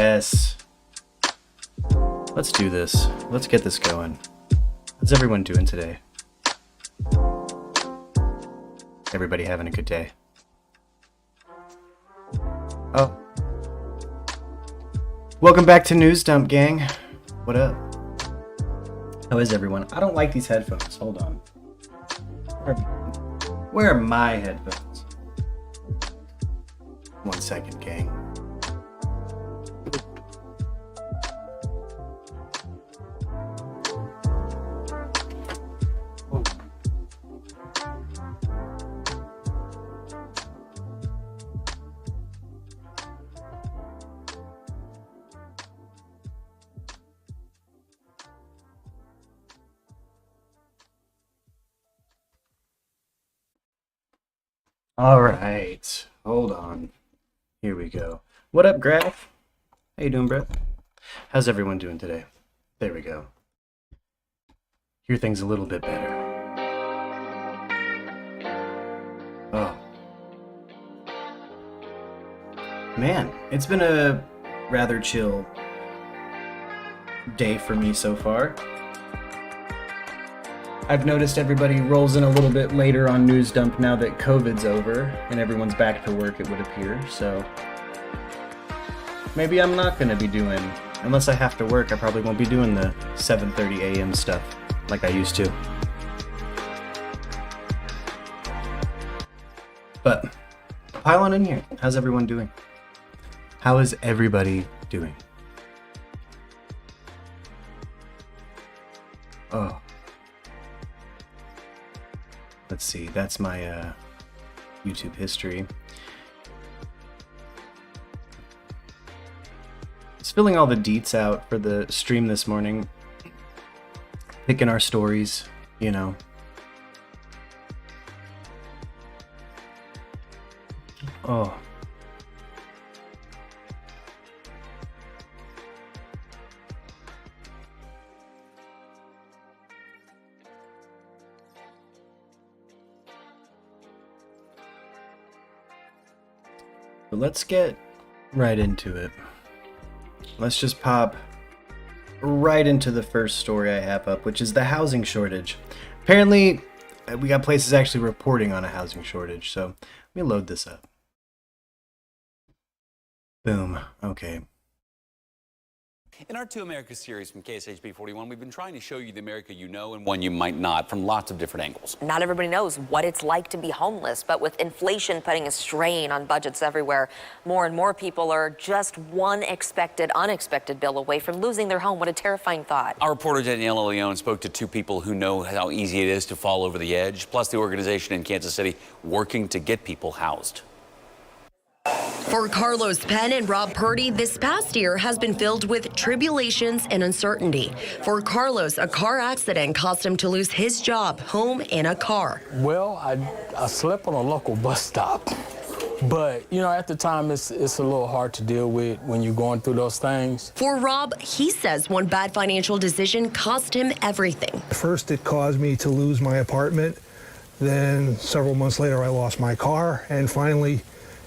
Yes. Let's do this. Let's get this going. How's everyone doing today? Everybody having a good day? Oh. Welcome back to News Dump, gang. What up? How is everyone? I don't like these headphones. Hold on. Where are my headphones? 1 second, gang. All right, hold on. Here we go. What up, Graf? How you doing, bro? How's everyone doing today? There we go. Hear things a little bit better. Oh. Man, it's been a rather chill day for me so far. I've noticed everybody rolls in a little bit later on News Dump now that COVID's over and everyone's back to work, it would appear, so maybe I'm not going to be doing, unless I have to work, I probably won't be doing the 7:30 a.m. stuff like I used to. But pile on in here. How's everyone doing? How is everybody doing? Oh. Let's see, that's my YouTube history. Just filling all the deets out for the stream this morning. Picking our stories, you know. Oh. But let's get right into it. Let's just pop right into the first story I have up, which is the housing shortage. Apparently, we got places actually reporting on a housing shortage, so let me load this up. Boom. Okay. In our Two Americas series from KSHB 41, we've been trying to show you the America you know and one you might not from lots of different angles. Not everybody knows what it's like to be homeless, but with inflation putting a strain on budgets everywhere, more and more people are just one unexpected bill away from losing their home. What a terrifying thought. Our reporter Daniela Leone spoke to two people who know how easy it is to fall over the edge, plus the organization in Kansas City working to get people housed. For Carlos Penn and Rob Purdy, this past year has been filled with tribulations and uncertainty. For Carlos, a car accident caused him to lose his job, home, and a car. Well, I slept on a local bus stop. But, you know, at the time, it's a little hard to deal with when you're going through those things. For Rob, he says one bad financial decision cost him everything. First, it caused me to lose my apartment. Then several months later, I lost my car. And finally,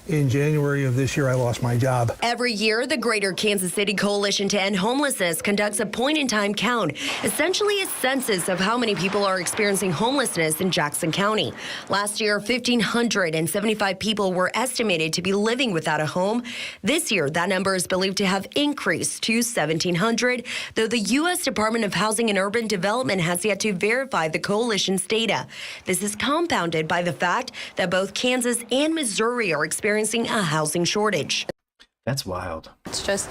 in January of this year, I lost my job. Every year, the Greater Kansas City Coalition to End Homelessness conducts a point-in-time count, essentially a census of how many people are experiencing homelessness in Jackson County. Last year, 1,575 people were estimated to be living without a home. This year, that number is believed to have increased to 1,700, though the U.S. Department of Housing and Urban Development has yet to verify the coalition's data. This is compounded by the fact that both Kansas and Missouri are experiencing a housing shortage. That's wild. It's just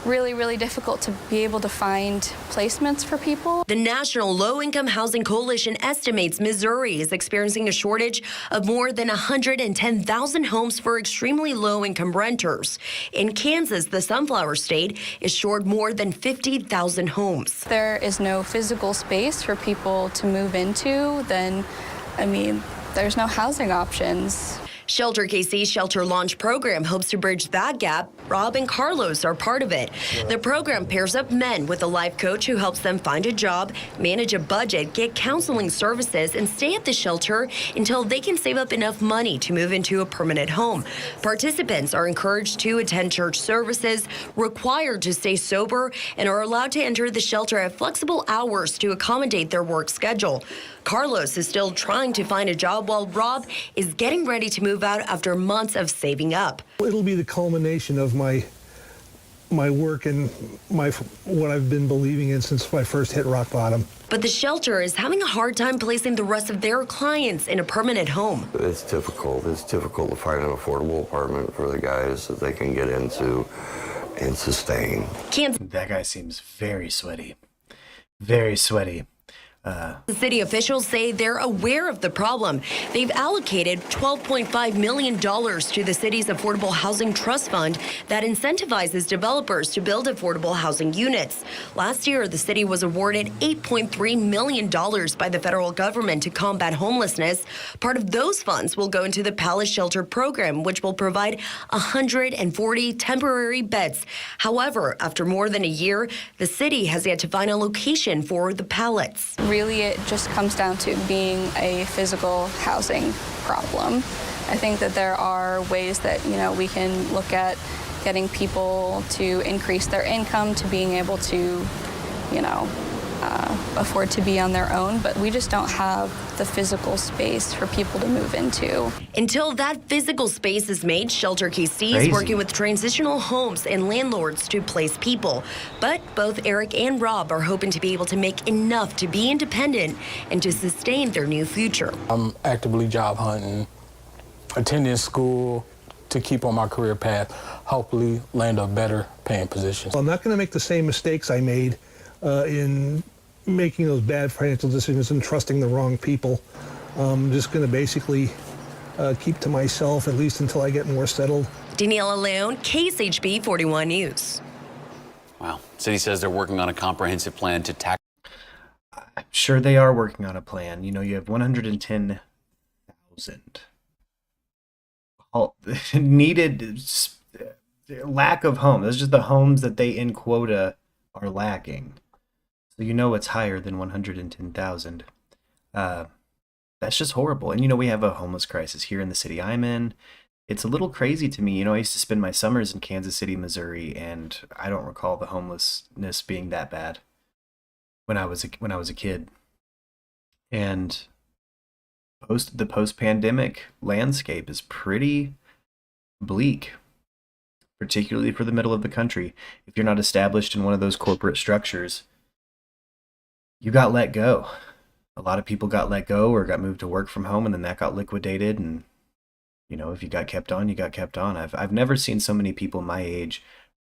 really, really difficult to be able to find placements for people. The National Low-Income Housing Coalition estimates Missouri is experiencing a shortage of more than 110,000 homes for extremely low-income renters. In Kansas, the Sunflower State, is short more than 50,000 homes. There is no physical space for people to move into, then, I mean, there's no housing options. Shelter KC's Shelter Launch program hopes to bridge that gap. Rob and Carlos are part of it. The program pairs up men with a life coach who helps them find a job, manage a budget, get counseling services, and stay at the shelter until they can save up enough money to move into a permanent home. Participants are encouraged to attend church services, required to stay sober, and are allowed to enter the shelter at flexible hours to accommodate their work schedule. Carlos is still trying to find a job while Rob is getting ready to move out after months of saving up. It'll be the culmination of my work and what I've been believing in since I first hit rock bottom. But the shelter is having a hard time placing the rest of their clients in a permanent home. It's difficult. It's difficult to find an affordable apartment for the guys that they can get into and sustain. That guy seems very sweaty. Very sweaty. The city officials say they're aware of the problem. They've allocated $12.5 million to the city's Affordable Housing Trust Fund that incentivizes developers to build affordable housing units. Last year, the city was awarded $8.3 million by the federal government to combat homelessness. Part of those funds will go into the Palace Shelter program, which will provide 140 temporary beds. However, after more than a year, the city has yet to find a location for the pallets. Really, it just comes down to being a physical housing problem. I think that there are ways that, we can look at getting people to increase their income, to being able to, afford to be on their own, but we just don't have the physical space for people to move into. Until that physical space is made, Shelter KC is working with transitional homes and landlords to place people. But both Eric and Rob are hoping to be able to make enough to be independent and to sustain their new future. I'm actively job hunting, attending school to keep on my career path, hopefully land a better paying position. I'm not going to make the same mistakes I made in making those bad financial decisions and trusting the wrong people. I'm just going to basically keep to myself, at least until I get more settled. Daniela Leon, KSHB 41 News. Wow. City says they're working on a comprehensive plan to tackle. I'm sure they are working on a plan. You have 110,000 needed lack of homes. That's just the homes that they in quota are lacking. So it's higher than 110,000. That's just horrible. And we have a homeless crisis here in the city I'm in. It's a little crazy to me. I used to spend my summers in Kansas City, Missouri, and I don't recall the homelessness being that bad when I was a kid. And the post-pandemic landscape is pretty bleak, particularly for the middle of the country. If you're not established in one of those corporate structures, you got let go. A lot of people got let go or got moved to work from home, and then that got liquidated. And if you got kept on, you got kept on. I've never seen so many people my age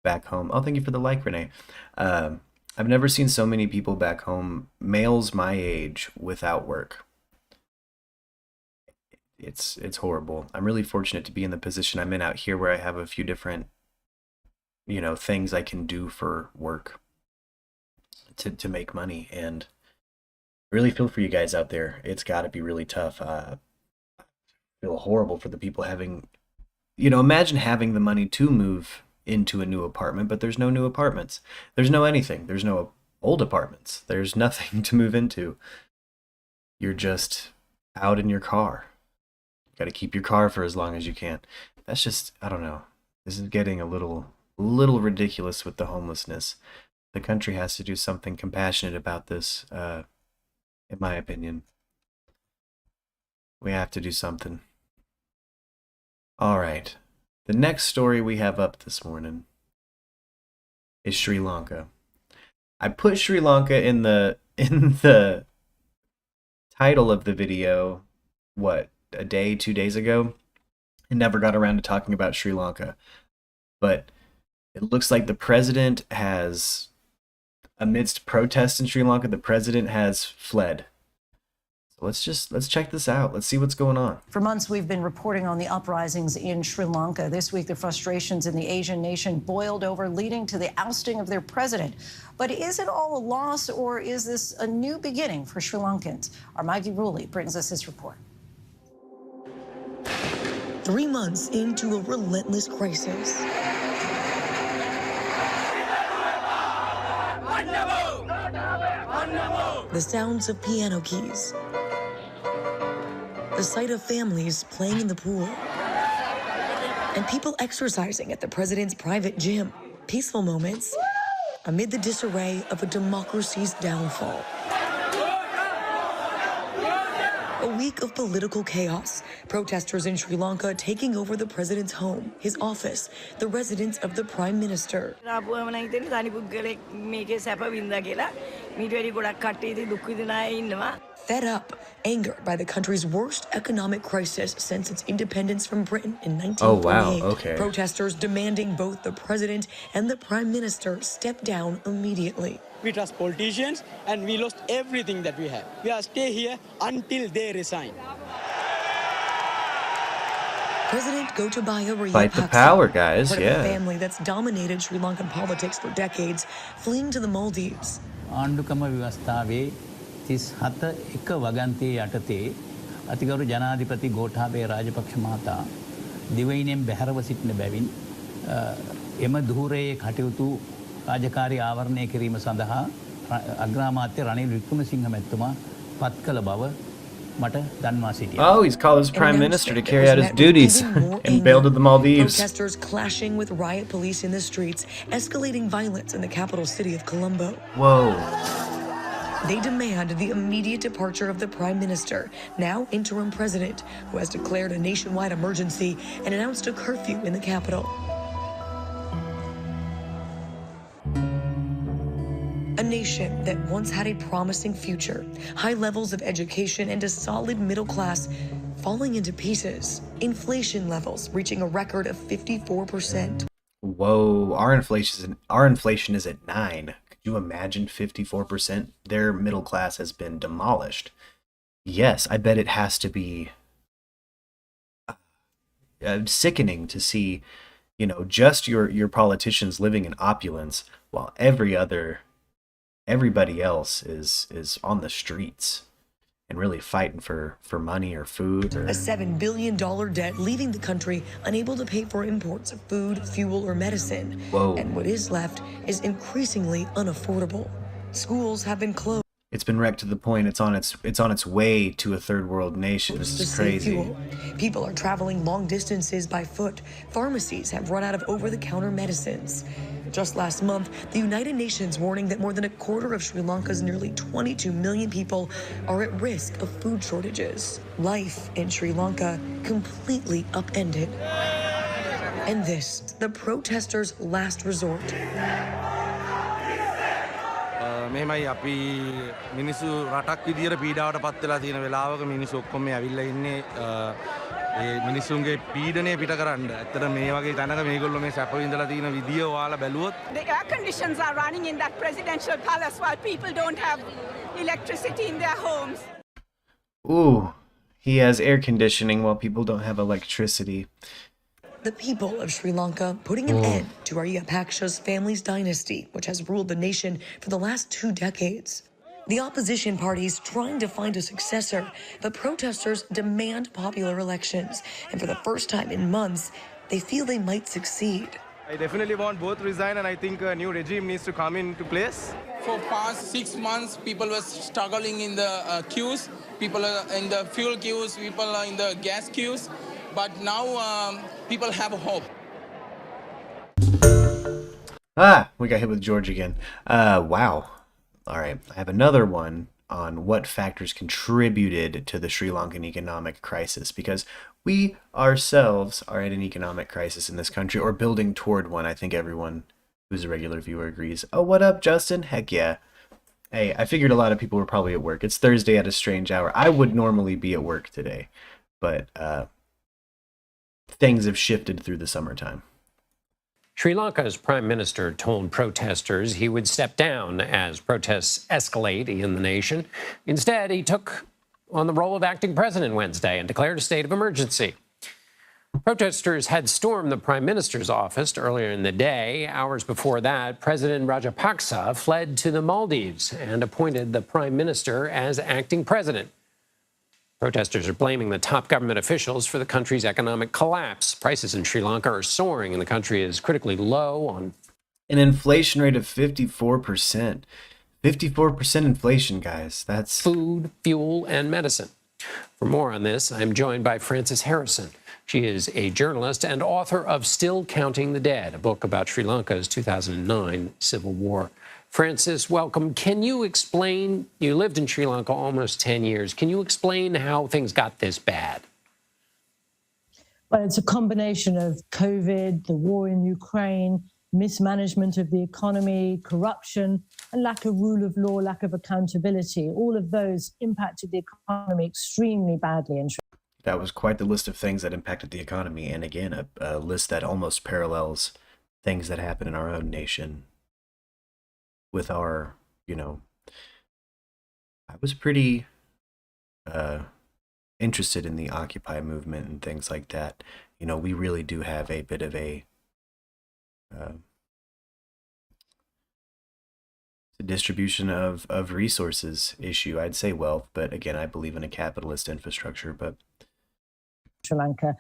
back home. Oh, thank you for the like, Renee. I've never seen so many people back home, males my age, without work. It's horrible. I'm really fortunate to be in the position I'm in out here, where I have a few different, things I can do for work to make money, and really feel for you guys out there. It's got to be really tough. I feel horrible for the people having, imagine having the money to move into a new apartment, but there's no new apartments. There's no anything. There's no old apartments. There's nothing to move into. You're just out in your car. You got to keep your car for as long as you can. That's just, I don't know. This is getting a little ridiculous with the homelessness. The country has to do something compassionate about this, in my opinion. We have to do something. All right. The next story we have up this morning is Sri Lanka. I put Sri Lanka in the title of the video, a day, 2 days ago, and never got around to talking about Sri Lanka. But it looks like the president has, amidst protests in Sri Lanka, the president has fled. So let's check this out. Let's see what's going on. For months, we've been reporting on the uprisings in Sri Lanka. This week, the frustrations in the Asian nation boiled over, leading to the ousting of their president. But is it all a loss, or is this a new beginning for Sri Lankans? Our Maggie Rulli brings us this report. 3 months into a relentless crisis. The sounds of piano keys. The sight of families playing in the pool. And people exercising at the president's private gym. Peaceful moments amid the disarray of a democracy's downfall. A week of political chaos. Protesters in Sri Lanka taking over the president's home, his office, the residence of the prime minister. Fed up, angered by the country's worst economic crisis since its independence from Britain in 1948. Oh, wow, okay. Protesters demanding both the president and the prime minister step down immediately. We trust politicians and we lost everything that we have. We are stay here until they resign. President Gotabaya Fight the power, guys, part yeah. of a family that's dominated Sri Lankan politics for decades, fleeing to the Maldives. ආණ්ඩුක්‍රම ව්‍යවස්ථාවේ 37 එක වගන්තියේ යටතේ අතිගෞරව ජනාධිපති ගෝඨාභය රාජපක්ෂ මහතා දිවයිනෙන් බැහැරව සිටින බැවින් එම ධූරයේ කටයුතු රාජකාරී ආවරණය කිරීම සඳහා අග්‍රාමාත්‍ය රනිල් වික්‍රමසිංහ මැතිතුමා පත් කළ බව මට දන්වා සිටියා. Oh, he's called his prime minister to carry out his duties and bailed to the Maldives. Protesters clashing with riot police in the streets, escalating violence in the capital city of Colombo. Whoa. They demand the immediate departure of the prime minister, now interim president, who has declared a nationwide emergency and announced a curfew in the capital. A nation that once had a promising future, high levels of education and a solid middle class falling into pieces. Inflation levels reaching a record of 54%. Whoa, our inflation is at 9. Could you imagine 54%? Their middle class has been demolished. Yes, I bet it has to be sickening to see, you know, just your politicians living in opulence while everybody else is on the streets and really fighting for money or food. A $7 billion debt leaving the country unable to pay for imports of food, fuel, or medicine. Whoa. And what is left is increasingly unaffordable. Schools have been closed. It's been wrecked to the point it's on its way to a third world nation. This is crazy. Fuel. People are traveling long distances by foot. Pharmacies have run out of over-the-counter medicines. Just last month, the United Nations warning that more than a quarter of Sri Lanka's nearly 22 million people are at risk of food shortages. Life in Sri Lanka completely upended. And this, the protesters' last resort. මෙහෙමයි අපි මිනිස්සු රටක් විදියට පීඩාවට පත් වෙලා තියෙන වෙලාවක මිනිස්සු ඔක්කොම ඇවිල්ලා ඉන්නේ ඒ මිනිස්සුන්ගේ පීඩනය පිට කරන්න. ඇත්තට මේ වගේ තැනක මේගොල්ලෝ මේ සැප විඳලා තියෙන විදිය ඔයාලා බැලුවොත් The air conditions are running in that presidential palace while people don't have electricity in their homes. Ooh, he has air conditioning while people don't have electricity. The people of Sri Lanka putting an end to Rajapaksa's family's dynasty, which has ruled the nation for the last 2 decades. The opposition parties trying to find a successor, but protesters demand popular elections. And for the first time in months, they feel they might succeed. I definitely want both resign and I think a new regime needs to come into place. For past 6 months, people were struggling in the queues. People are in the fuel queues, people are in the gas queues. But now people have hope. We got hit with George again. Wow. All right. I have another one on what factors contributed to the Sri Lankan economic crisis, because we ourselves are at an economic crisis in this country, or building toward one. I think everyone who's a regular viewer agrees. Oh, what up, Justin? Heck yeah. Hey, I figured a lot of people were probably at work. It's Thursday at a strange hour. I would normally be at work today, but things have shifted through the summertime. Sri Lanka's prime minister told protesters he would step down as protests escalate in the nation. Instead, he took on the role of acting president Wednesday and declared a state of emergency. Protesters had stormed the prime minister's office earlier in the day. Hours before that, President Rajapaksa fled to the Maldives and appointed the prime minister as acting president. Protesters are blaming the top government officials for the country's economic collapse. Prices in Sri Lanka are soaring, and the country is critically low on an inflation rate of 54%. 54% inflation, guys. That's food, fuel, and medicine. For more on this, I'm joined by Frances Harrison. She is a journalist and author of Still Counting the Dead, a book about Sri Lanka's 2009 civil war. Frances, welcome. Can you explain, you lived in Sri Lanka almost 10 years. Can you explain how things got this bad? Well, it's a combination of COVID, the war in Ukraine, mismanagement of the economy, corruption, and lack of rule of law, lack of accountability. All of those impacted the economy extremely badly in Sri Lanka. That was quite the list of things that impacted the economy. And again, a list that almost parallels things that happen in our own nation with our, I was pretty interested in the Occupy movement and things like that. We really do have a bit of a distribution of resources issue. I'd say wealth, but again, I believe in a capitalist infrastructure. But Sri Lanka,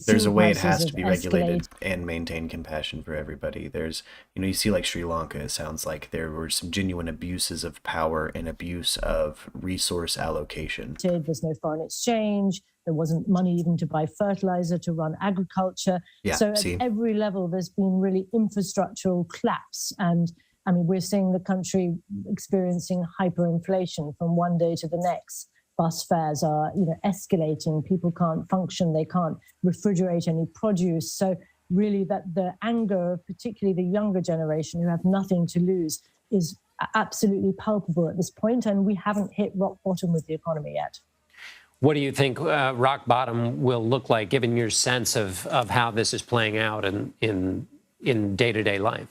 there's a way it has to be regulated and maintain compassion for everybody. There's, you see like Sri Lanka, it sounds like there were some genuine abuses of power and abuse of resource allocation. There's no foreign exchange. There wasn't money even to buy fertilizer to run agriculture. Yeah, so at every level, there's been really infrastructural collapse. And we're seeing the country experiencing hyperinflation from one day to the next. Bus fares are, escalating. People can't function. They can't refrigerate any produce. So really that the anger of particularly the younger generation who have nothing to lose is absolutely palpable at this point. And we haven't hit rock bottom with the economy yet. What do you think rock bottom will look like, given your sense of how this is playing out in day-to-day life?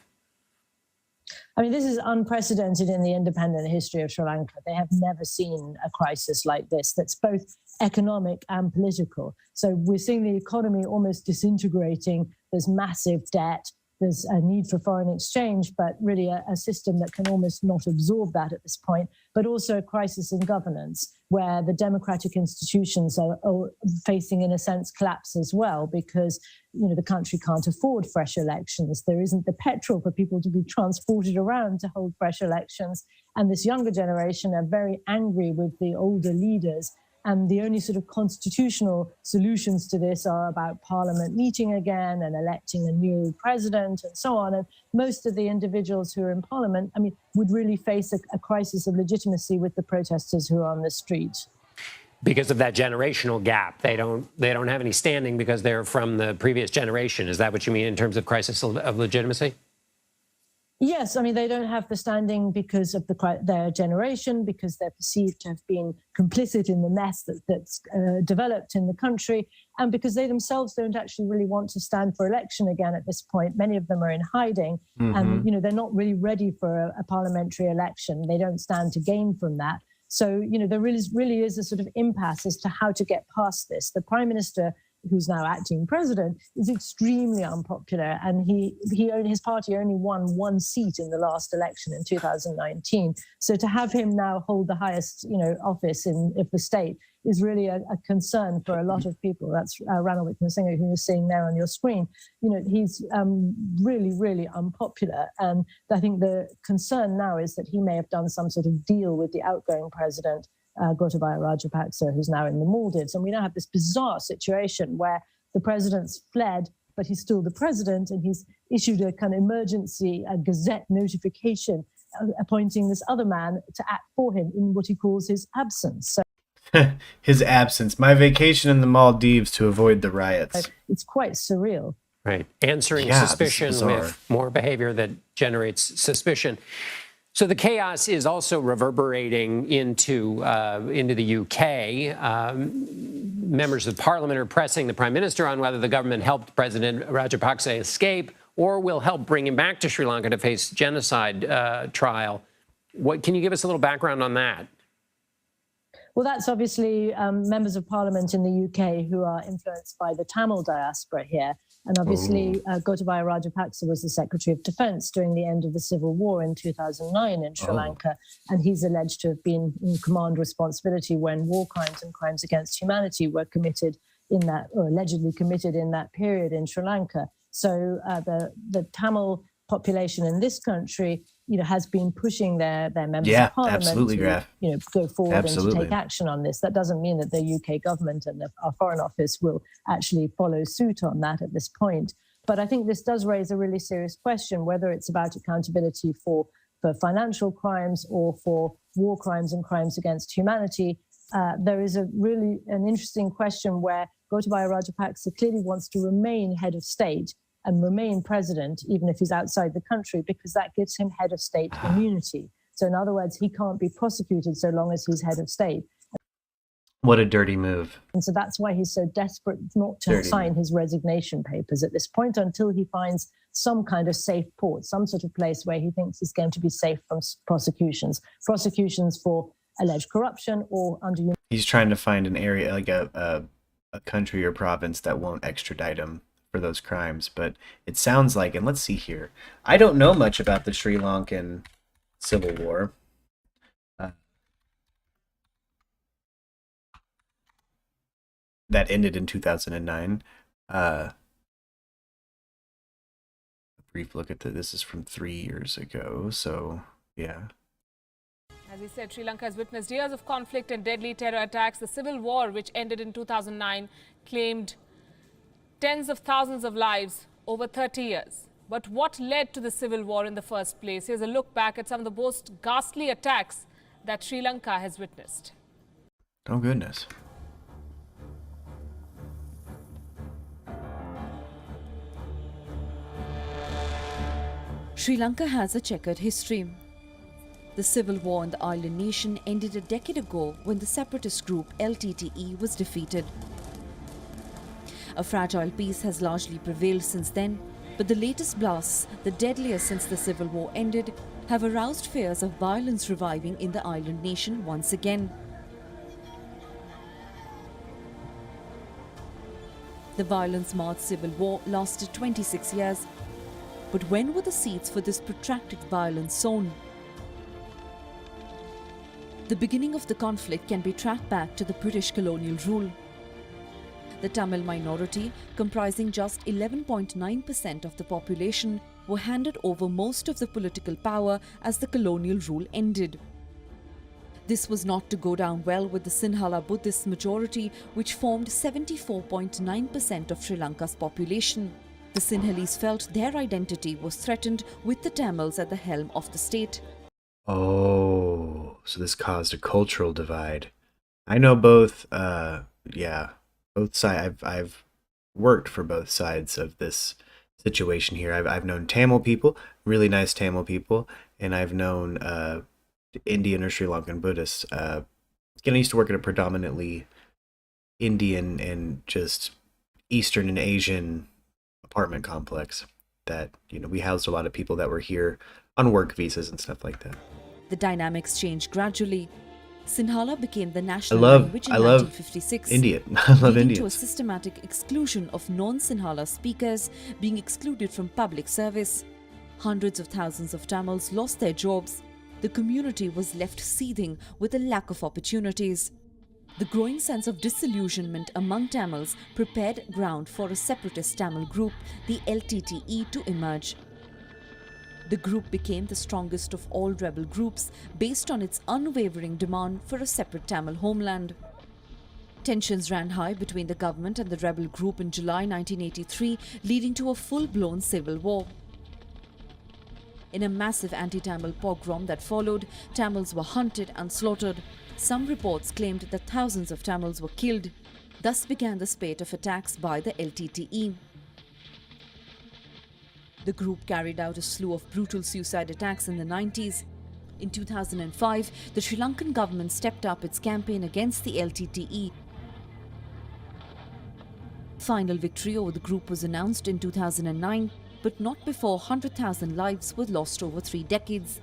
This is unprecedented in the independent history of Sri Lanka. They have never seen a crisis like this that's both economic and political. So we're seeing the economy almost disintegrating. There's massive debt. There's a need for foreign exchange, but really a system that can almost not absorb that at this point, but also a crisis in governance where the democratic institutions are facing, in a sense, collapse as well, because the country can't afford fresh elections. There isn't the petrol for people to be transported around to hold fresh elections. And this younger generation are very angry with the older leaders. And the only sort of constitutional solutions to this are about Parliament meeting again and electing a new president and so on. And most of the individuals who are in Parliament, would really face a crisis of legitimacy with the protesters who are on the street. Because of that generational gap, they don't have any standing because they're from the previous generation. Is that what you mean in terms of crisis of legitimacy? Yes, they don't have the standing because of their generation, because they're perceived to have been complicit in the mess that's developed in the country, and because they themselves don't actually really want to stand for election again at this point. Many of them are in hiding, and they're not really ready for a parliamentary election. They don't stand to gain from that. So there really is a sort of impasse as to how to get past this. The Prime Minister, who's now acting president, is extremely unpopular, and his party only won one seat in the last election in 2019. So to have him now hold the highest, office of the state is really a concern for a lot of people. That's Ranil Wickremesinghe, who you're seeing there on your screen. He's really, really unpopular, and I think the concern now is that he may have done some sort of deal with the outgoing president, Gotabaya Rajapaksa, who's now in the Maldives. And we now have this bizarre situation where the president's fled, but he's still the president, and he's issued a kind of emergency gazette notification appointing this other man to act for him in what he calls his absence. So his absence. My vacation in the Maldives to avoid the riots. It's quite surreal. Right. Answering suspicion with more behavior that generates suspicion. So the chaos is also reverberating into the UK. Members of Parliament are pressing the Prime Minister on whether the government helped President Rajapaksa escape or will help bring him back to Sri Lanka to face genocide trial. Can you give us a little background on that? Well, that's obviously members of Parliament in the UK who are influenced by the Tamil diaspora here. And obviously, Gotabaya Rajapaksa was the Secretary of Defense during the end of the civil war in 2009 in Sri Lanka, and he's alleged to have been in command responsibility when war crimes and crimes against humanity were committed in that, or allegedly committed in that period in Sri Lanka. So the Tamil population in this country, has been pushing their members of parliament to, go forward and to take action on this. That doesn't mean that the UK government and our Foreign Office will actually follow suit on that at this point. But I think this does raise a really serious question, whether it's about accountability for financial crimes or for war crimes and crimes against humanity. There is an interesting question where Gotabaya Rajapaksa clearly wants to remain head of state and remain president, even if he's outside the country, because that gives him head of state immunity. So in other words, he can't be prosecuted so long as he's head of state. What a dirty move. And so that's why he's so desperate not to sign his resignation papers at this point until he finds some kind of safe port, some sort of place where he thinks he's going to be safe from prosecutions for alleged corruption or under... He's trying to find an area, like a country or province that won't extradite him for those crimes. But it sounds like, and let's see here, I don't know much about the Sri Lankan Civil War. That ended in 2009. A brief look at this is from 3 years ago, so yeah. As he said, Sri Lanka has witnessed years of conflict and deadly terror attacks. The civil war, which ended in 2009, claimed tens of thousands of lives over 30 years. But what led to the civil war in the first place? Here's a look back at some of the most ghastly attacks that Sri Lanka has witnessed. Oh, goodness. Sri Lanka has a checkered history. The civil war in the island nation ended a decade ago when the separatist group LTTE was defeated. A fragile peace has largely prevailed since then, but the latest blasts, the deadliest since the civil war ended, have aroused fears of violence reviving in the island nation once again. The violence-marred civil war lasted 26 years. But when were the seeds for this protracted violence sown? The beginning of the conflict can be tracked back to the British colonial rule. The Tamil minority, comprising just 11.9% of the population, were handed over most of the political power as the colonial rule ended. This was not to go down well with the Sinhala Buddhist majority, which formed 74.9% of Sri Lanka's population. The Sinhalese felt their identity was threatened with the Tamils at the helm of the state. Oh, so this caused a cultural divide. I know both, both sides. I've worked for both sides of this situation here. I've known Tamil people, really nice Tamil people, and I've known Indian or Sri Lankan Buddhists. I used to work at a predominantly Indian and just Eastern and Asian apartment complex that, we housed a lot of people that were here on work visas and stuff like that. The dynamics changed gradually. Sinhala became the national language in 1956, Indian. I love leading Indians. to a systematic exclusion of non-Sinhala speakers being excluded from public service. Hundreds of thousands of Tamils lost their jobs. The community was left seething with a lack of opportunities. The growing sense of disillusionment among Tamils prepared ground for a separatist Tamil group, the LTTE, to emerge. The group became the strongest of all rebel groups based on its unwavering demand for a separate Tamil homeland. Tensions ran high between the government and the rebel group in July 1983, leading to a full-blown civil war. In a massive anti-Tamil pogrom that followed, Tamils were hunted and slaughtered. Some reports claimed that thousands of Tamils were killed. Thus began the spate of attacks by the LTTE. The group carried out a slew of brutal suicide attacks in the 90s. In 2005, the Sri Lankan government stepped up its campaign against the LTTE. Final victory over the group was announced in 2009, but not before 100,000 lives were lost over 3 decades.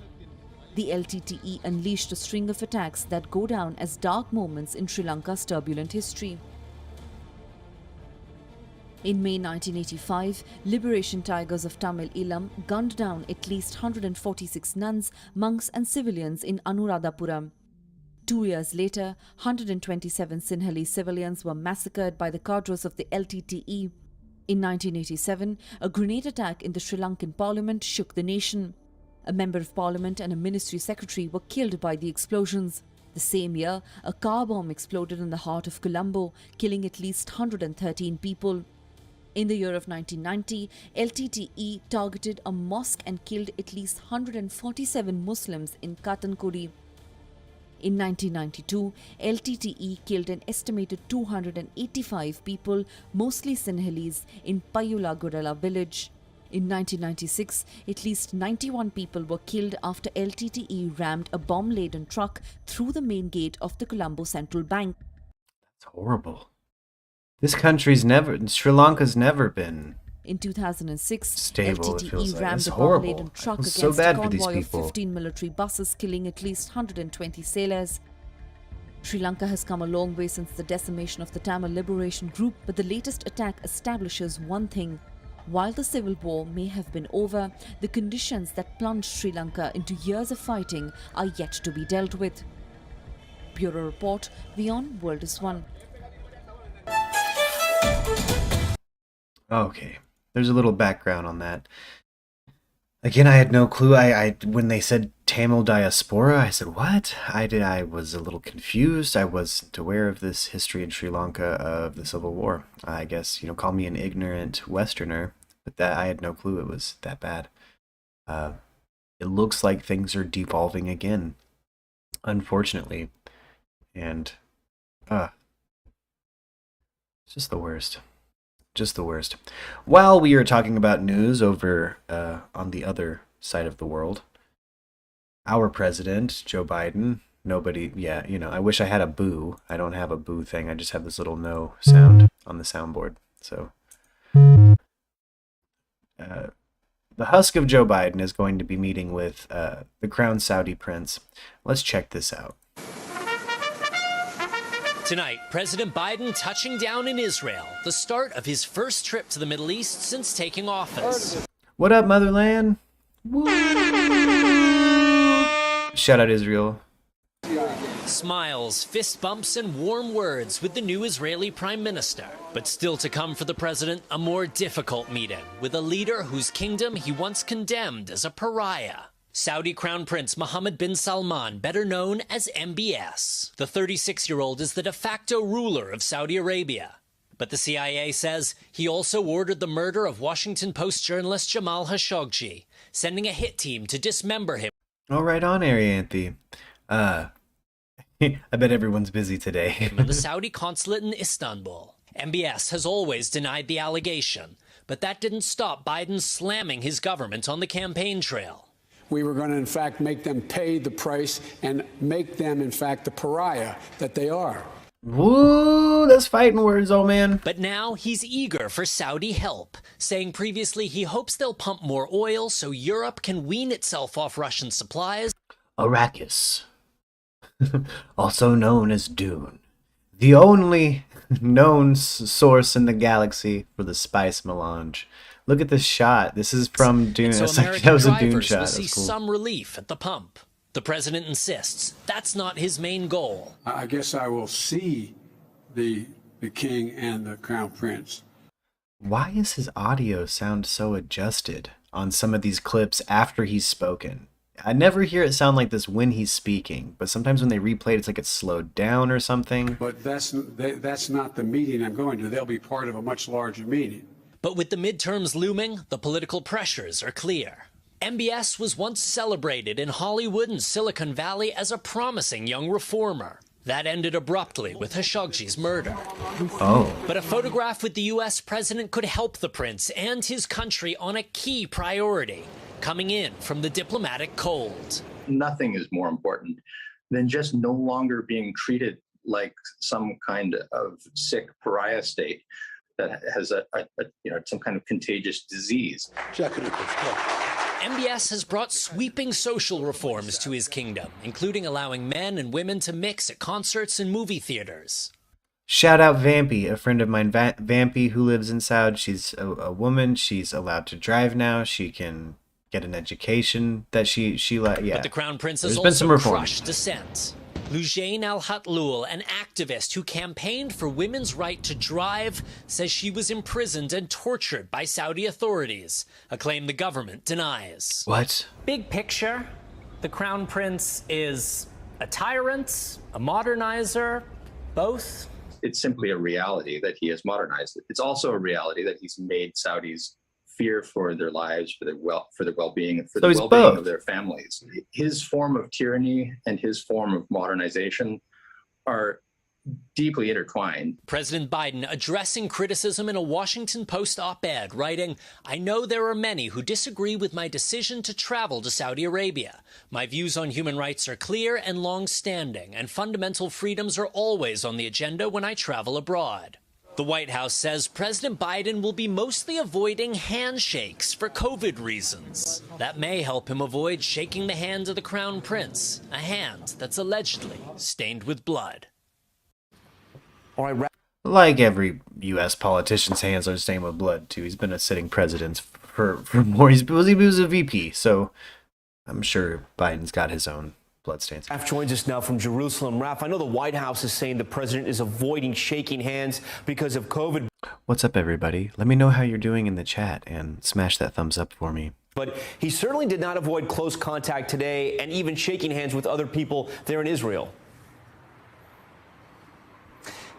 The LTTE unleashed a string of attacks that go down as dark moments in Sri Lanka's turbulent history. In May 1985, Liberation Tigers of Tamil Ilam gunned down at least 146 nuns, monks and civilians in Anuradhapuram. 2 years later, 127 Sinhalese civilians were massacred by the cadres of the LTTE. In 1987, a grenade attack in the Sri Lankan parliament shook the nation. A member of parliament and a ministry secretary were killed by the explosions. The same year, a car bomb exploded in the heart of Colombo, killing at least 113 people. In the year of 1990, LTTE targeted a mosque and killed at least 147 Muslims in Katankudi. In 1992, LTTE killed an estimated 285 people, mostly Sinhalese, in Payula Gurala village. In 1996, at least 91 people were killed after LTTE rammed a bomb-laden truck through the main gate of the Colombo Central Bank. That's horrible. This country's Sri Lanka's never been In 2006, stable, LTTE like. rammed It's a horrible. bomb-laden truck It's against so bad a for these convoy of people. 15 military buses, killing at least 120 sailors. Sri Lanka has come a long way since the decimation of the Tamil Liberation Group, but the latest attack establishes one thing. While the civil war may have been over, the conditions that plunged Sri Lanka into years of fighting are yet to be dealt with. Bureau Report, WION, World is One. Okay, there's a little background on that. Again, I had no clue. I when they said Tamil diaspora, I said, what? I was a little confused. I wasn't aware of this history in Sri Lanka of the Civil War. I guess, call me an ignorant Westerner, but that I had no clue it was that bad. It looks like things are devolving again, unfortunately. And, it's just the worst. Just the worst. While we are talking about news over on the other side of the world, our president, Joe Biden, I wish I had a boo. I don't have a boo thing. I just have this little no sound on the soundboard. So, the husk of Joe Biden is going to be meeting with the crowned Saudi prince. Let's check this out. Tonight, President Biden touching down in Israel, the start of his first trip to the Middle East since taking office. What up, motherland? Woo! Shout out Israel. Smiles, fist bumps, and warm words with the new Israeli prime minister. But still to come for the president, a more difficult meeting with a leader whose kingdom he once condemned as a pariah. Saudi Crown Prince Mohammed bin Salman, better known as MBS. The 36-year-old is the de facto ruler of Saudi Arabia. But the CIA says he also ordered the murder of Washington Post journalist Jamal Khashoggi, sending a hit team to dismember him. All right on, Arianthe. I bet everyone's busy today. In the Saudi consulate in Istanbul. MBS has always denied the allegation, but that didn't stop Biden slamming his government on the campaign trail. We were going to, in fact, make them pay the price and make them, in fact, the pariah that they are. Woo, that's fighting words, old man. But now he's eager for Saudi help, saying previously he hopes they'll pump more oil so Europe can wean itself off Russian supplies. Arrakis, also known as Dune, the only known source in the galaxy for the spice melange. Look at this shot. This is from Dune. So That was a Dune drivers shot. will see That's cool. some relief at the pump. The president insists that's not his main goal. I guess I will see the king and the crown prince. Why is his audio sound so adjusted on some of these clips after he's spoken? I never hear it sound like this when he's speaking, but sometimes when they replay it, it's like it's slowed down or something. But that's not the meeting I'm going to. They'll be part of a much larger meeting. But with the midterms looming, the political pressures are clear. MBS was once celebrated in Hollywood and Silicon Valley as a promising young reformer. That ended abruptly with Khashoggi's murder. Oh. But a photograph with the U.S. president could help the prince and his country on a key priority, coming in from the diplomatic cold. Nothing is more important than just no longer being treated like some kind of sick pariah state that has some kind of contagious disease. MBS has brought sweeping social reforms to his kingdom, including allowing men and women to mix at concerts and movie theaters. Shout out Vampy, a friend of mine, Vampy, who lives in Saudi. She's a woman. She's allowed to drive now. She can get an education that yeah. But the Crown Prince has There's been some also reform. crushed dissent. Lujain Al-Hatlul, an activist who campaigned for women's right to drive, says she was imprisoned and tortured by Saudi authorities, a claim the government denies. What? Big picture, the Crown Prince is a tyrant, a modernizer, both? It's simply a reality that he has modernized it. It's also a reality that he's made Saudis fear for their lives, for their well-being, and for the well-being of their families. His form of tyranny and his form of modernization are deeply intertwined. President Biden addressing criticism in a Washington Post op-ed, writing, "I know there are many who disagree with my decision to travel to Saudi Arabia. My views on human rights are clear and long-standing, and fundamental freedoms are always on the agenda when I travel abroad." The White House says President Biden will be mostly avoiding handshakes for COVID reasons. That may help him avoid shaking the hand of the Crown Prince, a hand that's allegedly stained with blood. Like every U.S. politician's hands are stained with blood, too. He's been a sitting president for more. He was a VP, so I'm sure Biden's got his own bloodstains. Raf joins us now from Jerusalem. Raf, I know the White House is saying the president is avoiding shaking hands because of COVID. What's up, everybody? Let me know how you're doing in the chat and smash that thumbs up for me. But he certainly did not avoid close contact today and even shaking hands with other people there in Israel.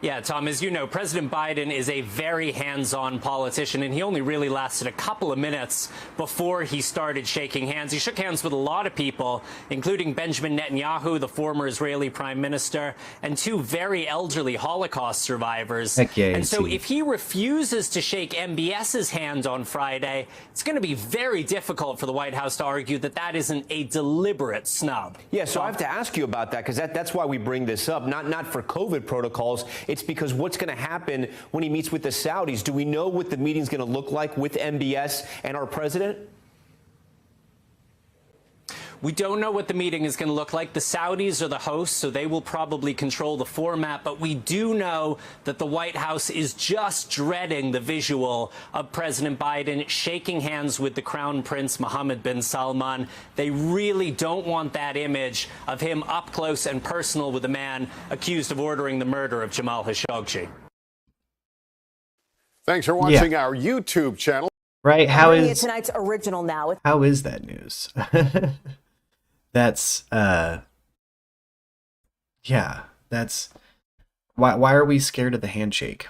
Yeah, Tom, as you know, President Biden is a very hands-on politician, and he only really lasted a couple of minutes before he started shaking hands. He shook hands with a lot of people, including Benjamin Netanyahu, the former Israeli prime minister, and two very elderly Holocaust survivors. Heck yeah, and so if he refuses to shake MBS's hand on Friday, it's going to be very difficult for the White House to argue that that isn't a deliberate snub. Yeah, so I have to ask you about that, because that's why we bring this up, not for COVID protocols. It's because what's going to happen when he meets with the Saudis? Do we know what the meeting's going to look like with MBS and our president? We don't know what the meeting is going to look like. The Saudis are the hosts, so they will probably control the format. But we do know that the White House is just dreading the visual of President Biden shaking hands with the Crown Prince Mohammed bin Salman. They really don't want that image of him up close and personal with a man accused of ordering the murder of Jamal Khashoggi. Thanks for watching our YouTube channel. Right? How is tonight's original now? How is that news? That's yeah, that's why are we scared of the handshake?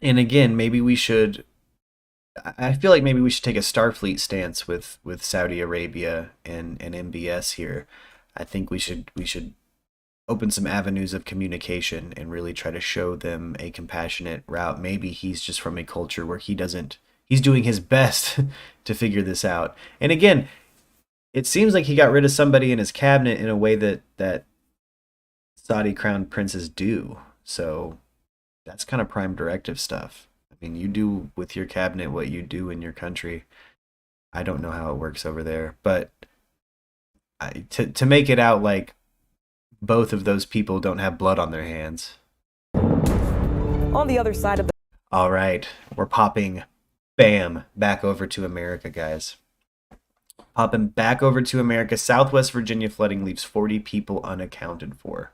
And again, maybe we should, I feel like maybe we should take a Starfleet stance with Saudi Arabia and MBS here. I think we should open some avenues of communication and really try to show them a compassionate route. Maybe he's just from a culture where he's doing his best to figure this out. And again, it seems like he got rid of somebody in his cabinet in a way that Saudi crown princes do. So that's kind of prime directive stuff. I mean, you do with your cabinet what you do in your country. I don't know how it works over there, but to make it out like both of those people don't have blood on their hands. On the other side of the... All right, we're popping, bam, back over to America, guys. Popping back over to America. Southwest Virginia flooding leaves 40 people unaccounted for.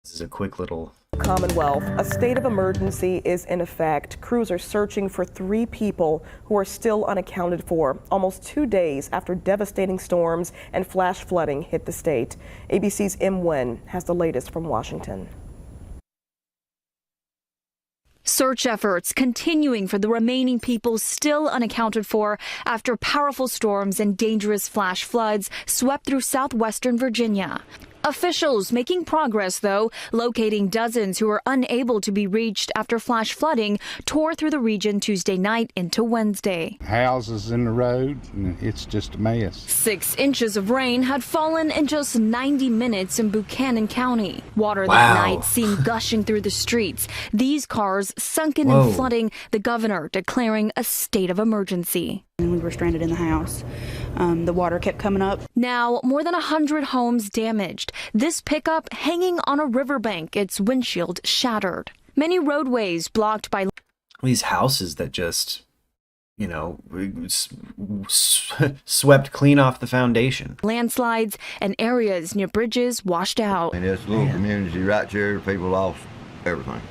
This is a quick little... Commonwealth. A state of emergency is in effect. Crews are searching for 3 people who are still unaccounted for, almost 2 days after devastating storms and flash flooding hit the state. ABC's M. Nguyen has the latest from Washington. Search efforts continuing for the remaining people still unaccounted for after powerful storms and dangerous flash floods swept through southwestern Virginia. Officials making progress, though, locating dozens who were unable to be reached after flash flooding tore through the region Tuesday night into Wednesday. Houses in the road, and it's just a mess. 6 inches of rain had fallen in just 90 minutes in Buchanan County. Water that night seen gushing through the streets. These cars sunken and flooding, the governor declaring a state of emergency. We were stranded in the house. The water kept coming up. Now, more than 100 homes damaged. This pickup hanging on a riverbank, its windshield shattered. Many roadways blocked by these houses that just, you know, swept clean off the foundation. Landslides and areas near bridges washed out. And it's a little community right here. People lost everything.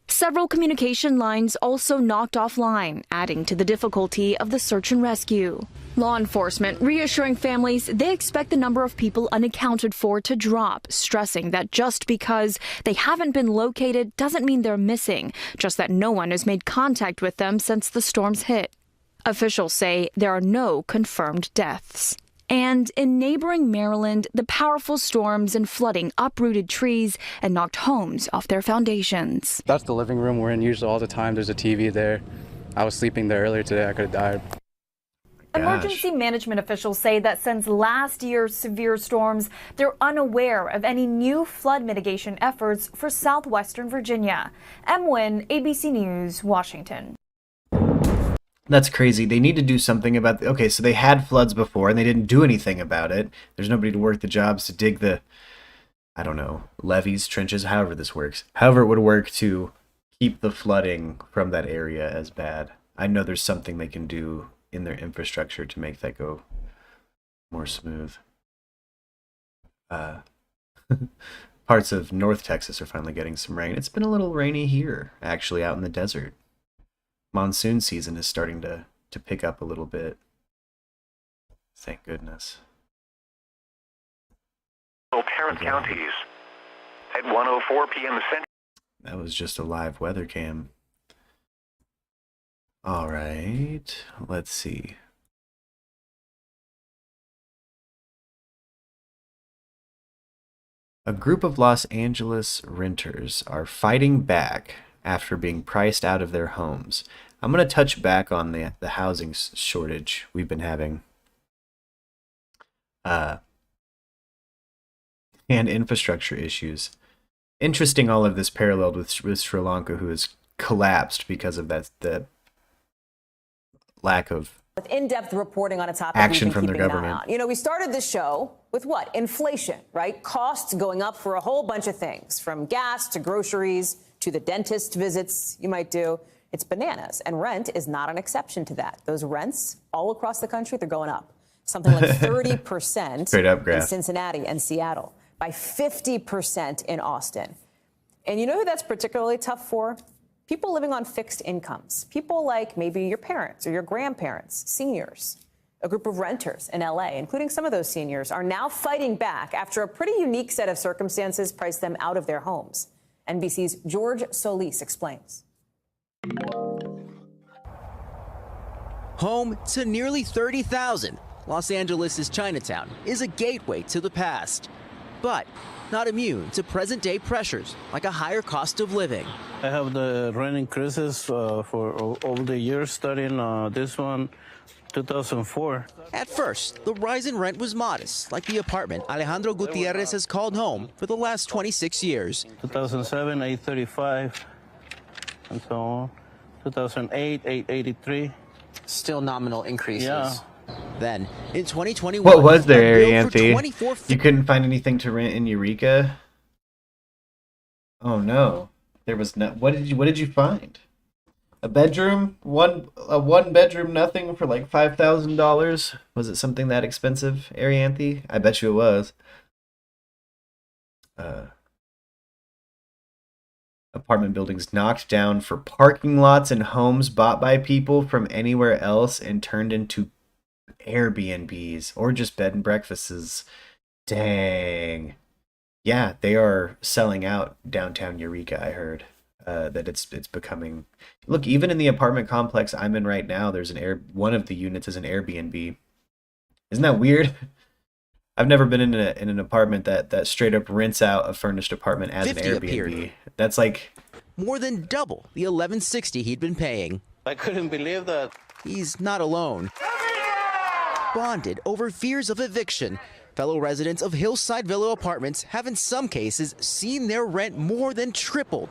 Several communication lines also knocked offline, adding to the difficulty of the search and rescue. Law enforcement reassuring families they expect the number of people unaccounted for to drop, stressing that just because they haven't been located doesn't mean they're missing, just that no one has made contact with them since the storms hit. Officials say there are no confirmed deaths. And in neighboring Maryland, the powerful storms and flooding uprooted trees and knocked homes off their foundations. That's the living room we're in usually all the time. There's a TV there. I was sleeping there earlier today. I could have died. Emergency management officials say that since last year's severe storms, they're unaware of any new flood mitigation efforts for southwestern Virginia. M. Nguyen, ABC News, Washington. That's crazy. They need to do something about okay, so they had floods before and they didn't do anything about it. There's nobody to work the jobs to dig the, I don't know, levees, trenches, however this works. However it would work to keep the flooding from that area as bad. I know there's something they can do in their infrastructure to make that go more smooth. Parts of North Texas are finally getting some rain. It's been a little rainy here, actually, out in the desert. Monsoon season is starting to pick up a little bit. Thank goodness. Tarrant counties at 1:04 p.m. Central. That was just a live weather cam. All right, let's see. A group of Los Angeles renters are fighting back after being priced out of their homes. I'm going to touch back on the housing shortage we've been having. And infrastructure issues. Interesting, all of this paralleled with Sri Lanka, who has collapsed because of the lack of with in-depth reporting on a topic action from their government. You know, we started this show with what? Inflation, right? Costs going up for a whole bunch of things, from gas to groceries to the dentist visits you might do. It's bananas. And rent is not an exception to that. Those rents all across the country, they're going up. Something like 30% Straight up, in Cincinnati and Seattle, by 50% in Austin. And you know who that's particularly tough for? People living on fixed incomes. People like maybe your parents or your grandparents, seniors. A group of renters in LA, including some of those seniors, are now fighting back after a pretty unique set of circumstances priced them out of their homes. NBC's George Solis explains. Home to nearly 30,000, Los Angeles' Chinatown is a gateway to the past, but not immune to present-day pressures like a higher cost of living. I have the rent increases for over the years, starting this one, 2004. At first, the rise in rent was modest, like the apartment Alejandro Gutierrez has called home for the last 26 years. 2007, 835, and so on. 2008, 883. Still nominal increases. Yeah. Then, in 2021, what was there, Arianthe? You couldn't find anything to rent in Eureka? Oh no, there was not. What did you find? A bedroom, one bedroom, nothing for like $5,000. Was it something that expensive, Arianthe? I bet you it was. Apartment buildings knocked down for parking lots and homes bought by people from anywhere else and turned into Airbnbs or just bed and breakfasts. Dang. Yeah, they are selling out downtown Eureka, I heard. That it's becoming. Look, even in the apartment complex I'm in right now, there's one of the units is an Airbnb. Isn't that weird? I've never been in an apartment that straight up rents out a furnished apartment as an Airbnb. Appeared. That's like more than double the $1,160 he'd been paying. I couldn't believe that. He's not alone. Bonded over fears of eviction, fellow residents of Hillside Villa Apartments have in some cases seen their rent more than tripled.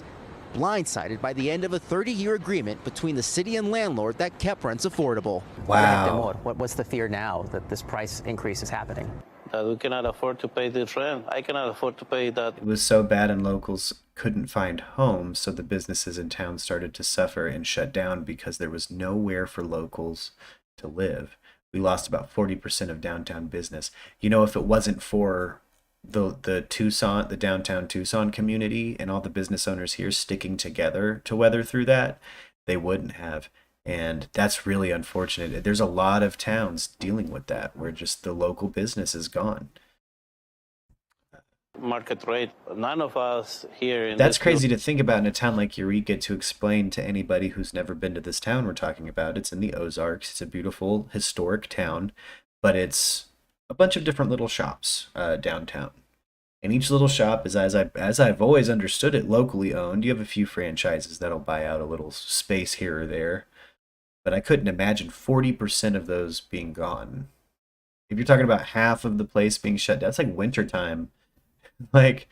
blindsided by the end of a 30-year agreement between the city and landlord that kept rents affordable. Wow. What's the fear now that this price increase is happening? That we cannot afford to pay this rent. I cannot afford to pay that. It was so bad and locals couldn't find homes, so the businesses in town started to suffer and shut down because there was nowhere for locals to live. We lost about 40% of downtown business. You know, if it wasn't for the downtown Tucson community and all the business owners here sticking together to weather through that, they wouldn't have. And that's really unfortunate. There's a lot of towns dealing with that where just the local business is gone. Market rate. None of us here in That's this crazy to think about in a town like Eureka, to explain to anybody who's never been to this town we're talking about. It's in the Ozarks. It's a beautiful historic town, but it's a bunch of different little shops downtown. And each little shop is, as I've always understood it, locally owned. You have a few franchises that'll buy out a little space here or there, but I couldn't imagine 40% of those being gone. If you're talking about half of the place being shut down, that's like wintertime. Like,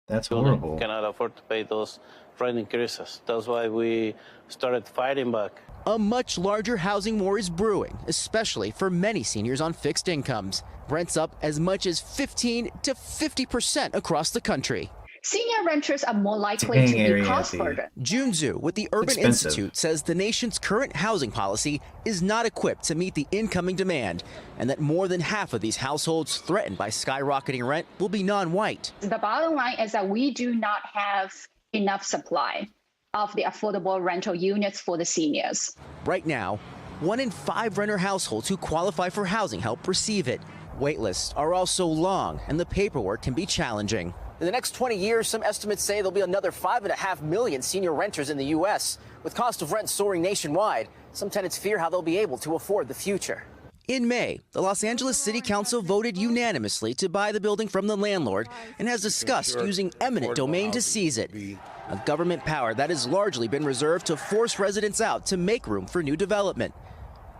that's horrible. Cannot afford to pay those rent increases. That's why we started fighting back. A much larger housing war is brewing, especially for many seniors on fixed incomes. Rents up as much as 15 to 50% across the country. Senior renters are more likely to be cost burdened. Jun Zhu with the Urban Institute says the nation's current housing policy is not equipped to meet the incoming demand, and that more than half of these households threatened by skyrocketing rent will be non-white. The bottom line is that we do not have enough supply of the affordable rental units for the seniors. Right now, 1 in 5 renter households who qualify for housing help receive it. Waitlists are also long, and the paperwork can be challenging. In the next 20 years, some estimates say there'll be another 5.5 million senior renters in the U.S. With cost of rent soaring nationwide, some tenants fear how they'll be able to afford the future. In May, the Los Angeles City Council voted unanimously to buy the building from the landlord and has discussed using eminent domain to seize it, a government power that has largely been reserved to force residents out to make room for new development.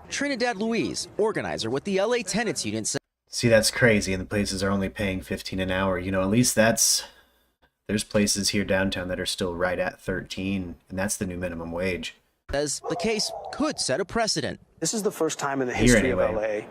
Trinidad Louise, organizer with the LA Tenants Union, said, See, that's crazy, and the places are only paying $15 an hour. You know, at least there's places here downtown that are still right at 13, and that's the new minimum wage. Says the case could set a precedent. This is the first time in the history of LA,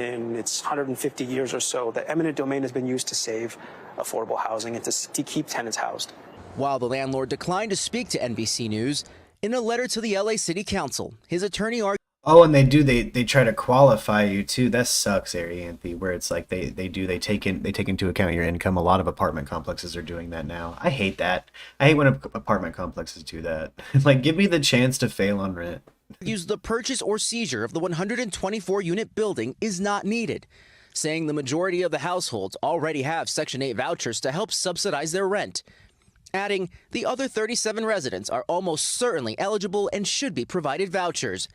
in its 150 years or so, that eminent domain has been used to save affordable housing and to keep tenants housed. While the landlord declined to speak to NBC News, in a letter to the LA City Council, his attorney argued. Oh, and they try to qualify you too. That sucks, Arianthe, where it's like they take into account your income. A lot of apartment complexes are doing that now. I hate that. I hate when apartment complexes do that. Like, give me the chance to fail on rent. Use the purchase or seizure of the 124-unit building is not needed, saying the majority of the households already have Section 8 vouchers to help subsidize their rent. Adding, the other 37 residents are almost certainly eligible and should be provided vouchers,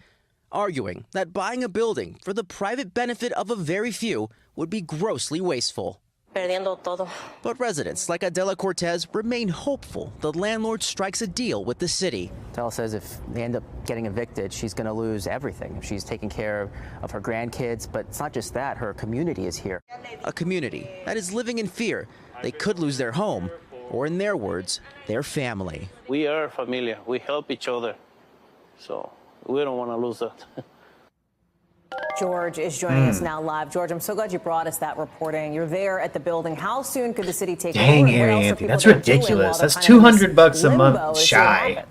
arguing that buying a building for the private benefit of a very few would be grossly wasteful. But residents like Adela Cortez remain hopeful the landlord strikes a deal with the city. Adela says if they end up getting evicted, she's going to lose everything. She's taking care of her grandkids, but it's not just that. Her community is here. A community that is living in fear they could lose their home, or in their words, their family. We are familia. We help each other. So we don't want to lose that. George is joining us now live. George, I'm so glad you brought us that reporting. You're there at the building. How soon could the city take over? Dang, Arianthe, that's ridiculous. That's $200 a month shy.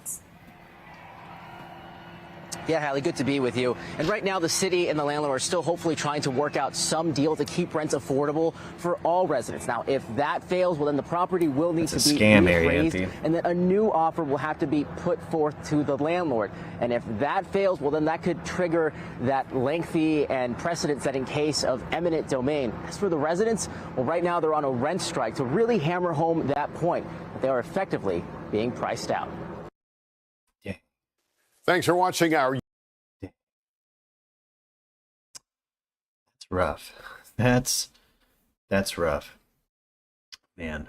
Yeah, Hallie, good to be with you. And right now, the city and the landlord are still hopefully trying to work out some deal to keep rents affordable for all residents. Now, if that fails, well, then the property will need to be reappraised, and then a new offer will have to be put forth to the landlord. And if that fails, well, then that could trigger that lengthy and precedent-setting case of eminent domain. As for the residents, well, right now they're on a rent strike to really hammer home that point. They are effectively being priced out. Thanks for watching our. That's rough. That's rough. Man.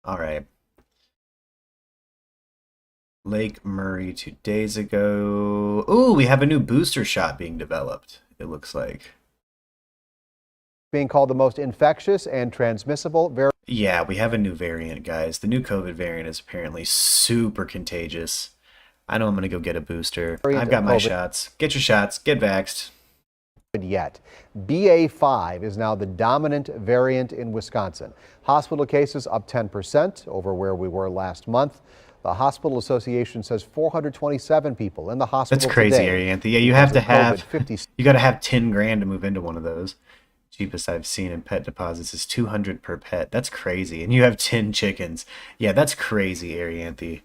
All right. Lake Murray 2 days ago. Ooh, we have a new booster shot being developed, it looks like. being called the most infectious and transmissible variant. Yeah, we have a new variant, guys. The new COVID variant is apparently super contagious. I know I'm going to go get a booster. I've got my shots. Get your shots. Get vaxxed. Yet. BA.5 is now the dominant variant in Wisconsin. Hospital cases up 10% over where we were last month. The Hospital Association says 427 people in the hospital That's crazy, today. Ariantha. Yeah, you have to have you got to have 10 grand to move into one of those. Cheapest I've seen in pet deposits is 200 per pet. That's crazy. And you have 10 chickens. Yeah, that's crazy, Ariantha.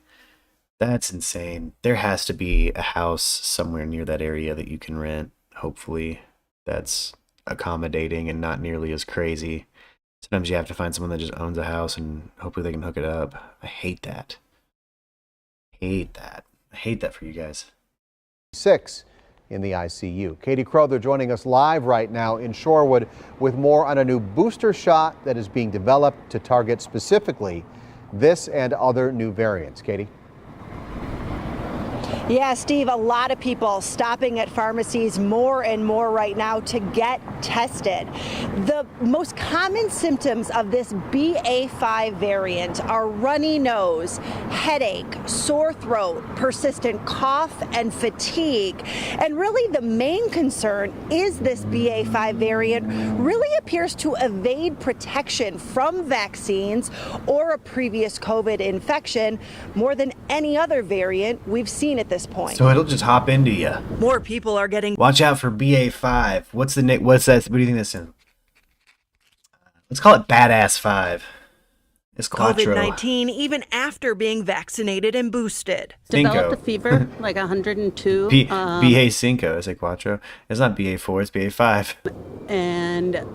That's insane. There has to be a house somewhere near that area that you can rent. Hopefully that's accommodating and not nearly as crazy. Sometimes you have to find someone that just owns a house and hopefully they can hook it up. I hate that. I hate that for you guys. 6 in the ICU. Katie Crowther joining us live right now in Shorewood with more on a new booster shot that is being developed to target specifically this and other new variants. Katie? Yeah, Steve, a lot of people stopping at pharmacies more and more right now to get tested. The most common symptoms of this BA.5 variant are runny nose, headache, sore throat, persistent cough, and fatigue. And really the main concern is this BA.5 variant really appears to evade protection from vaccines or a previous COVID infection more than any other variant we've seen at this point. So it'll just hop into you. More people are getting. Watch out for BA.5. What's the name? What's that? What do you think that's in? Let's call it Badass 5. It's Quattro. COVID-19 even after being vaccinated and boosted. Developed a fever, like 102. BA5. Is it Quattro? It's not BA4. It's BA5. And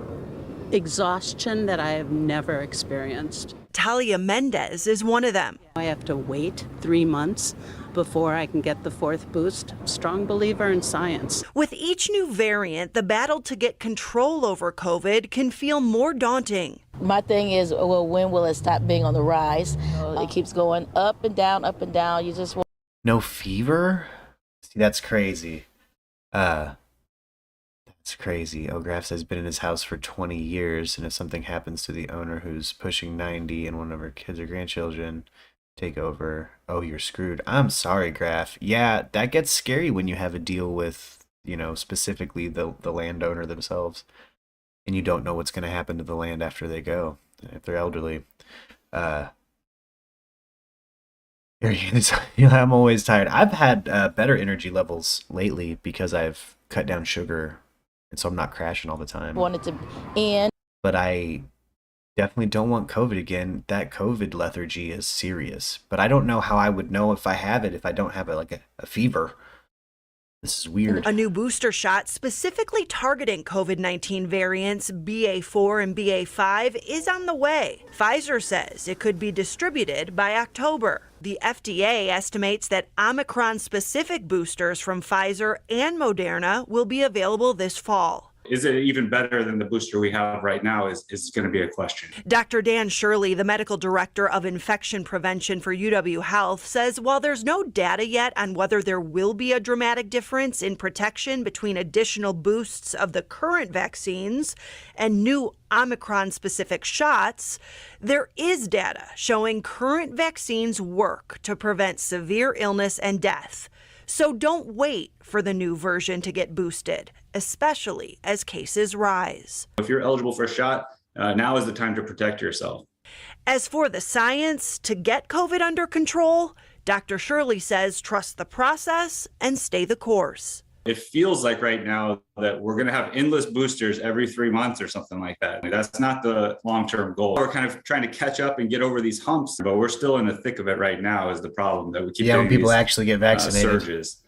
exhaustion that I have never experienced. Talia Mendez is one of them. I have to wait 3 months before I can get the 4th boost. Strong believer in science. With each new variant, the battle to get control over COVID can feel more daunting. My thing is, well, when will it stop being on the rise? It keeps going up and down, up and down. You just want. No fever? See, that's crazy. That's crazy. O'Graff has been in his house for 20 years, and if something happens to the owner who's pushing 90 and one of her kids or grandchildren take over, oh, you're screwed. I'm sorry, Graff. Yeah, that gets scary when you have a deal with, specifically the landowner themselves, and you don't know what's going to happen to the land after they go, if they're elderly. I'm always tired. I've had better energy levels lately because I've cut down sugar, and so I'm not crashing all the time. Wanted to end. But I definitely don't want COVID again. That COVID lethargy is serious. But I don't know how I would know if I have it if I don't have a fever. This is weird. A new booster shot specifically targeting COVID-19 variants BA4 and BA5 is on the way. Pfizer says it could be distributed by October. The FDA estimates that Omicron-specific boosters from Pfizer and Moderna will be available this fall. Is it even better than the booster we have right now is going to be a question. Dr. Dan Shirley, the medical director of infection prevention for UW Health, says while there's no data yet on whether there will be a dramatic difference in protection between additional boosts of the current vaccines and new Omicron-specific shots, there is data showing current vaccines work to prevent severe illness and death. So don't wait for the new version to get boosted, especially as cases rise. If you're eligible for a shot, now is the time to protect yourself. As for the science to get COVID under control, Dr. Shirley says trust the process and stay the course. It feels like right now that we're going to have endless boosters every 3 months or something like that. That's not the long-term goal. We're kind of trying to catch up and get over these humps, but we're still in the thick of it right now is the problem that we keep when people actually get vaccinated. Surges.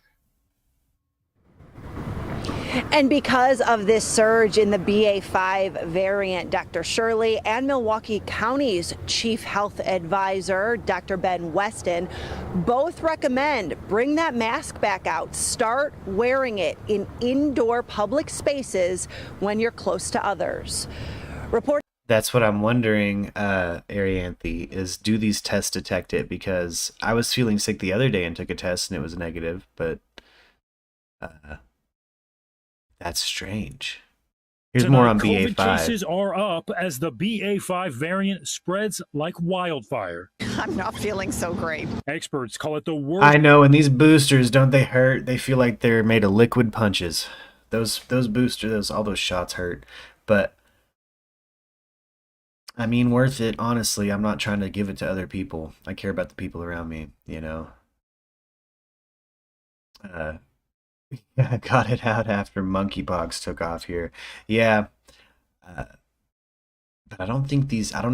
And because of this surge in the BA5 variant, Dr. Shirley and Milwaukee County's chief health advisor, Dr. Ben Weston, both recommend bring that mask back out. Start wearing it in indoor public spaces when you're close to others. That's what I'm wondering, Arianthe, is do these tests detect it? Because I was feeling sick the other day and took a test and it was negative, but that's strange. Here's Tonight, more on COVID BA5. cases are up as the BA5 variant spreads like wildfire. I'm not feeling so great. Experts call it the worst. I know, and these boosters, don't they hurt? They feel like they're made of liquid punches. Those boosters, all those shots hurt. But I mean, worth it, honestly. I'm not trying to give it to other people. I care about the people around me, you know. I got it out after monkeypox took off here. Yeah. But I don't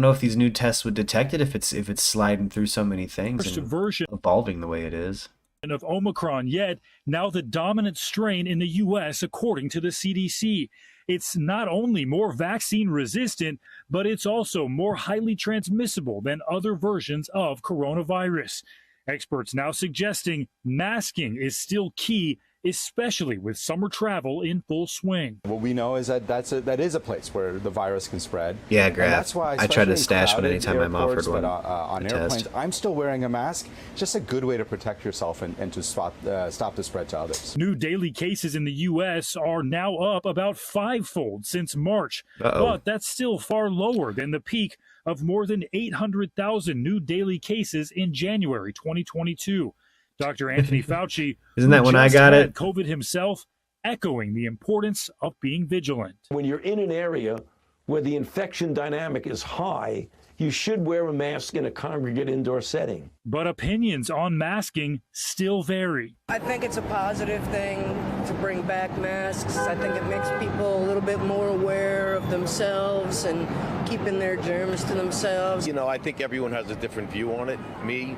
know if these new tests would detect it if it's sliding through so many things and version evolving the way it is. Of Omicron, yet now the dominant strain in the U.S., according to the CDC. It's not only more vaccine resistant, but it's also more highly transmissible than other versions of coronavirus. Experts now suggesting masking is still key, especially with summer travel in full swing. What we know is that that is a place where the virus can spread. Yeah, and Graf. that's why, I try to stash one crowded anytime I'm offered airports, one. But on airplanes, test. I'm still wearing a mask. It's just a good way to protect yourself and to stop the spread to others. New daily cases in the U.S. are now up about fivefold since March, but that's still far lower than the peak of more than 800,000 new daily cases in January 2022. Dr. Anthony Fauci, Isn't that who when I just got had it? COVID himself, echoing the importance of being vigilant. When you're in an area where the infection dynamic is high, you should wear a mask in a congregate indoor setting. But opinions on masking still vary. I think it's a positive thing to bring back masks. I think it makes people a little bit more aware of themselves and keeping their germs to themselves. You know, I think everyone has a different view on it. Me,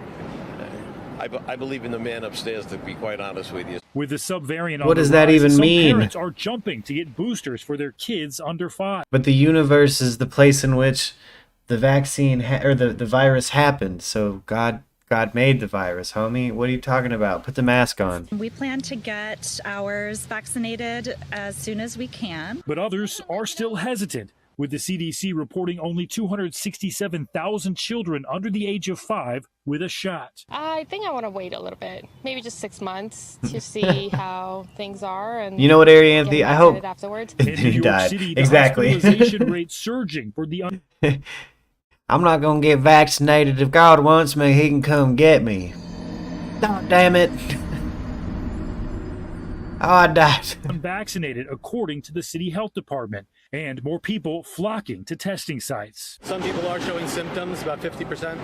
I believe in the man upstairs, to be quite honest with you. With the subvariant What on does the that rise, even some mean? Parents are jumping to get boosters for their kids under 5. But the universe is the place in which the vaccine or the virus happened. So God made the virus, homie. What are you talking about? Put the mask on. We plan to get ours vaccinated as soon as we can. But others are still hesitant, with the CDC reporting only 267,000 children under the age of 5 with a shot. I think I want to wait a little bit, maybe just 6 months to see how things are. And you know what, Ari Anthony? I hope afterwards. In New York died. City, the Exactly. hospitalization rate surging for the I'm not gonna get vaccinated. If God wants me, He can come get me. Oh, damn it. Oh, I died. unvaccinated, according to the city health department, and more people flocking to testing sites. Some people are showing symptoms, about 50%.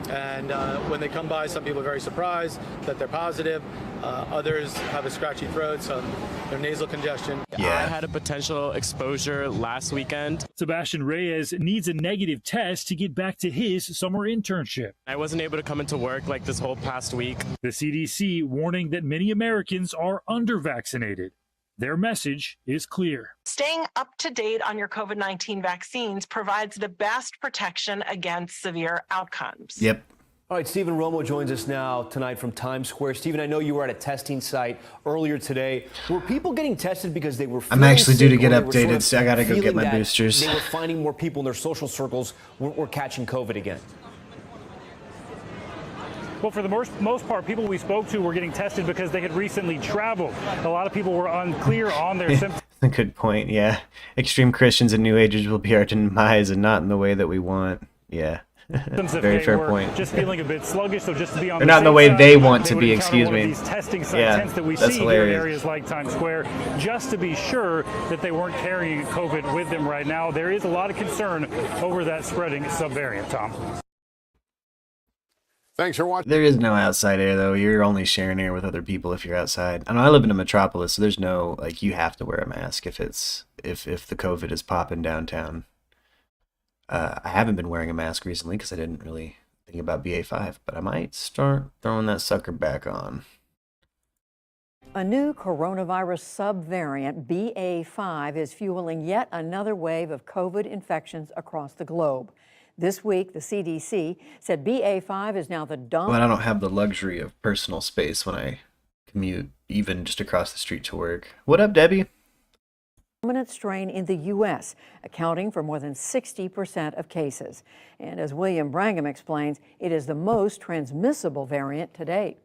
And when they come by, some people are very surprised that they're positive. Others have a scratchy throat, some their nasal congestion. I had a potential exposure last weekend. Sebastian Reyes needs a negative test to get back to his summer internship. I wasn't able to come into work like this whole past week. The CDC warning that many Americans are under-vaccinated. Their message is clear. Staying up to date on your COVID-19 vaccines provides the best protection against severe outcomes. Yep. All right, Stephen Romo joins us now tonight from Times Square. Stephen, I know you were at a testing site earlier today. Were people getting tested because they were I'm actually due to get sick, or they were updated, so I gotta go get my feeling boosters. They were finding more people in their social circles were catching COVID again? Well, for the most part, people we spoke to were getting tested because they had recently traveled. A lot of people were unclear on their symptoms. Good point, yeah. Extreme Christians and New Agers will be our demise and not in the way that we want. Yeah. Very fair point. Just feeling a bit sluggish, so just to be on or not in the way side, they want to would be, encounter excuse one of me. These testing site Yeah, tents that we that's see hilarious. here in areas like Times Square, just to be sure that they weren't carrying COVID with them right now. There is a lot of concern over that spreading subvariant, Tom. Thanks for watching. There is no outside air, though. You're only sharing air with other people if you're outside. I know I live in a metropolis, so there's no, like, you have to wear a mask if the COVID is popping downtown. I haven't been wearing a mask recently because I didn't really think about BA5, but I might start throwing that sucker back on. A new coronavirus subvariant, BA5, is fueling yet another wave of COVID infections across the globe. This week, the CDC said BA5 is now the dominant. But I don't have the luxury of personal space when I commute, even just across the street to work. What up, Debbie? Dominant strain in the U.S., accounting for more than 60% of cases. And as William Brangham explains, it is the most transmissible variant to date.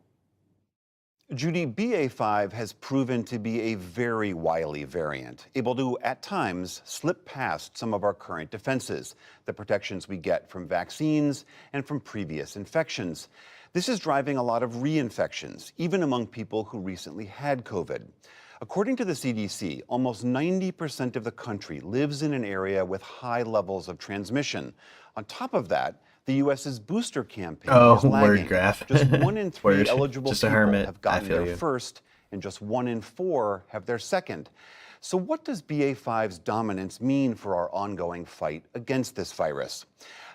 Judy, BA.5 has proven to be a very wily variant, able to, at times, slip past some of our current defenses, the protections we get from vaccines and from previous infections. This is driving a lot of reinfections, even among people who recently had COVID. According to the CDC, almost 90% of the country lives in an area with high levels of transmission. On top of that, the U.S.'s booster campaign is lagging. Word graph. Just 1 in 3 Word. eligible Just a people hermit. have gotten I feel their you. first, and just 1 in 4 have their second. So what does BA.5's dominance mean for our ongoing fight against this virus?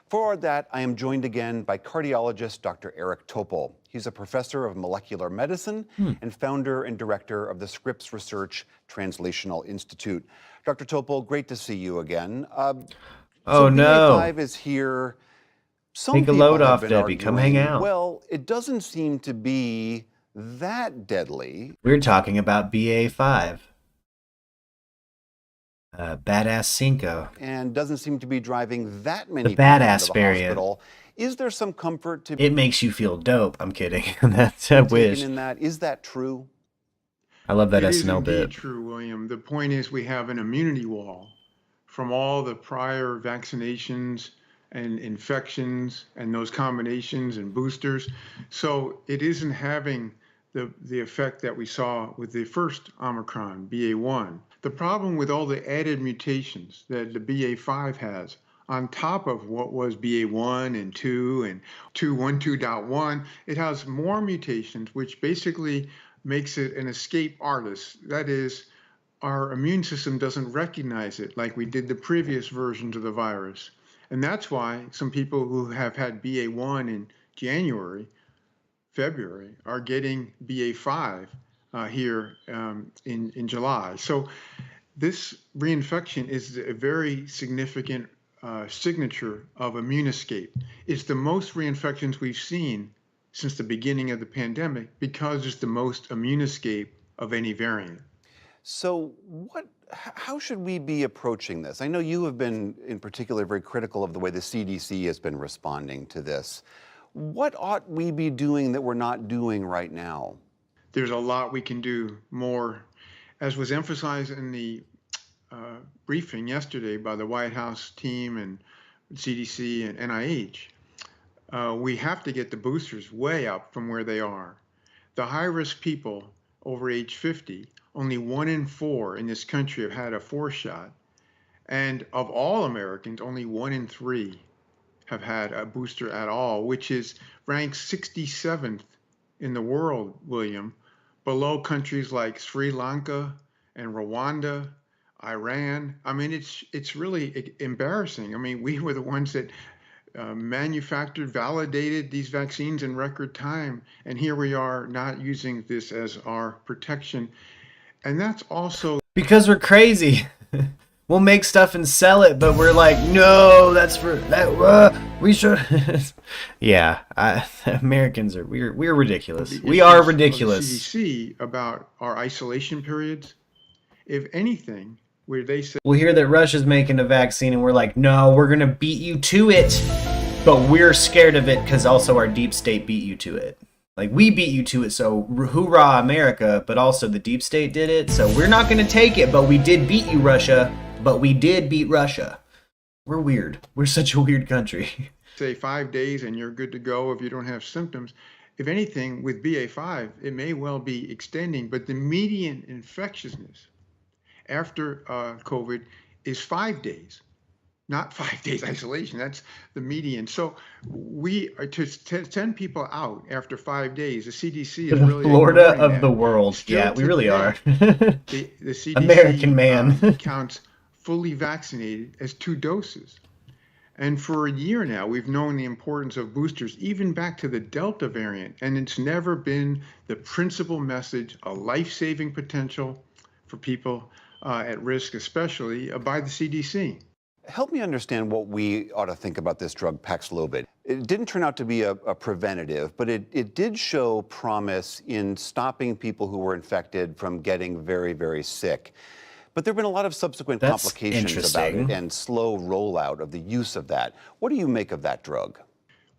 For that, I am joined again by cardiologist Dr. Eric Topol. He's a professor of molecular medicine and founder and director of the Scripps Research Translational Institute. Dr. Topol, great to see you again. Oh, no. BA.5 is here. Some Take a people load have off, been Debbie. Come arguing, hang out. Well, it doesn't seem to be that deadly. We're talking about BA.5. Badass Cinco. And doesn't seem to be driving that many The people badass into the variant. hospital. Is there some comfort to It makes you feel dope. I'm kidding. That's be a taken wish. in that? Is that true? I love that It is SNL indeed bit. true, William. The point is we have an immunity wall from all the prior vaccinations and infections and those combinations and boosters. So it isn't having the effect that we saw with the first Omicron, BA1. The problem with all the added mutations that the BA5 has on top of what was BA1 and 2 and 2.12.1, it has more mutations, which basically makes it an escape artist. That is, our immune system doesn't recognize it like we did the previous versions of the virus. And that's why some people who have had BA1 in January, February, are getting BA5 here in July. So this reinfection is a very significant signature of immune escape. It's the most reinfections we've seen since the beginning of the pandemic because it's the most immune escape of any variant. So how should we be approaching this? I know you have been, in particular, very critical of the way the CDC has been responding to this. What ought we be doing that we're not doing right now? There's a lot we can do more. As was emphasized in the briefing yesterday by the White House team and CDC and NIH, we have to get the boosters way up from where they are. The high-risk people over age 50, only 1 in 4 in this country have had a 4th shot. And of all Americans, only 1 in 3 have had a booster at all, which is ranked 67th in the world, William, below countries like Sri Lanka and Rwanda, Iran. I mean, it's really embarrassing. I mean, we were the ones that manufactured, validated these vaccines in record time, and here we are not using this as our protection. And that's also because we're crazy. We'll make stuff and sell it, but we're like, no, that's for that. We should. Yeah, Americans are we're ridiculous. We are ridiculous. CDC about our isolation periods. If anything, where they say we'll hear that Russia's making a vaccine, and we're like, no, we're gonna beat you to it, but we're scared of it because also our deep state beat you to it. Like, we beat you to it, so hoorah, America, but also the deep state did it, so we're not going to take it, but we did beat you, Russia, but we did beat Russia. We're weird. We're such a weird country. Say 5 days and you're good to go if you don't have symptoms. If anything, with BA5, it may well be extending, but the median infectiousness after COVID is 5 days. Not 5 days isolation, that's the median. So we are to send people out after 5 days. The CDC is the really Florida of that. the world. Still yeah, we really are. The CDC American man. counts fully vaccinated as 2 doses. And for a year now, we've known the importance of boosters, even back to the Delta variant. And it's never been the principal message, a life-saving potential for people at risk, especially by the CDC. Help me understand what we ought to think about this drug Paxlovid. It didn't turn out to be a preventative, but it did show promise in stopping people who were infected from getting very, very sick. But there have been a lot of subsequent complications about it and slow rollout of the use of that. What do you make of that drug?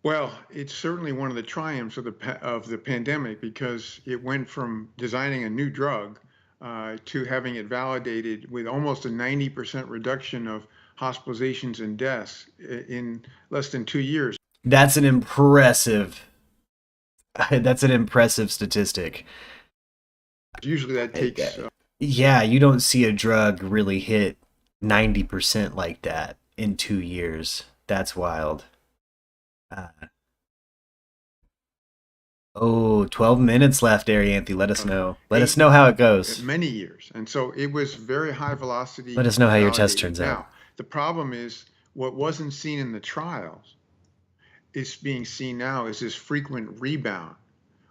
Well, it's certainly one of the triumphs of the pandemic, because it went from designing a new drug to having it validated with almost a 90% reduction of hospitalizations and deaths in less than 2 years. That's an impressive statistic. Usually that takes yeah, you don't see a drug really hit 90% like that in 2 years. That's wild. 12 minutes left, Arianthe. Let us know. Let us know how it goes. Many years. And so it was very high velocity. Let us know how your test turns out. Now, the problem is what wasn't seen in the trials is being seen now is this frequent rebound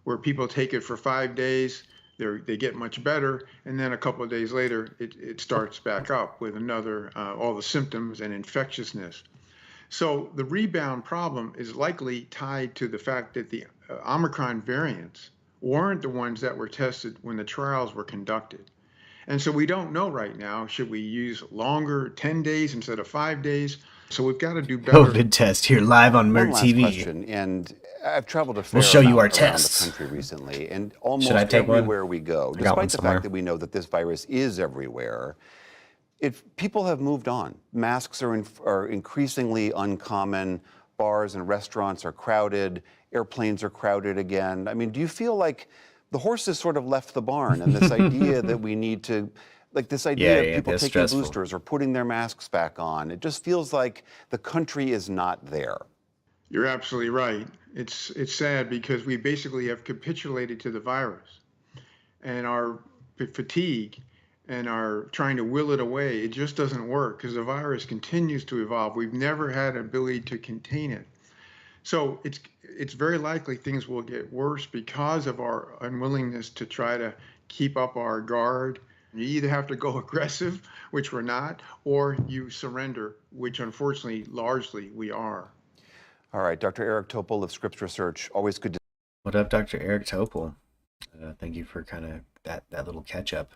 where people take it for 5 days, they get much better, and then a couple of days later, it starts back up with another, all the symptoms and infectiousness. So the rebound problem is likely tied to the fact that the Omicron variants weren't the ones that were tested when the trials were conducted. And so we don't know right now, should we use longer, 10 days instead of 5 days? So we've got to do better. COVID test here live on Murk One TV. last question, and I've traveled a fair We'll show you amount our around tests. the country recently, and almost Should I take one? everywhere we go, I got one despite the somewhere. fact that we know that this virus is everywhere, people have moved on. Masks are increasingly uncommon. Bars and restaurants are crowded. Airplanes are crowded again. I mean, do you feel like the horses sort of left the barn, and this idea that we need to, like this idea of people taking boosters or putting their masks back on, it just feels like the country is not there. You're absolutely right. It's sad because we basically have capitulated to the virus, and our fatigue and our trying to will it away, it just doesn't work because the virus continues to evolve. We've never had an ability to contain it. So it's very likely things will get worse because of our unwillingness to try to keep up our guard. You either have to go aggressive, which we're not, or you surrender, which unfortunately, largely, we are. All right, Dr. Eric Topol of Scripps Research, always good to... What up, Dr. Eric Topol? Thank you for kind of that little catch-up.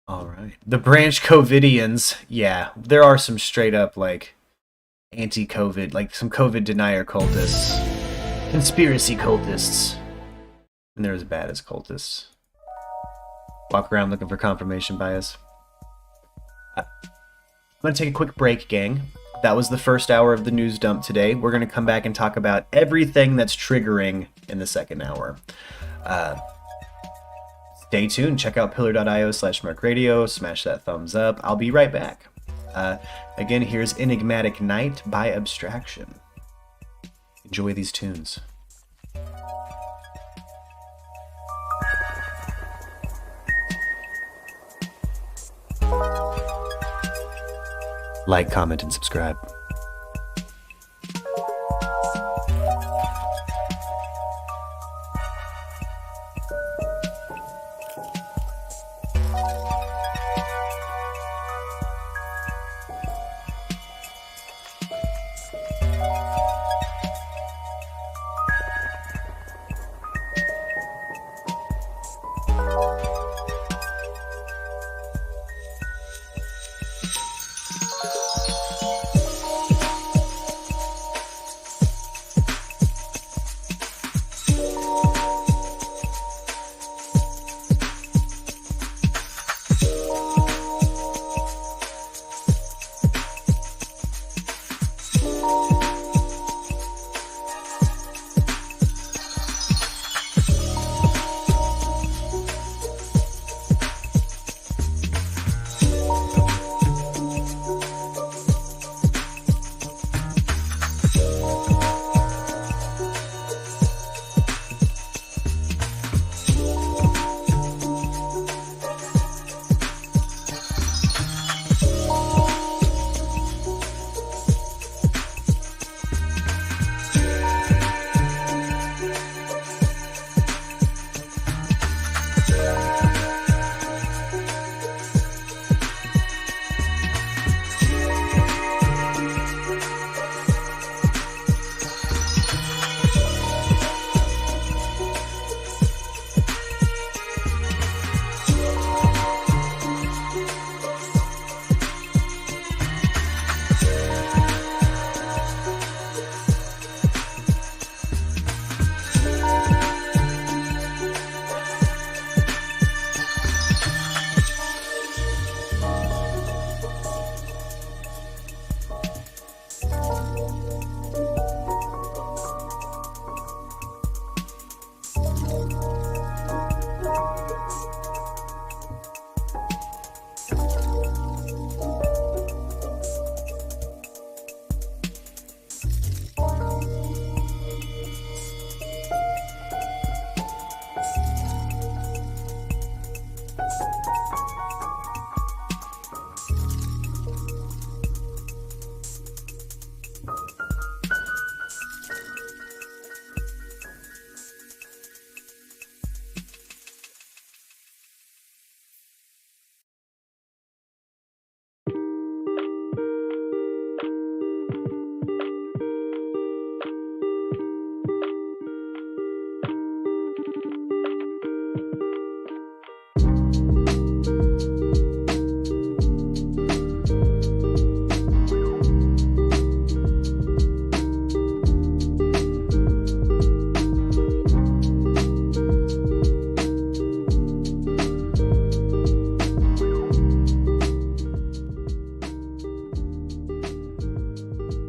All right. The Branch Covidians, yeah, there are some straight-up, like, anti-COVID, like some COVID denier cultists, conspiracy cultists, and they're as bad as cultists. Walk around looking for confirmation bias. I'm going to take a quick break, gang. That was the first hour of the news dump today. We're going to come back and talk about everything that's triggering in the second hour. Stay tuned. Check out pillar.io/MURKradio. Smash that thumbs up. I'll be right back. Again, here's Enigmatic Night by Abstraction. Enjoy these tunes. Like, comment, and subscribe.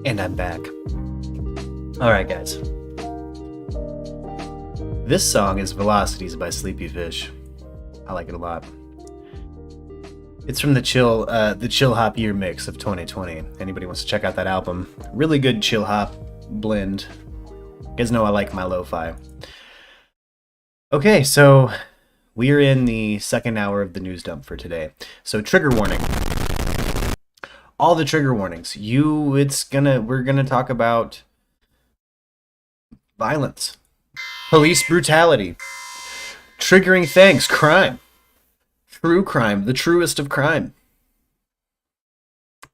And I'm back. Alright, guys. This song is Velocities by Sleepy Fish. I like it a lot. It's from the chill hop year mix of 2020. Anybody wants to check out that album? Really good chill hop blend. You guys know I like my lo-fi. Okay, so we're in the second hour of the news dump for today. So trigger warning. All the trigger warnings. We're gonna talk about violence, police brutality, triggering things, crime, true crime, the truest of crime.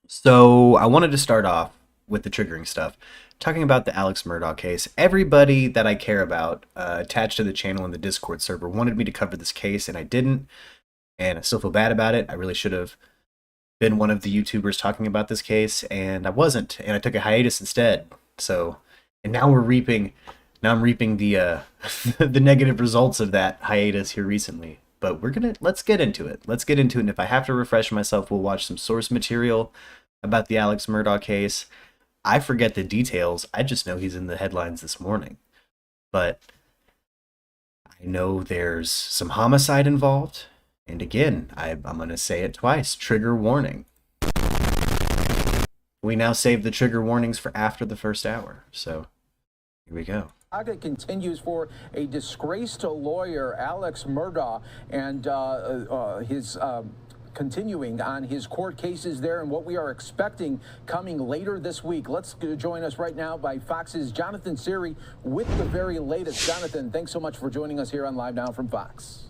So I wanted to start off with the triggering stuff, talking about the Alex Murdaugh case. Everybody that I care about attached to the channel in the Discord server wanted me to cover this case, and I didn't, and I still feel bad about it. I really should have been one of the YouTubers talking about this case, and I wasn't, and I took a hiatus instead. So, and now I'm reaping the the negative results of that hiatus here recently. But let's get into it. And if I have to refresh myself, we'll watch some source material about the Alex Murdaugh case. I forget the details. I just know he's in the headlines this morning. But I know there's some homicide involved. And again, I'm going to say it twice. Trigger warning. We now save the trigger warnings for after the first hour. So here we go. Saga continues for a disgraced lawyer, Alex Murdaugh, and his continuing on his court cases there and what we are expecting coming later this week. Let's join us right now by Fox's Jonathan Siri with the very latest. Jonathan, thanks so much for joining us here on Live Now from Fox.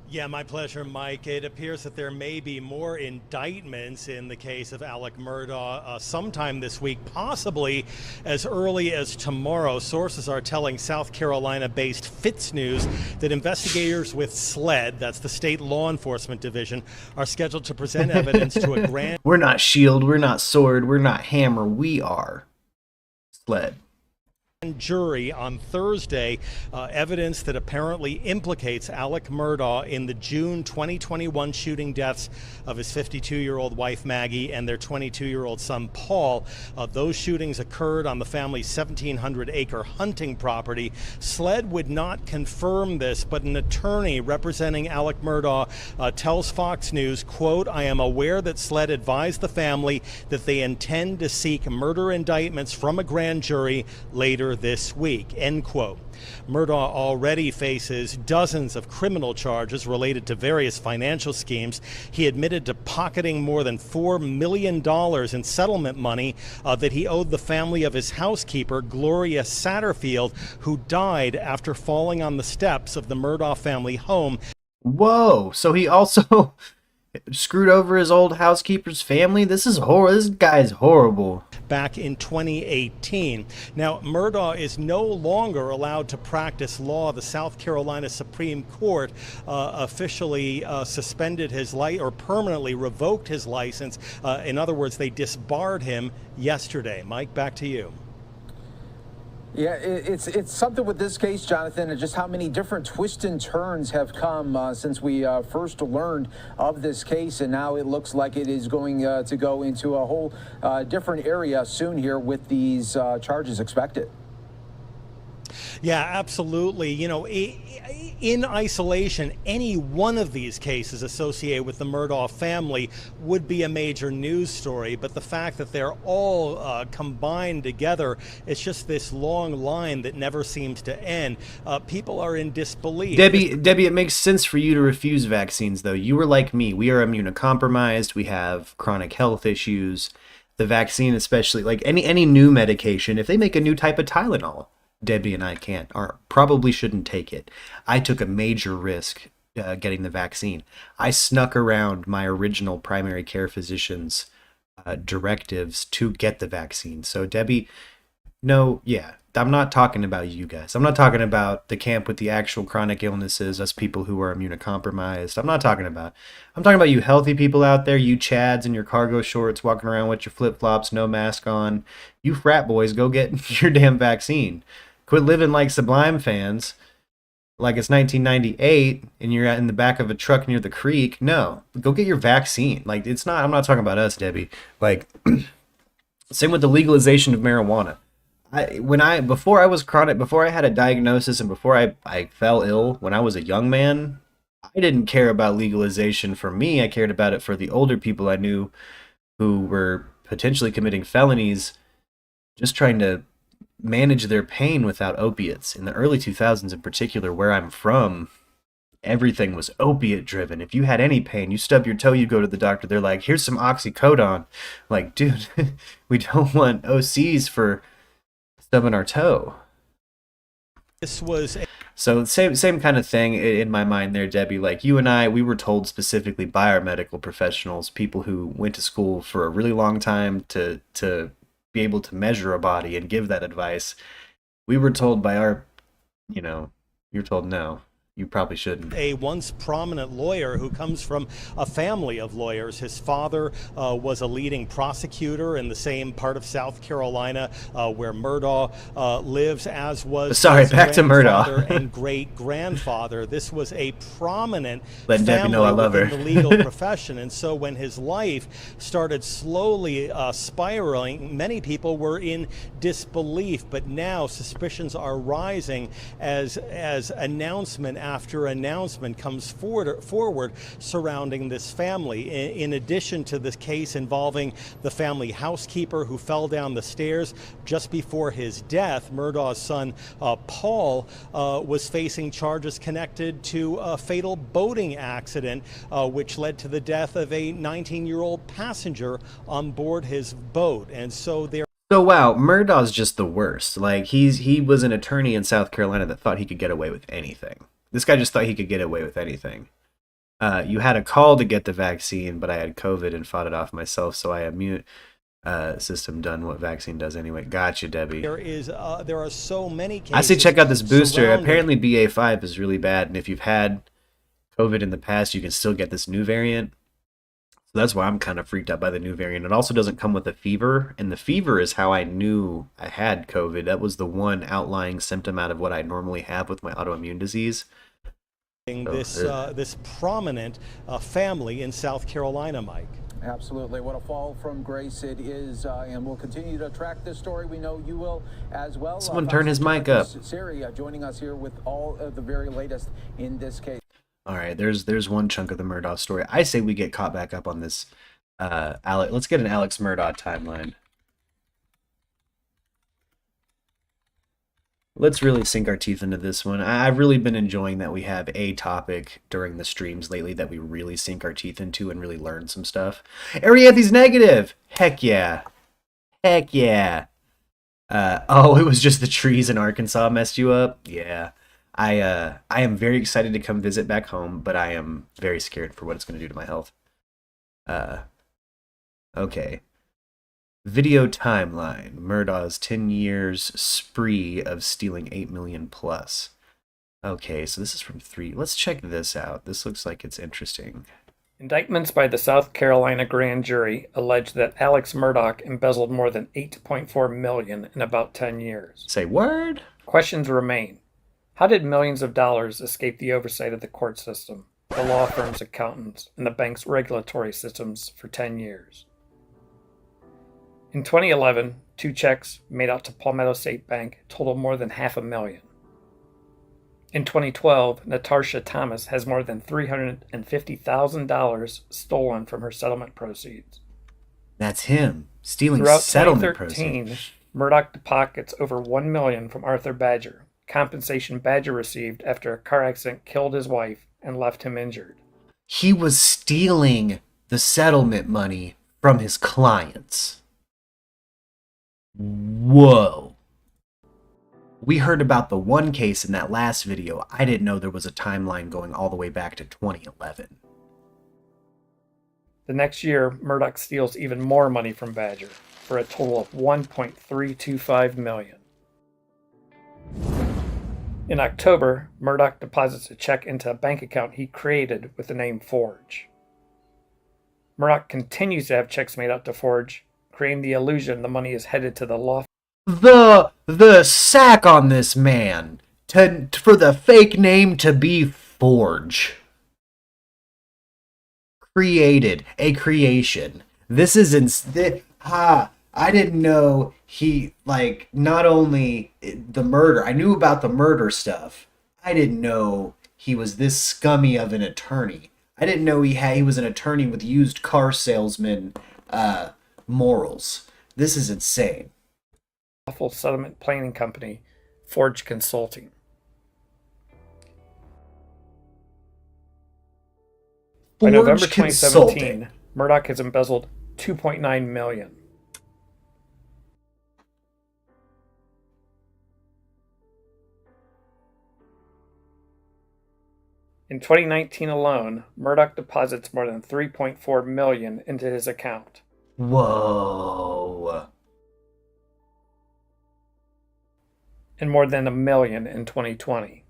Yeah, my pleasure, Mike. It appears that there may be more indictments in the case of Alex Murdaugh sometime this week, possibly as early as tomorrow. Sources are telling South Carolina-based Fitz News that investigators with SLED, that's the state law enforcement division, are scheduled to present evidence to a grand... We're not SHIELD, we're not SWORD, we're not Hammer, we are SLED. Jury on Thursday, evidence that apparently implicates Alex Murdaugh in the June 2021 shooting deaths of his 52-year-old wife Maggie and their 22-year-old son Paul. Those shootings occurred on the family's 1,700-acre hunting property. SLED would not confirm this, but an attorney representing Alex Murdaugh tells Fox News, quote, "I am aware that SLED advised the family that they intend to seek murder indictments from a grand jury later this week," end quote. Murdaugh already faces dozens of criminal charges related to various financial schemes. He admitted to pocketing more than $4 million in settlement money that he owed the family of his housekeeper, Gloria Satterfield, who died after falling on the steps of the Murdaugh family home. Whoa, so he also screwed over his old housekeeper's family? This guy's horrible. Back in 2018. Now, Murdaugh is no longer allowed to practice law. The South Carolina Supreme Court officially suspended his or permanently revoked his license. In other words, they disbarred him yesterday. Mike, back to you. Yeah, it's something with this case, Jonathan, and just how many different twists and turns have come since we first learned of this case, and now it looks like it is going to go into a whole different area soon here with these charges expected. Yeah, absolutely. You know, in isolation, any one of these cases associated with the Murdaugh family would be a major news story. But the fact that they're all combined together, it's just this long line that never seems to end. People are in disbelief. Debbie, it makes sense for you to refuse vaccines, though. You are like me. We are immunocompromised. We have chronic health issues. The vaccine, especially, like any new medication, if they make a new type of Tylenol, Debbie and I probably shouldn't take it. I took a major risk getting the vaccine. I snuck around my original primary care physician's directives to get the vaccine. So Debbie, I'm not talking about you guys. I'm not talking about the camp with the actual chronic illnesses, us people who are immunocompromised. I'm talking about you healthy people out there, you chads in your cargo shorts walking around with your flip-flops, no mask on. You frat boys, go get your damn vaccine. Quit living like Sublime fans, like it's 1998 and you're in the back of a truck near the creek. No, go get your vaccine. Like, I'm not talking about us, Debbie. Like, Same with the legalization of marijuana. Before I was chronic, before I had a diagnosis, and before I fell ill when I was a young man, I didn't care about legalization for me. I cared about it for the older people I knew who were potentially committing felonies, just trying to manage their pain without opiates. In the early 2000s, in particular, where I'm from, everything was opiate driven. If you had any pain, you stub your toe, you go to the doctor. They're like, here's some oxycodone. Like, dude, we don't want OCs for stubbing our toe. This was so same kind of thing in my mind there, Debbie. Like, you and I, we were told specifically by our medical professionals, people who went to school for a really long time to be able to measure a body and give that advice. We were told by our, you're told no. You probably shouldn't. A once prominent lawyer who comes from a family of lawyers. His father was a leading prosecutor in the same part of South Carolina where Murdaugh lives, as was Sorry, his back to grandfather Murdaugh. and great-grandfather. This was a prominent Let Debbie know I love within her. the legal profession. And so when his life started slowly spiraling, many people were in disbelief. But now suspicions are rising as announcement after announcement comes forward surrounding this family. In addition to this case involving the family housekeeper who fell down the stairs just before his death, Murdaugh's son Paul was facing charges connected to a fatal boating accident which led to the death of a 19-year-old passenger on board his boat. And so there. So wow, Murdaugh's just the worst. Like, he was an attorney in South Carolina that thought he could get away with anything. This guy just thought he could get away with anything. You had a call to get the vaccine, but I had COVID and fought it off myself, so I immune system done what vaccine does anyway. Gotcha, Debbie. There are so many cases. I say check out this booster. surrounding- Apparently BA5 is really bad, and if you've had COVID in the past, you can still get this new variant. So that's why I'm kind of freaked out by the new variant. It also doesn't come with a fever, and the fever is how I knew I had COVID. That was the one outlying symptom out of what I normally have with my autoimmune disease. This prominent family in South Carolina, Mike. Absolutely. What a fall from grace it is, and we'll continue to track this story. We know you will as well. Someone turn his mic up. Siri joining us here with all of the very latest in this case. All right, there's one chunk of the Murdaugh story. I say we get caught back up on this. Let's get an Alex Murdaugh timeline. Let's really sink our teeth into this one. I've really been enjoying that we have a topic during the streams lately that we really sink our teeth into and really learn some stuff. Arianthe's negative! Heck yeah. Heck yeah. Oh, it was just the trees in Arkansas messed you up? Yeah. I am very excited to come visit back home, but I am very scared for what it's going to do to my health. Okay. Video timeline. Murdaugh's 10 years spree of stealing $8 million plus. Okay, so this is from 3. Let's check this out. This looks like it's interesting. Indictments by the South Carolina grand jury allege that Alex Murdaugh embezzled more than $8.4 million in about 10 years. Say word? Questions remain. How did millions of dollars escape the oversight of the court system, the law firm's accountants, and the bank's regulatory systems for 10 years? In 2011, 2 checks made out to Palmetto State Bank totaled more than $500,000. In 2012, Natasha Thomas has more than $350,000 stolen from her settlement proceeds. That's him, stealing Throughout settlement 2013, proceeds. Murdaugh pockets over $1 million from Arthur Badger, compensation Badger received after a car accident killed his wife and left him injured. He was stealing the settlement money from his clients. Whoa. We heard about the one case in that last video. I didn't know there was a timeline going all the way back to 2011. The next year, Murdaugh steals even more money from Badger for a total of $1.325 million. In October, Murdaugh deposits a check into a bank account he created with the name Forge. Murdaugh continues to have checks made out to Forge, creating the illusion the money is headed to the law. The sack on this man for the fake name to be Forge. Created a creation. This is I didn't know he, like, not only the murder, I knew about the murder stuff. I didn't know he was this scummy of an attorney. I didn't know he was an attorney with used car salesman morals. This is insane. Lawful settlement planning company, Forge Consulting. By November 2017, Murdaugh has embezzled $2.9 million. In 2019 alone, Murdaugh deposits more than $3.4 million into his account. Whoa. And more than $1 million in 2020.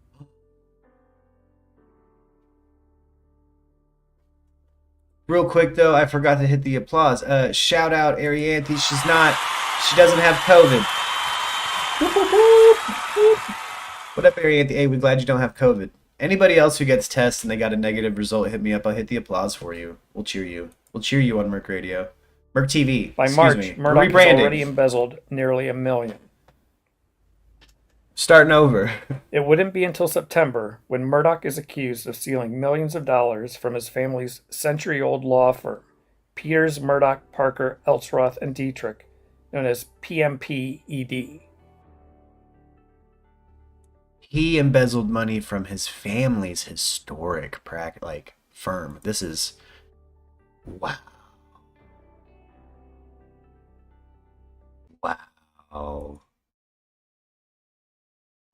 Real quick though, I forgot to hit the applause. Shout out Arianthe. She doesn't have COVID. What up, Arianthe? Hey, we're glad you don't have COVID. Anybody else who gets tests and they got a negative result, hit me up. I'll hit the applause for you. We'll cheer you. We'll cheer you on MURKradio. Murk TV. By March, Murdaugh has already embezzled nearly $1 million. Starting over. It wouldn't be until September when Murdaugh is accused of stealing millions of dollars from his family's century-old law firm, Peters, Murdaugh, Parker, Elsroth, and Dietrich, known as PMPED. He embezzled money from his family's historic firm. This is wow. Wow.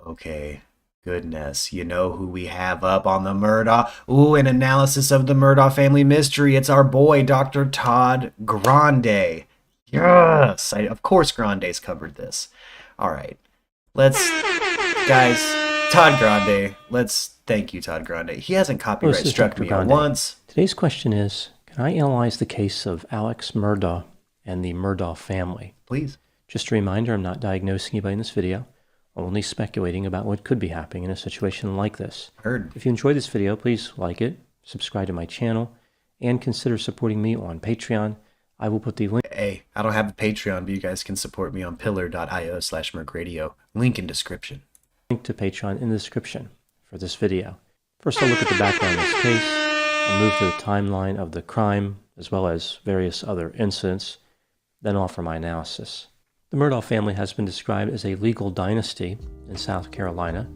Okay. Goodness. You know who we have up on the Murdaugh? Ooh, an analysis of the Murdaugh family mystery. It's our boy, Dr. Todd Grande. Yes! Of course Grande's covered this. All right. Guys, Todd Grande. Thank you, Todd Grande. He hasn't copyright struck me once. Today's question is, can I analyze the case of Alex Murdaugh and the Murdaugh family? Please. Just a reminder, I'm not diagnosing anybody in this video, only speculating about what could be happening in a situation like this. Heard. If you enjoyed this video, please like it, subscribe to my channel, and consider supporting me on Patreon. I will put the link. Hey, I don't have a Patreon, but you guys can support me on pillar.io/MURKradio. Link in description. Link to Patreon in the description for this video. First, I'll look at the background of this case. I'll move to the timeline of the crime, as well as various other incidents, then offer my analysis. The Murdaugh family has been described as a legal dynasty in South Carolina.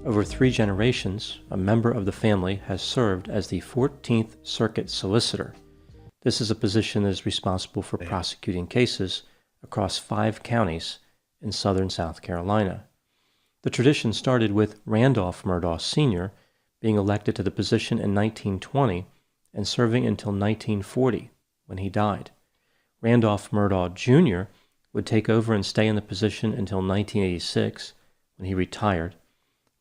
Over 3 generations, a member of the family has served as the 14th Circuit Solicitor. This is a position that is responsible for prosecuting cases across 5 counties in southern South Carolina. The tradition started with Randolph Murdaugh Sr. being elected to the position in 1920 and serving until 1940, when he died. Randolph Murdaugh Jr. would take over and stay in the position until 1986, when he retired.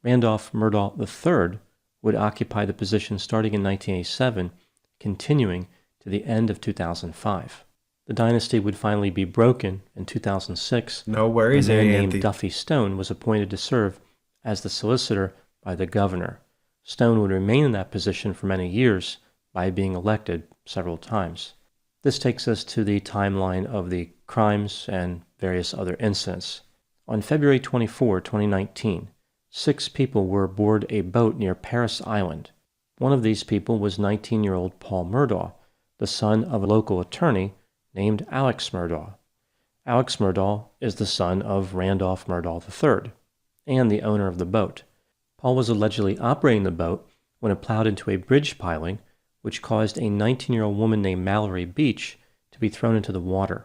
Randolph Murdaugh III would occupy the position starting in 1987, continuing to the end of 2005. The dynasty would finally be broken in 2006. No worries, a man named Duffy Stone was appointed to serve as the solicitor by the governor. Stone would remain in that position for many years by being elected several times. This takes us to the timeline of the crimes and various other incidents. On February 24, 2019, 6 people were aboard a boat near Parris Island. One of these people was 19-year-old Paul Murdaugh, the son of a local attorney named Alex Murdaugh. Alex Murdaugh is the son of Randolph Murdaugh III and the owner of the boat. Paul was allegedly operating the boat when it plowed into a bridge piling, which caused a 19-year-old woman named Mallory Beach to be thrown into the water.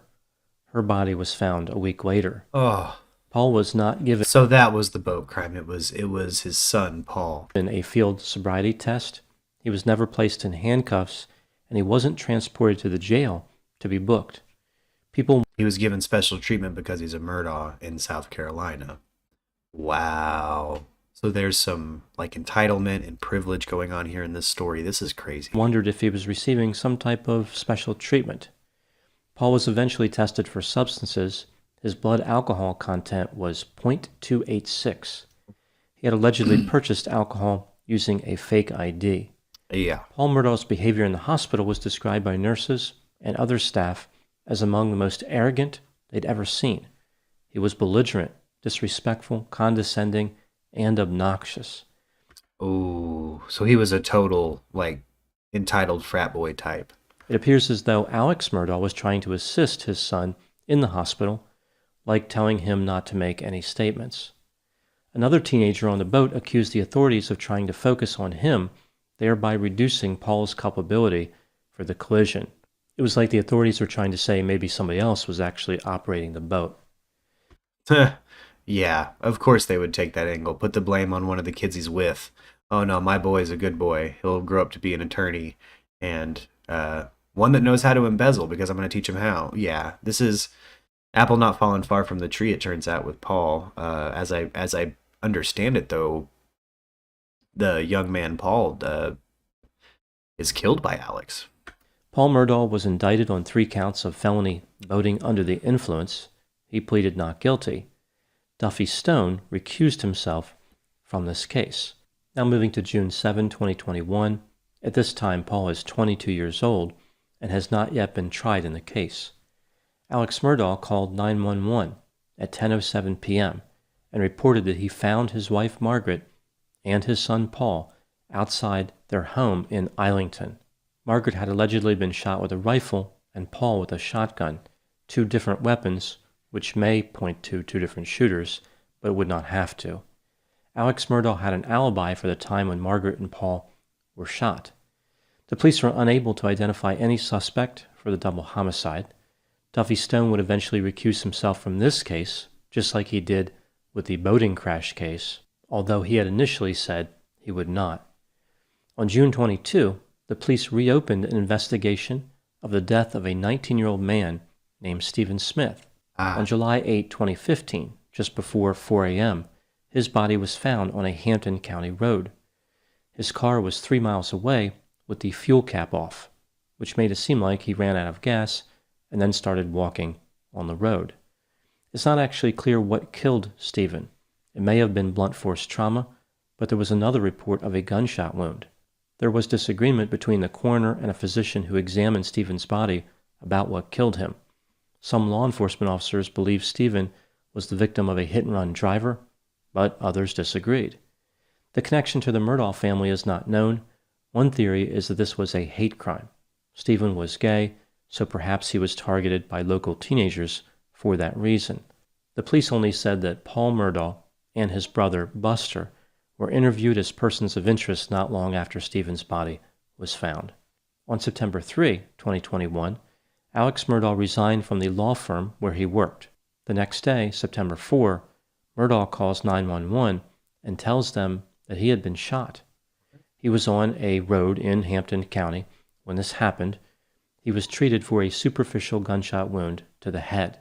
Her body was found a week later. Oh. Paul was not given... So that was the boat crime. It was his son, Paul. ...in a field sobriety test. He was never placed in handcuffs, and he wasn't transported to the jail to be booked. He was given special treatment because he's a Murdaugh in South Carolina. Wow. So there's some entitlement and privilege going on here in this story. This is crazy. Wondered if he was receiving some type of special treatment. Paul was eventually tested for substances. His blood alcohol content was 0.286. He had allegedly purchased alcohol using a fake ID. Yeah. Paul Murdaugh's behavior in the hospital was described by nurses and other staff as among the most arrogant they'd ever seen. He was belligerent, disrespectful, condescending, and obnoxious. Oh, so he was a total, entitled frat boy type. It appears as though Alex Murdaugh was trying to assist his son in the hospital, like telling him not to make any statements. Another teenager on the boat accused the authorities of trying to focus on him, thereby reducing Paul's culpability for the collision. It was like the authorities were trying to say maybe somebody else was actually operating the boat. Yeah, of course they would take that angle. Put the blame on one of the kids he's with. Oh no, my boy's a good boy. He'll grow up to be an attorney. And one that knows how to embezzle because I'm going to teach him how. Yeah, this is apple not falling far from the tree, it turns out, with Paul. As I understand it, though, the young man Paul is killed by Alex. Paul Murdaugh was indicted on 3 counts of felony boating under the influence. He pleaded not guilty. Duffy Stone recused himself from this case. Now moving to June 7, 2021. At this time, Paul is 22 years old and has not yet been tried in the case. Alex Murdaugh called 911 at 10:07 p.m. and reported that he found his wife Margaret and his son Paul outside their home in Islington. Margaret had allegedly been shot with a rifle and Paul with a shotgun, 2 different weapons, which may point to 2 different shooters, but would not have to. Alex Murdaugh had an alibi for the time when Margaret and Paul were shot. The police were unable to identify any suspect for the double homicide. Duffy Stone would eventually recuse himself from this case, just like he did with the boating crash case, although he had initially said he would not. On June 22, the police reopened an investigation of the death of a 19-year-old man named Stephen Smith. On July 8, 2015, just before 4 a.m., his body was found on a Hampton County road. His car was 3 miles away with the fuel cap off, which made it seem like he ran out of gas and then started walking on the road. It's not actually clear what killed Stephen. It may have been blunt force trauma, but there was another report of a gunshot wound. There was disagreement between the coroner and a physician who examined Stephen's body about what killed him. Some law enforcement officers believed Stephen was the victim of a hit-and-run driver, but others disagreed. The connection to the Murdaugh family is not known. One theory is that this was a hate crime. Stephen was gay, so perhaps he was targeted by local teenagers for that reason. The police only said that Paul Murdaugh and his brother, Buster, were interviewed as persons of interest not long after Stephen's body was found. On September 3, 2021, Alex Murdaugh resigned from the law firm where he worked. The next day, September 4, Murdaugh calls 911 and tells them that he had been shot. He was on a road in Hampton County when this happened. He was treated for a superficial gunshot wound to the head.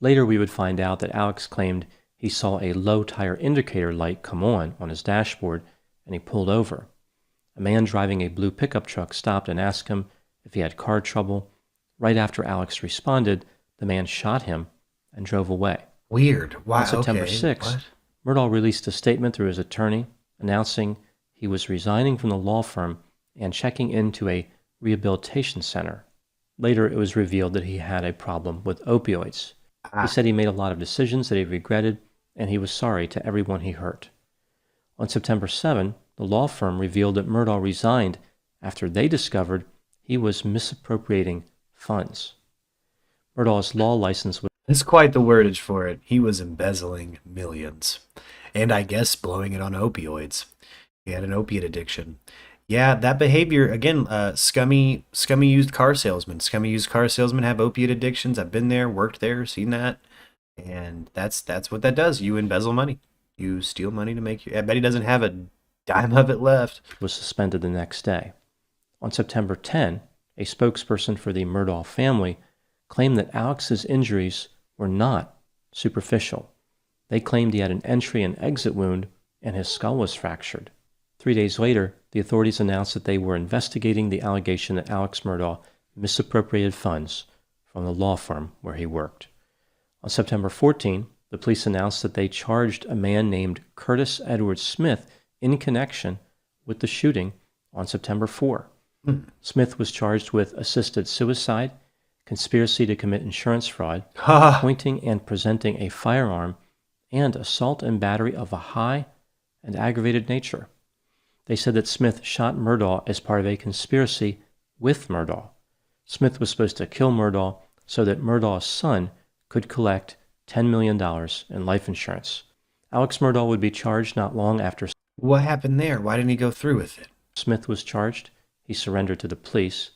Later, we would find out that Alex claimed he saw a low tire indicator light come on his dashboard, and he pulled over. A man driving a blue pickup truck stopped and asked him if he had car trouble. Right after Alex responded, the man shot him and drove away. Weird. Wow. On September 6th, Murdaugh released a statement through his attorney announcing he was resigning from the law firm and checking into a rehabilitation center. Later, it was revealed that he had a problem with opioids. He said he made a lot of decisions that he regretted, and he was sorry to everyone he hurt. On September 7, the law firm revealed that Murdaugh resigned after they discovered he was misappropriating funds. Murdaugh's law license was... It's quite the wordage for it. He was embezzling millions. And I guess blowing it on opioids. He had an opiate addiction. Yeah, that behavior, again, scummy used car salesmen. Scummy used car salesmen have opiate addictions. I've been there, worked there, seen that. And that's what that does. You embezzle money. You steal money to make I bet he doesn't have a dime of it left. Was suspended the next day. On September 10, a spokesperson for the Murdaugh family claimed that Alex's injuries were not superficial. They claimed he had an entry and exit wound and his skull was fractured. 3 days later, the authorities announced that they were investigating the allegation that Alex Murdaugh misappropriated funds from the law firm where he worked. On September 14, the police announced that they charged a man named Curtis Edward Smith in connection with the shooting on September 4. Smith was charged with assisted suicide, conspiracy to commit insurance fraud, pointing and presenting a firearm, and assault and battery of a high and aggravated nature. They said that Smith shot Murdaugh as part of a conspiracy with Murdaugh. Smith was supposed to kill Murdaugh so that Murdaugh's son could collect $10 million in life insurance. Alex Murdaugh would be charged not long after. What happened there? Why didn't he go through with it? Smith was charged. He surrendered to the police.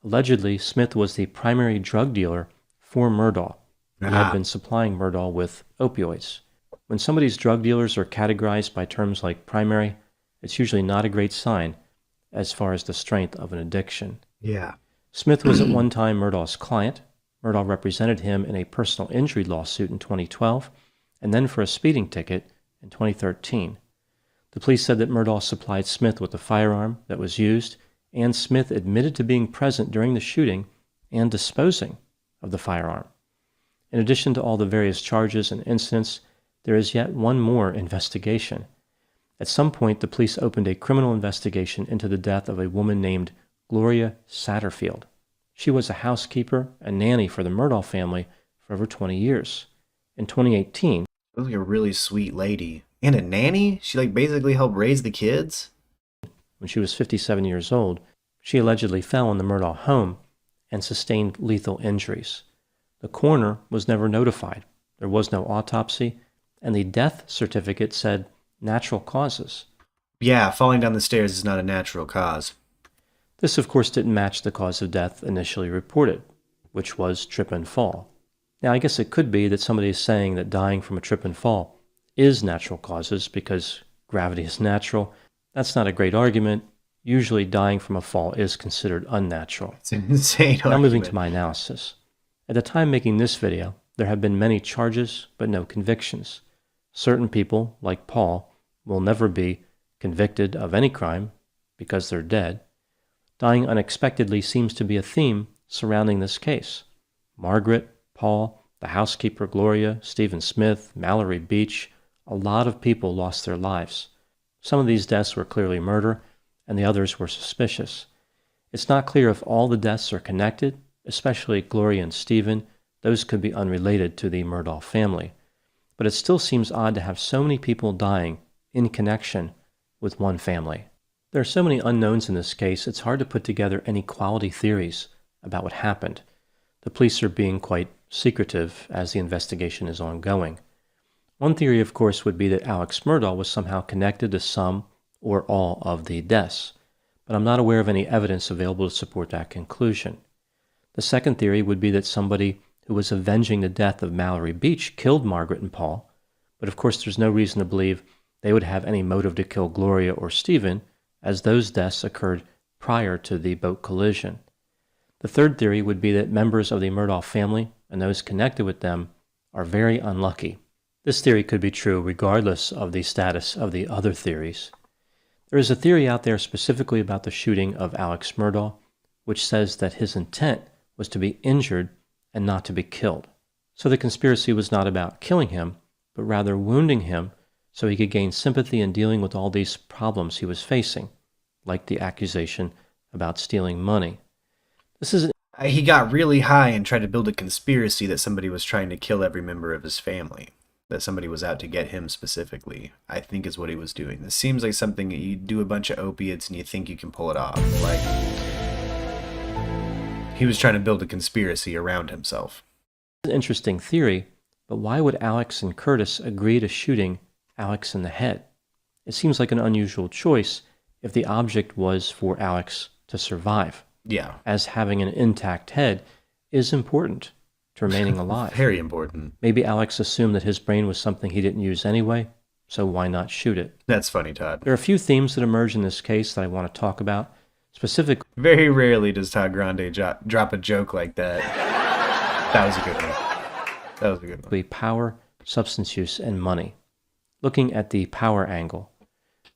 Allegedly, Smith was the primary drug dealer for Murdaugh. He had been supplying Murdaugh with opioids. When somebody's drug dealers are categorized by terms like primary, it's usually not a great sign as far as the strength of an addiction. Yeah. Smith was at one time Murdaugh's client. Murdaugh represented him in a personal injury lawsuit in 2012, and then for a speeding ticket in 2013. The police said that Murdaugh supplied Smith with a firearm that was used, and Smith admitted to being present during the shooting and disposing of the firearm. In addition to all the various charges and incidents, there is yet one more investigation. At some point, the police opened a criminal investigation into the death of a woman named Gloria Satterfield. She was a housekeeper and nanny for the Murdaugh family for over 20 years. In 2018, She was like a really sweet lady. And a nanny? She basically helped raise the kids? when she was 57 years old, she allegedly fell in the Murdaugh home and sustained lethal injuries. The coroner was never notified. There was no autopsy, and the death certificate said natural causes. Yeah, falling down the stairs is not a natural cause. This, of course, didn't match the cause of death initially reported, which was trip and fall. Now, I guess it could be that somebody is saying that dying from a trip and fall is natural causes because gravity is natural. That's not a great argument. Usually dying from a fall is considered unnatural. It's an insane argument. Now moving to my analysis. At the time making this video, there have been many charges, but no convictions. Certain people, like Paul, will never be convicted of any crime because they're dead. Dying unexpectedly seems to be a theme surrounding this case. Margaret, Paul, the housekeeper Gloria, Stephen Smith, Mallory Beach, a lot of people lost their lives. Some of these deaths were clearly murder, and the others were suspicious. It's not clear if all the deaths are connected, especially Gloria and Stephen. Those could be unrelated to the Murdaugh family. But it still seems odd to have so many people dying in connection with one family. There are so many unknowns in this case, it's hard to put together any quality theories about what happened. The police are being quite secretive as the investigation is ongoing. One theory, of course, would be that Alex Murdaugh was somehow connected to some or all of the deaths, but I'm not aware of any evidence available to support that conclusion. The second theory would be that somebody who was avenging the death of Mallory Beach killed Margaret and Paul, but of course there's no reason to believe they would have any motive to kill Gloria or Stephen, as those deaths occurred prior to the boat collision. The third theory would be that members of the Murdaugh family and those connected with them are very unlucky. This theory could be true regardless of the status of the other theories. There is a theory out there specifically about the shooting of Alex Murdaugh, which says that his intent was to be injured and not to be killed. So the conspiracy was not about killing him, but rather wounding him so he could gain sympathy in dealing with all these problems he was facing, like the accusation about stealing money. He got really high and tried to build a conspiracy that somebody was trying to kill every member of his family. That somebody was out to get him specifically, I think is what he was doing. This seems like something that you do a bunch of opiates and you think you can pull it off. Like, he was trying to build a conspiracy around himself. It's an interesting theory, but why would Alex and Curtis agree to shooting Alex in the head? It seems like an unusual choice if the object was for Alex to survive. Yeah. As having an intact head is important to remaining alive. Very important. Maybe Alex assumed that his brain was something he didn't use anyway, so why not shoot it? That's funny, Todd. There are a few themes that emerge in this case that I want to talk about. Specifically, very rarely does Todd Grande drop a joke like that. That was a good one. That was a good one. Power, substance use, and money. Looking at the power angle,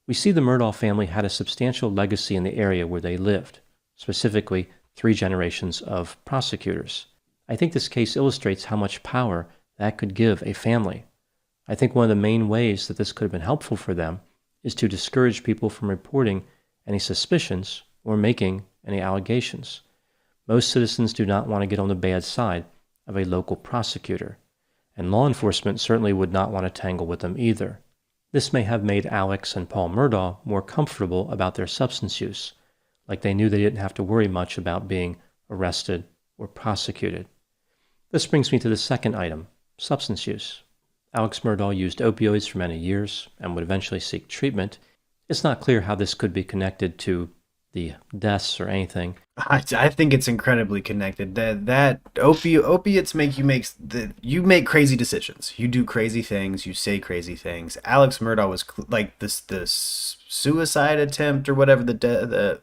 we see the Murdaugh family had a substantial legacy in the area where they lived, specifically 3 generations of prosecutors. I think this case illustrates how much power that could give a family. I think one of the main ways that this could have been helpful for them is to discourage people from reporting any suspicions or making any allegations. Most citizens do not want to get on the bad side of a local prosecutor, and law enforcement certainly would not want to tangle with them either. This may have made Alex and Paul Murdaugh more comfortable about their substance use, like they knew they didn't have to worry much about being arrested or prosecuted. This brings me to the second item, substance use. Alex Murdaugh used opioids for many years and would eventually seek treatment. It's not clear how this could be connected to the deaths or anything. I think it's incredibly connected. That opiates make you make crazy decisions. You do crazy things. You say crazy things. Alex Murdaugh was like this suicide attempt or whatever, the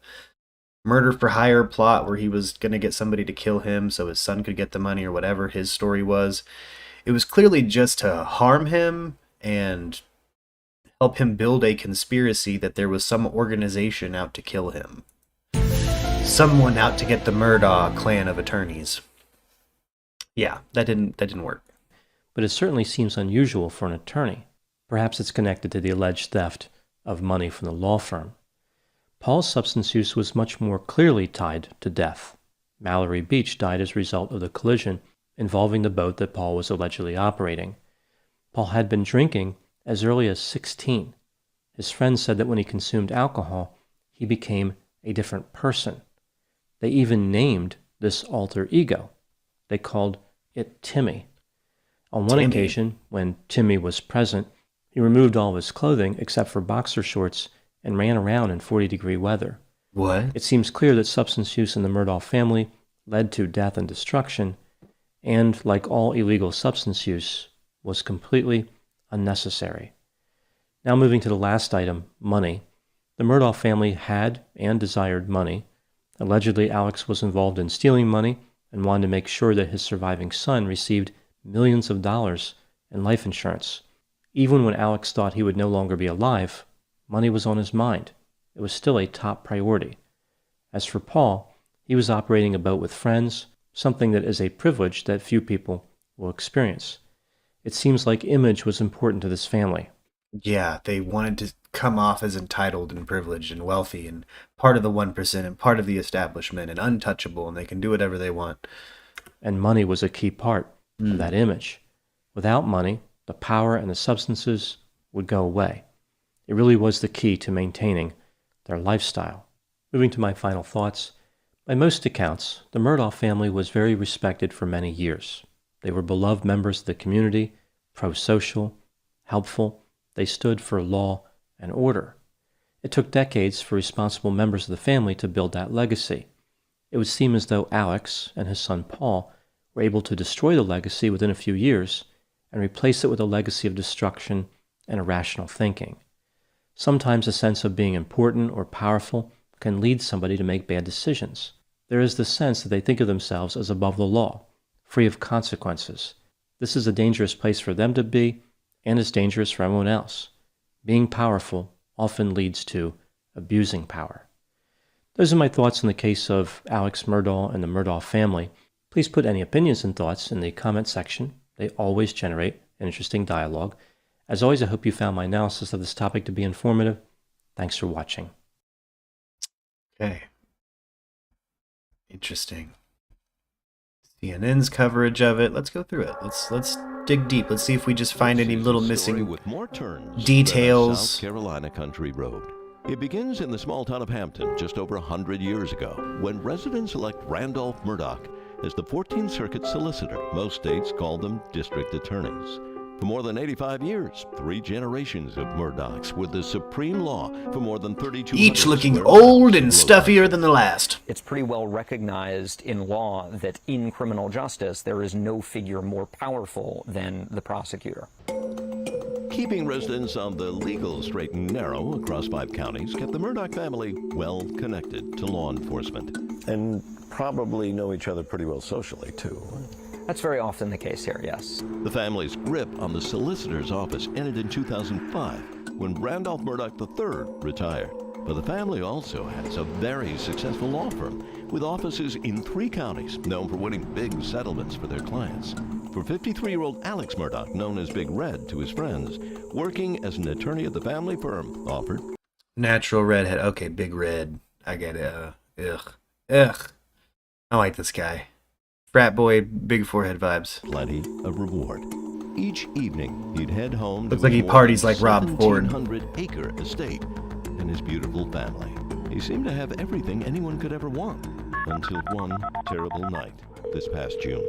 murder for hire plot where he was gonna get somebody to kill him so his son could get the money or whatever his story was. It was clearly just to harm him and help him build a conspiracy that there was some organization out to kill him. Someone out to get the Murdaugh clan of attorneys. Yeah, that didn't work. But it certainly seems unusual for an attorney. Perhaps it's connected to the alleged theft of money from the law firm. Paul's substance use was much more clearly tied to death. Mallory Beach died as a result of the collision involving the boat that Paul was allegedly operating. Paul had been drinking as early as 16. His friends said that when he consumed alcohol, he became a different person. They even named this alter ego. They called it Timmy. On one occasion, when Timmy was present, he removed all of his clothing except for boxer shorts and ran around in 40-degree weather. What? It seems clear that substance use in the Murdaugh family led to death and destruction, and, like all illegal substance use, was completely unnecessary. Now moving to the last item, money. The Murdaugh family had and desired money. Allegedly, Alex was involved in stealing money and wanted to make sure that his surviving son received millions of dollars in life insurance. Even when Alex thought he would no longer be alive, money was on his mind. It was still a top priority. As for Paul, he was operating a boat with friends, something that is a privilege that few people will experience. It seems like image was important to this family. Yeah, they wanted to come off as entitled and privileged and wealthy and part of the 1% and part of the establishment and untouchable, and they can do whatever they want. And money was a key part of that image. Without money, the power and the substances would go away. It really was the key to maintaining their lifestyle. Moving to my final thoughts, by most accounts, the Murdaugh family was very respected for many years. They were beloved members of the community, pro-social, helpful. They stood for law and order. It took decades for responsible members of the family to build that legacy. It would seem as though Alex and his son Paul were able to destroy the legacy within a few years and replace it with a legacy of destruction and irrational thinking. Sometimes a sense of being important or powerful can lead somebody to make bad decisions. There is the sense that they think of themselves as above the law, free of consequences. This is a dangerous place for them to be, and is dangerous for everyone else. Being powerful often leads to abusing power. Those are my thoughts in the case of Alex Murdaugh and the Murdaugh family. Please put any opinions and thoughts in the comment section. They always generate an interesting dialogue. As always, I hope you found my analysis of this topic to be informative. Thanks for watching. Okay. Interesting. CNN's coverage of it. Let's go through it. Let's dig deep. Let's see if we just find any little missing with more turns details. South Carolina country road. It begins in the small town of Hampton just over 100 years ago, when residents elect Randolph Murdaugh as the 14th Circuit solicitor. Most states call them district attorneys. For more than 85 years, 3 generations of Murdaughs were the supreme law for more than 32. Each looking old and stuffier than the last. It's pretty well recognized in law that in criminal justice, there is no figure more powerful than the prosecutor. Keeping residents on the legal straight and narrow across 5 counties kept the Murdaugh family well connected to law enforcement. And probably know each other pretty well socially, too. That's very often the case here, yes. The family's grip on the solicitor's office ended in 2005 when Randolph Murdaugh III retired. But the family also has a very successful law firm with offices in 3 counties, known for winning big settlements for their clients. For 53-year-old Alex Murdaugh, known as Big Red to his friends, working as an attorney at the family firm offered. Natural redhead. Okay, Big Red. I get it. Ugh. I like this guy. Frat boy, big forehead vibes. Plenty of reward. Each evening, he'd head home. Looks like he parties like Rob Ford. 1,700-acre estate and his beautiful family. He seemed to have everything anyone could ever want, until one terrible night this past June.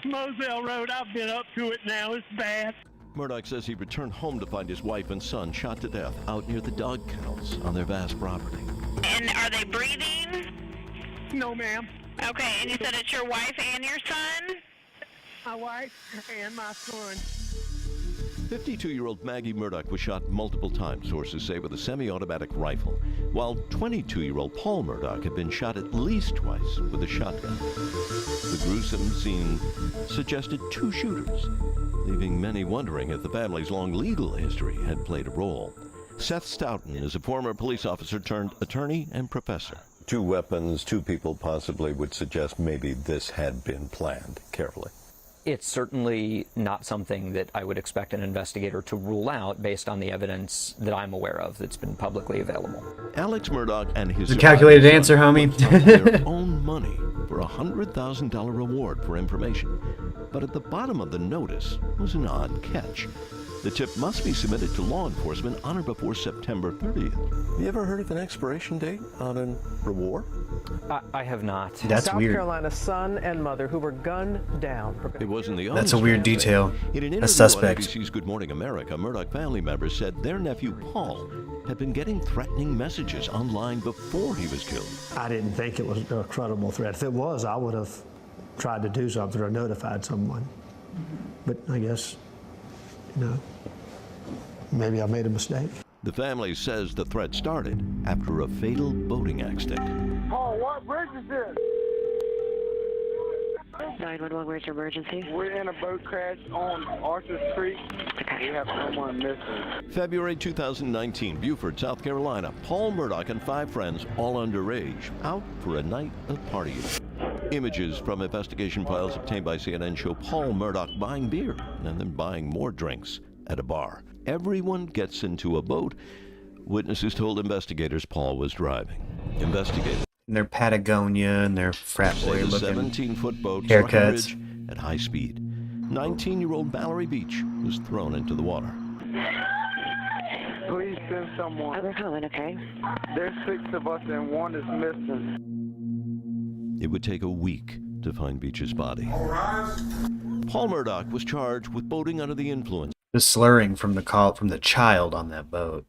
Moselle Road, I've been up to it now. It's bad. Murdaugh says he returned home to find his wife and son shot to death out near the dog kennels on their vast property. And are they breathing? No, ma'am. Okay, and you said it's your wife and your son? My wife and my son. 52-year-old Maggie Murdaugh was shot multiple times, sources say, with a semi-automatic rifle, while 22-year-old Paul Murdaugh had been shot at least twice with a shotgun. The gruesome scene suggested two shooters, leaving many wondering if the family's long legal history had played a role. Seth Stoughton is a former police officer turned attorney and professor. Two weapons, two people possibly would suggest maybe this had been planned carefully. It's certainly not something that I would expect an investigator to rule out based on the evidence that I'm aware of that's been publicly available. Alex Murdaugh and his It's a calculated answer, homie. their own money for a $100,000 reward for information. But at the bottom of the notice was an odd catch. The tip must be submitted to law enforcement on or before September 30th. You ever heard of an expiration date on a reward? I have not. That's South weird. Carolina son and mother who were gunned down. It wasn't the only That's a weird family. detail. In an interview A suspect. on ABC's Good Morning America, Murdaugh family members said their nephew Paul had been getting threatening messages online before he was killed. I didn't think it was a credible threat. If it was, I would have tried to do something or notified someone. But I guess, maybe I made a mistake. The family says the threat started after a fatal boating accident. Paul, what bridge is this? 911, where's your emergency? We're in a boat crash on Arthur Creek. We have someone missing. February 2019, Beaufort, South Carolina. Paul Murdaugh and 5 friends, all underage, out for a night of partying. Images from investigation files obtained by CNN show Paul Murdaugh buying beer and then buying more drinks at a bar. Everyone gets into a boat. Witnesses told investigators Paul was driving. Investigators And their Patagonia and their frat say boy the looking 17-foot boat struck a haircuts. bridge at high speed. 19-year-old Mallory Beach was thrown into the water. Please send someone. We're calling, okay? There's 6 of us and one is missing. It would take a week to find Beach's body. Paul Murdaugh was charged with boating under the influence. The slurring from the child on that boat.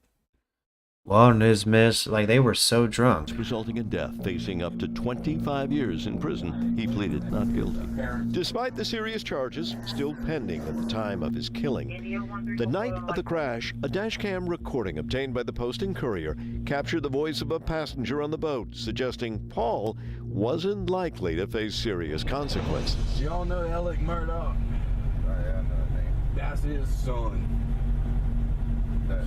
One is miss. Like, they were so drunk. Resulting in death, facing up to 25 years in prison. He pleaded not guilty. Despite the serious charges still pending at the time of his killing, the night of the crash, a dashcam recording obtained by the Post and Courier captured the voice of a passenger on the boat, suggesting Paul wasn't likely to face serious consequences. Y'all know Alex Murdaugh? That's his son.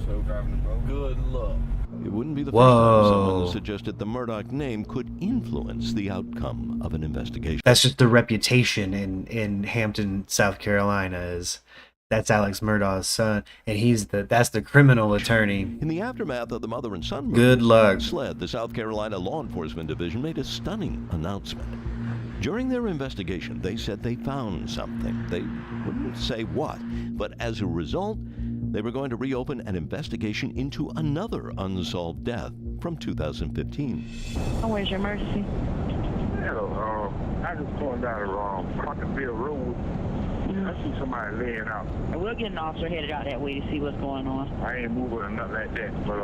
So driving the boat. Good luck. It wouldn't be the first time someone suggested the Murdaugh name could influence the outcome of an investigation. That's just the reputation in Hampton, South Carolina. That's Alex Murdaugh's son, and that's the criminal attorney. In the aftermath of the mother and son Good luck. SLED, the South Carolina Law Enforcement Division, made a stunning announcement. During their investigation, they said they found something. They wouldn't say what, but as a result, they were going to reopen an investigation into another unsolved death from 2015. Where's your emergency? Hello, I just going down the Parkerville Road. I see somebody laying out. We'll get an officer headed out that way to see what's going on. I ain't moving or nothing like that, but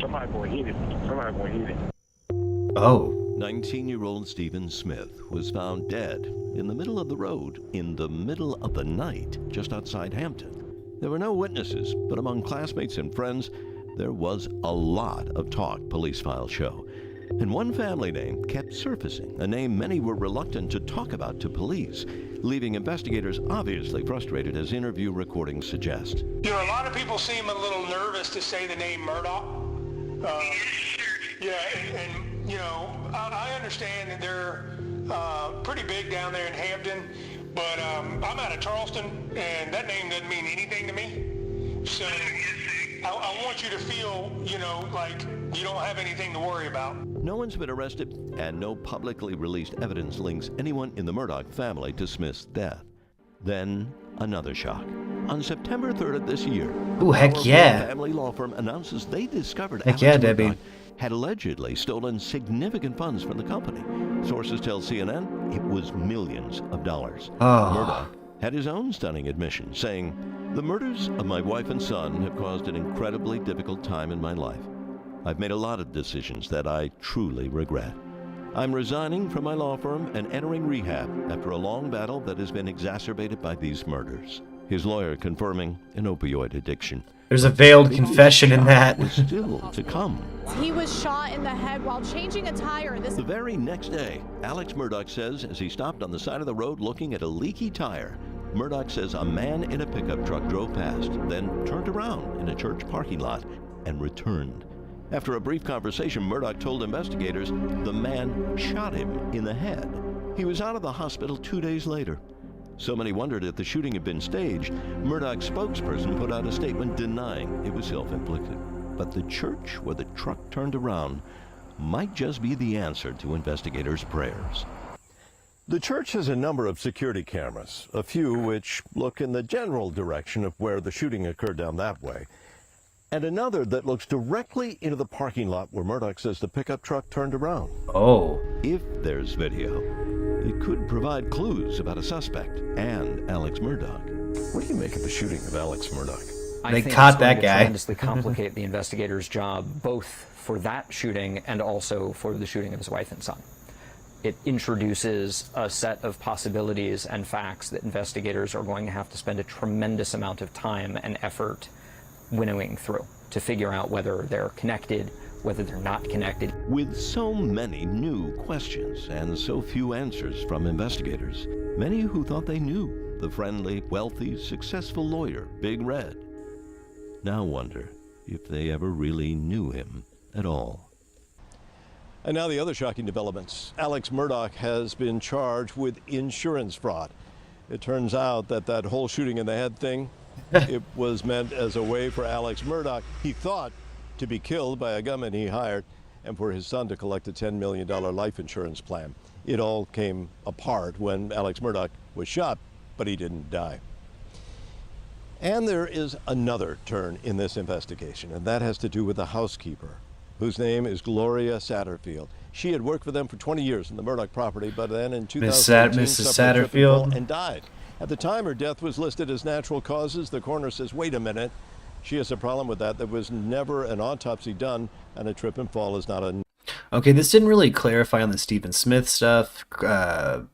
somebody gonna hit it. Somebody gonna hit it. Oh. 19-year-old Stephen Smith was found dead in the middle of the road in the middle of the night just outside Hampton. There were no witnesses, but among classmates and friends, there was a lot of talk, police files show. And one family name kept surfacing, a name many were reluctant to talk about to police, leaving investigators obviously frustrated, as interview recordings suggest. You know, a lot of people seem a little nervous to say the name Murdaugh. And you know, I understand that they're pretty big down there in Hampton, but I'm out of Charleston, and that name doesn't mean anything to me. So I want you to feel, like you don't have anything to worry about. No one's been arrested, and no publicly released evidence links anyone in the Murdaugh family to Smith's death. Then, another shock. On September 3rd of this year, Ooh, heck powerful yeah. family law firm announces they discovered Heck Alex yeah, Murdaugh Debbie. had allegedly stolen significant funds from the company. Sources tell CNN it was millions of dollars. Oh. Murdaugh had his own stunning admission, saying, "The murders of my wife and son have caused an incredibly difficult time in my life. I've made a lot of decisions that I truly regret. I'm resigning from my law firm and entering rehab after a long battle that has been exacerbated by these murders." His lawyer confirming an opioid addiction. There's a veiled confession in that. Was still to come. He was shot in the head while changing a tire. The very next day, Alex Murdaugh says as he stopped on the side of the road looking at a leaky tire, Murdaugh says a man in a pickup truck drove past, then turned around in a church parking lot and returned. After a brief conversation, Murdaugh told investigators the man shot him in the head. He was out of the hospital 2 days later. So many wondered if the shooting had been staged. Murdaugh's spokesperson put out a statement denying it was self-inflicted. But the church where the truck turned around might just be the answer to investigators' prayers. The church has a number of security cameras, a few which look in the general direction of where the shooting occurred down that way, and another that looks directly into the parking lot where Murdaugh says the pickup truck turned around. Oh. If there's video, it could provide clues about a suspect and Alex Murdaugh. What do you make of the shooting of Alex Murdaugh? I think it's going to tremendously complicate the investigator's job, both for that shooting and also for the shooting of his wife and son. It introduces a set of possibilities and facts that investigators are going to have to spend a tremendous amount of time and effort winnowing through to figure out whether they're connected, whether they're not connected. With so many new questions and so few answers from investigators, many who thought they knew the friendly, wealthy, successful lawyer, Big Red, now wonder if they ever really knew him at all. And now the other shocking developments. Alex Murdaugh has been charged with insurance fraud. It turns out that whole shooting in the head thing, it was meant as a way for Alex Murdaugh, he thought, to be killed by a gunman he hired and for his son to collect a $10 million life insurance plan. It all came apart when Alex Murdaugh was shot, but he didn't die. And there is another turn in this investigation, and that has to do with the housekeeper, whose name is Gloria Satterfield. She had worked for them for 20 years in the Murdaugh property, but then in 2018 Mrs. suffered a trip and fall Satterfield. and died. At the time, her death was listed as natural causes. The coroner says, wait a minute, she has a problem with that. There was never an autopsy done, and a trip and fall is not a... Okay, this didn't really clarify on the Stephen Smith stuff. Todd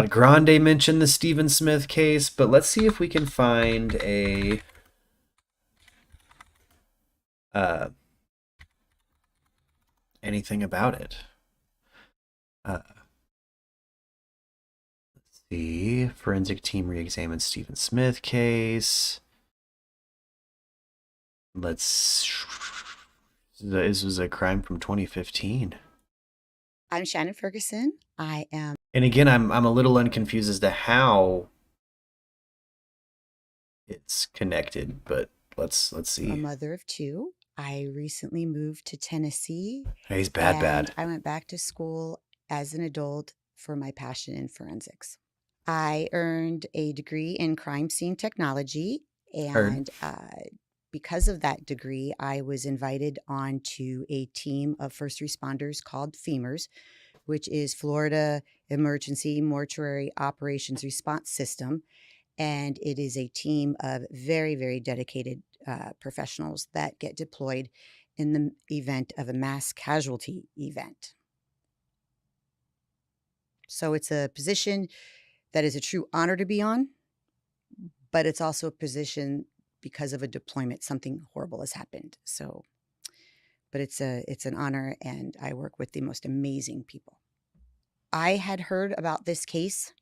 Grande mentioned the Stephen Smith case, but let's see if we can find a anything about it. Let's see. Forensic team re-examined Stephen Smith case. This was a crime from 2015. I'm Shannon Ferguson. I am. And again, I'm a little unconfused as to how it's connected, but let's see. A mother of two. I recently moved to Tennessee. He's bad. I went back to school as an adult for my passion in forensics. I earned a degree in crime scene technology, and because of that degree, I was invited onto a team of first responders called FEMRs, which is Florida Emergency Mortuary Operations Response System. And it is a team of very, very dedicated professionals that get deployed in the event of a mass casualty event. So it's a position that is a true honor to be on, but it's also a position because of a deployment, something horrible has happened. So, but it's an honor, and I work with the most amazing people. I had heard about this case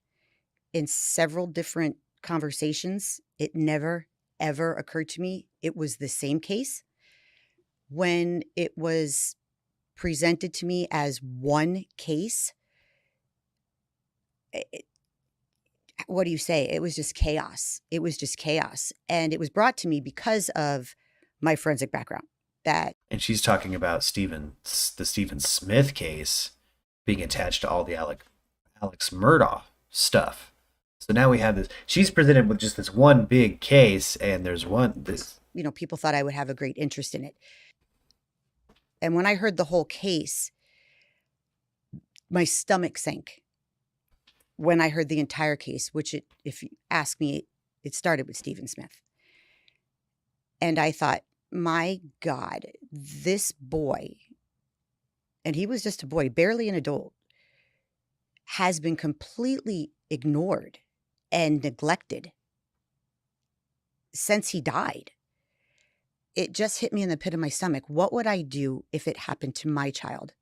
in several different conversations. It never, ever occurred to me it was the same case. When it was presented to me as one case, what do you say? It was just chaos. It was just chaos. And it was brought to me because of my forensic background. And she's talking about the Stephen Smith case being attached to all the Alex Murdaugh stuff. So now we have this. She's presented with just this one big case, and there's this. People thought I would have a great interest in it. And when I heard the whole case, my stomach sank. When I heard the entire case, which if you ask me, it started with Stephen Smith. And I thought, my God, this boy, and he was just a boy, barely an adult, has been completely ignored and neglected since he died. It just hit me in the pit of my stomach. What would I do if it happened to my child?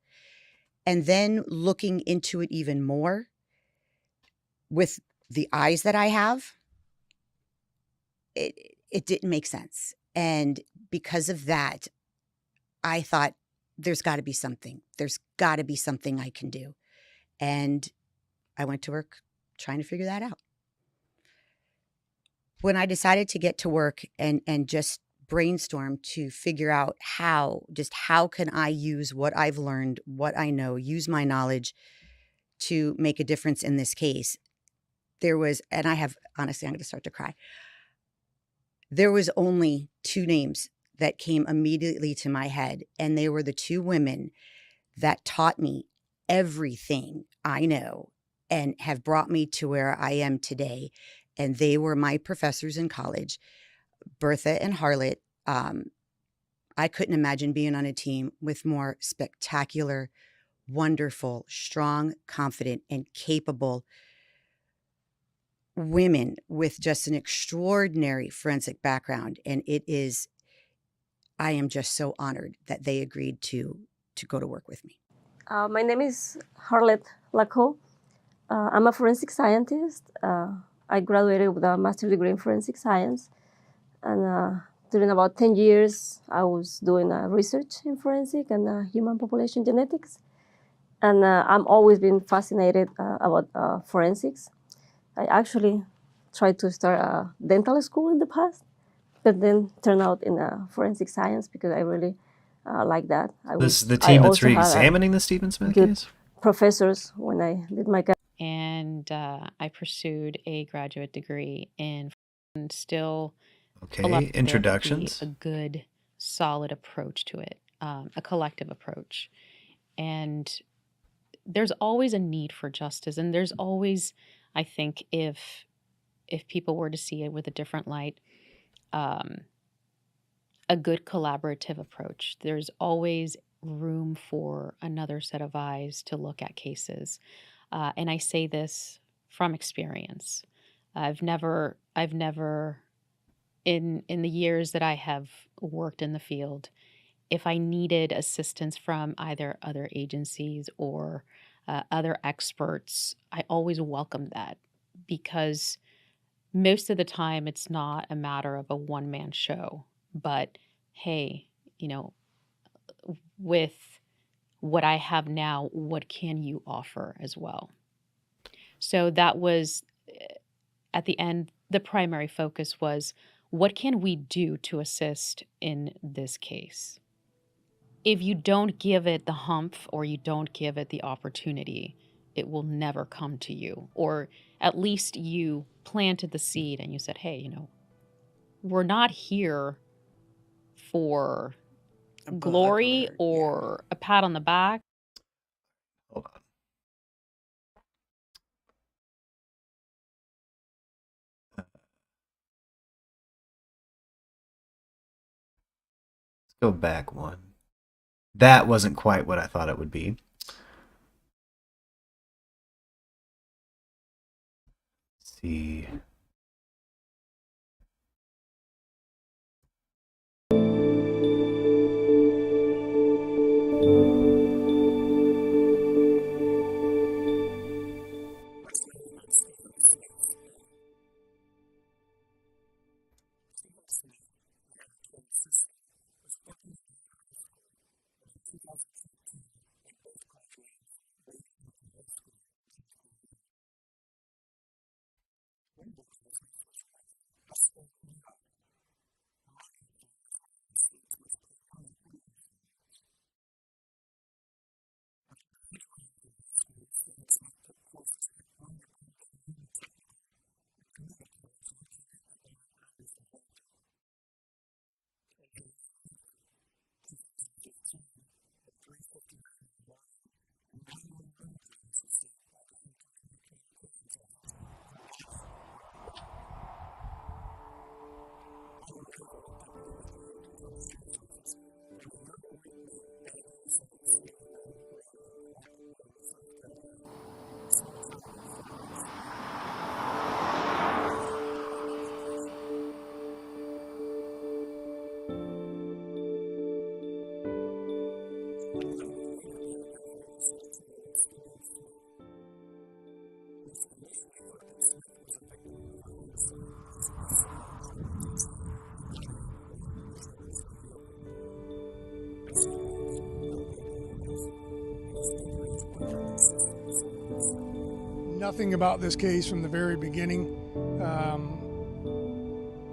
And then looking into it even more with the eyes that I have, it didn't make sense. And because of that, I thought, there's got to be something. There's got to be something I can do. And I went to work trying to figure that out. When I decided to get to work and just brainstorm to figure out how can I use what I've learned, what I know, use my knowledge to make a difference in this case, honestly, I'm going to start to cry. There was only two names that came immediately to my head, and they were the two women that taught me everything I know and have brought me to where I am today. And they were my professors in college, Bertha and Harlot. I couldn't imagine being on a team with more spectacular, wonderful, strong, confident, and capable women with just an extraordinary forensic background. And I am just so honored that they agreed to go to work with me. My name is Harlot Laco. I'm a forensic scientist. I graduated with a master's degree in forensic science. And during about 10 years, I was doing research in forensic and human population genetics. And I've always been fascinated about forensics. I actually tried to start a dental school in the past, but then turned out in forensic science because I really like that. This is the team that's re-examining the Stephen Smith case? Professors when I did my and I pursued a graduate degree in and still introductions, a good solid approach to it, a collective approach. And there's always a need for justice, and there's always, I think, if people were to see it with a different light, a good collaborative approach. There's always room for another set of eyes to look at cases. And I say this from experience. I've never in the years that I have worked in the field, if I needed assistance from either other agencies or other experts, I always welcome that, because most of the time it's not a matter of a one-man show, but hey, with what I have now, what can you offer as well? So that was, at the end, the primary focus was, what can we do to assist in this case? If you don't give it the humph or you don't give it the opportunity, it will never come to you. Or at least you planted the seed and you said, hey, we're not here for glory or a pat on the back. Hold on. Let's go back one. That wasn't quite what I thought it would be. Let's see. Nothing about this case from the very beginning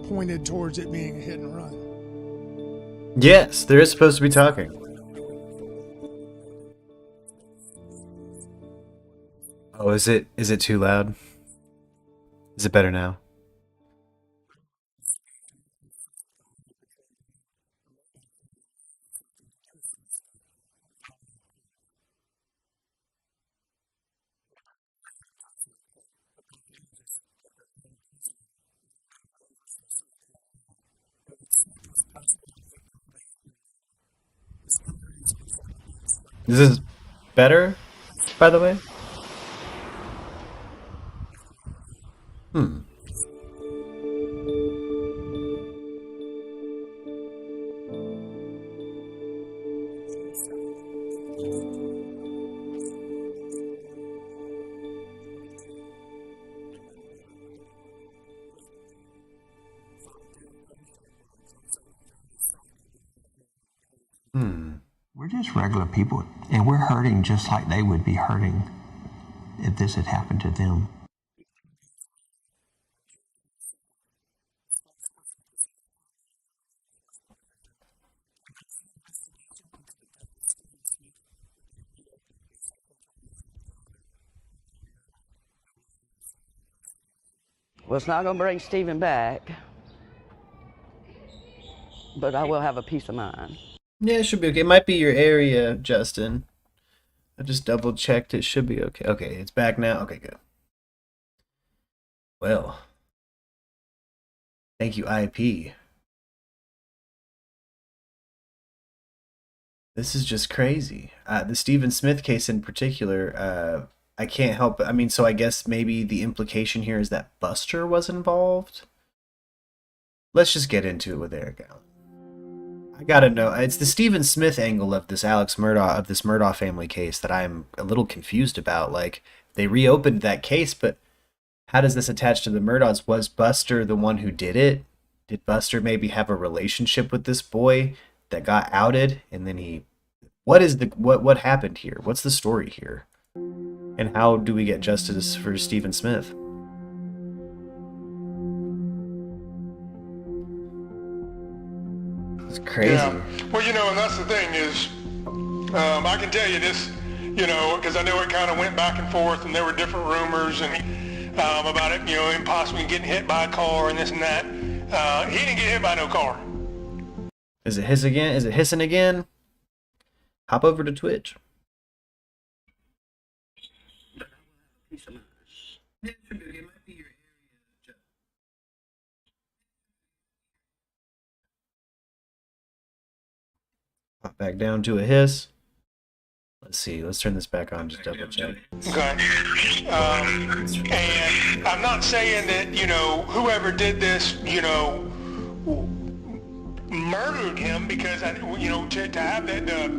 pointed towards it being a hit and run. Yes, there is supposed to be talking. Oh, is it too loud? Is it better now? Is this better, by the way? Hmm. We're just regular people, and we're hurting just like they would be hurting if this had happened to them. Well, it's not going to bring Stephen back, but I will have a peace of mind. Yeah, it should be okay. It might be your area, Justin. I just double checked. It should be okay. Okay, it's back now. Okay, good. Well, thank you, IP. This is just crazy. The Stephen Smith case in particular, I can't help. I mean, so I guess maybe the implication here is that Buster was involved. Let's just get into it with Eric Allen. I gotta know. It's the Stephen Smith angle of this Murdaugh family case that I'm a little confused about. Like, they reopened that case, but how does this attach to the Murdaughs? Was Buster the one who did it? Did Buster maybe have a relationship with this boy that got outed, and then what happened here? What's the story here? And how do we get justice for Stephen Smith? It's crazy. Yeah. Well, and that's the thing is, I can tell you this, because I know it kind of went back and forth, and there were different rumors and about it, him possibly getting hit by a car and this and that. He didn't get hit by no car. Is it hiss again? Is it hissing again? Hop over to Twitch. Pop back down to a hiss. Let's see. Let's turn this back on. Just double check. Okay. And I'm not saying that, whoever did this, murdered him, because, to have that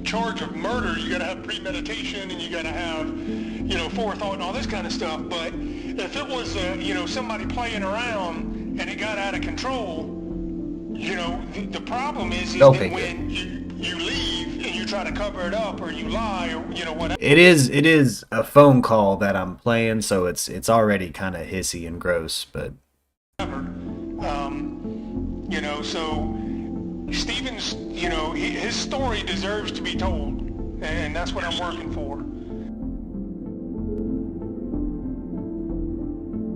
charge of murder, you got to have premeditation and you got to have, forethought and all this kind of stuff. But if it was, somebody playing around and it got out of control, the problem is that when you leave and you try to cover it up, or you lie, or whatever. It is a phone call that I'm playing, so it's already kind of hissy and gross, but you know, so Stephen's, you know, his story deserves to be told, and that's what I'm working for.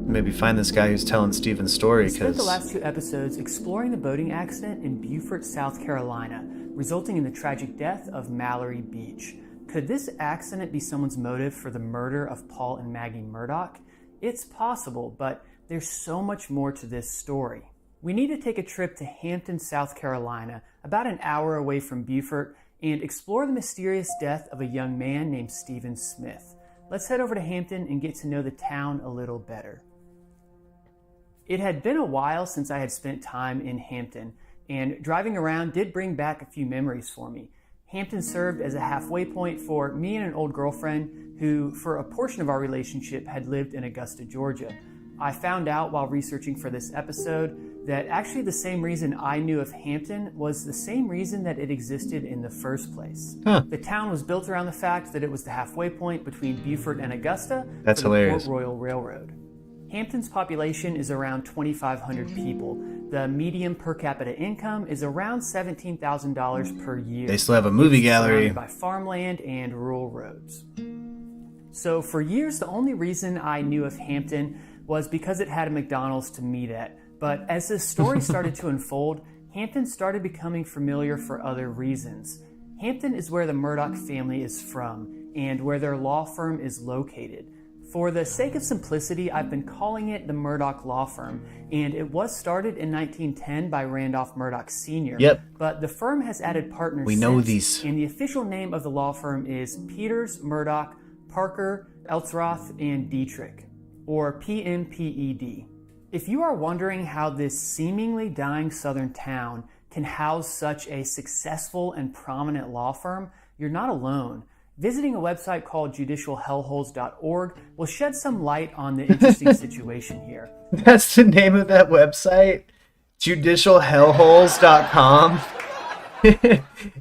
Maybe find this guy who's telling Stephen's story, We spent the because last 2 episodes exploring the boating accident in Beaufort, South Carolina, resulting in the tragic death of Mallory Beach. Could this accident be someone's motive for the murder of Paul and Maggie Murdaugh? It's possible, but there's so much more to this story. We need to take a trip to Hampton, South Carolina, about an hour away from Beaufort, and explore the mysterious death of a young man named Stephen Smith. Let's head over to Hampton and get to know the town a little better. It had been a while since I had spent time in Hampton, and driving around did bring back a few memories for me. Hampton served as a halfway point for me and an old girlfriend who, for a portion of our relationship, had lived in Augusta, Georgia. I found out while researching for this episode that actually the same reason I knew of Hampton was the same reason that it existed in the first place. Huh. The town was built around the fact that it was the halfway point between Beaufort and Augusta That's for the hilarious. Port Royal Railroad. Hampton's population is around 2,500 people. The median per capita income is around $17,000 per year. They still have a movie It's gallery. surrounded by farmland and rural roads. So for years, the only reason I knew of Hampton was because it had a McDonald's to meet at. But as this story started to unfold, Hampton started becoming familiar for other reasons. Hampton is where the Murdaugh family is from and where their law firm is located. For the sake of simplicity, I've been calling it the Murdaugh Law Firm, and it was started in 1910 by Randolph Murdaugh Sr. Yep. But the firm has added partners We know since, these. and the official name of the law firm is Peters, Murdaugh, Parker, Eltzroth, and Dietrich, or PMPED. If you are wondering how this seemingly dying southern town can house such a successful and prominent law firm, you're not alone. Visiting a website called judicialhellholes.org will shed some light on the interesting situation here. That's the name of that website? Judicialhellholes.com.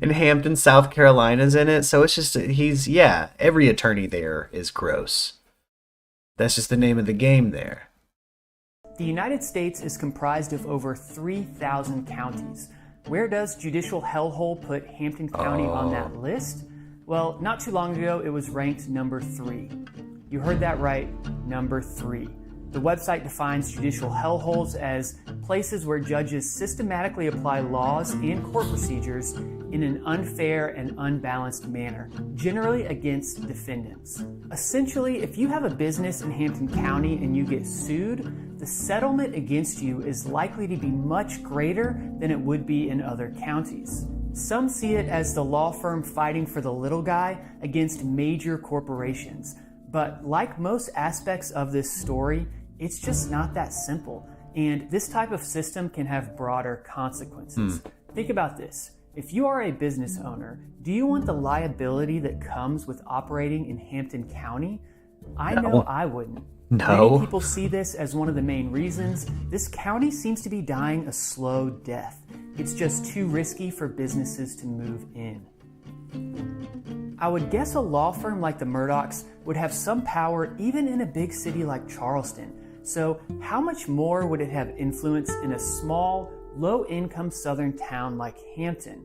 And Hampton, South Carolina's in it. So it's just, every attorney there is gross. That's just the name of the game there. The United States is comprised of over 3,000 counties. Where does Judicial Hellhole put Hampton County on that list? Well, not too long ago, it was ranked number 3. You heard that right, number 3. The website defines judicial hellholes as places where judges systematically apply laws and court procedures in an unfair and unbalanced manner, generally against defendants. Essentially, if you have a business in Hampton County and you get sued, the settlement against you is likely to be much greater than it would be in other counties. Some see it as the law firm fighting for the little guy against major corporations. But like most aspects of this story, it's just not that simple. And this type of system can have broader consequences. Think about this. If you are a business owner, do you want the liability that comes with operating in Hampton County? I know I wouldn't. No. Many people see this as one of the main reasons. This county seems to be dying a slow death. It's just too risky for businesses to move in. I would guess a law firm like the Murdaughs would have some power even in a big city like Charleston. So how much more would it have influence in a small, low-income southern town like Hampton?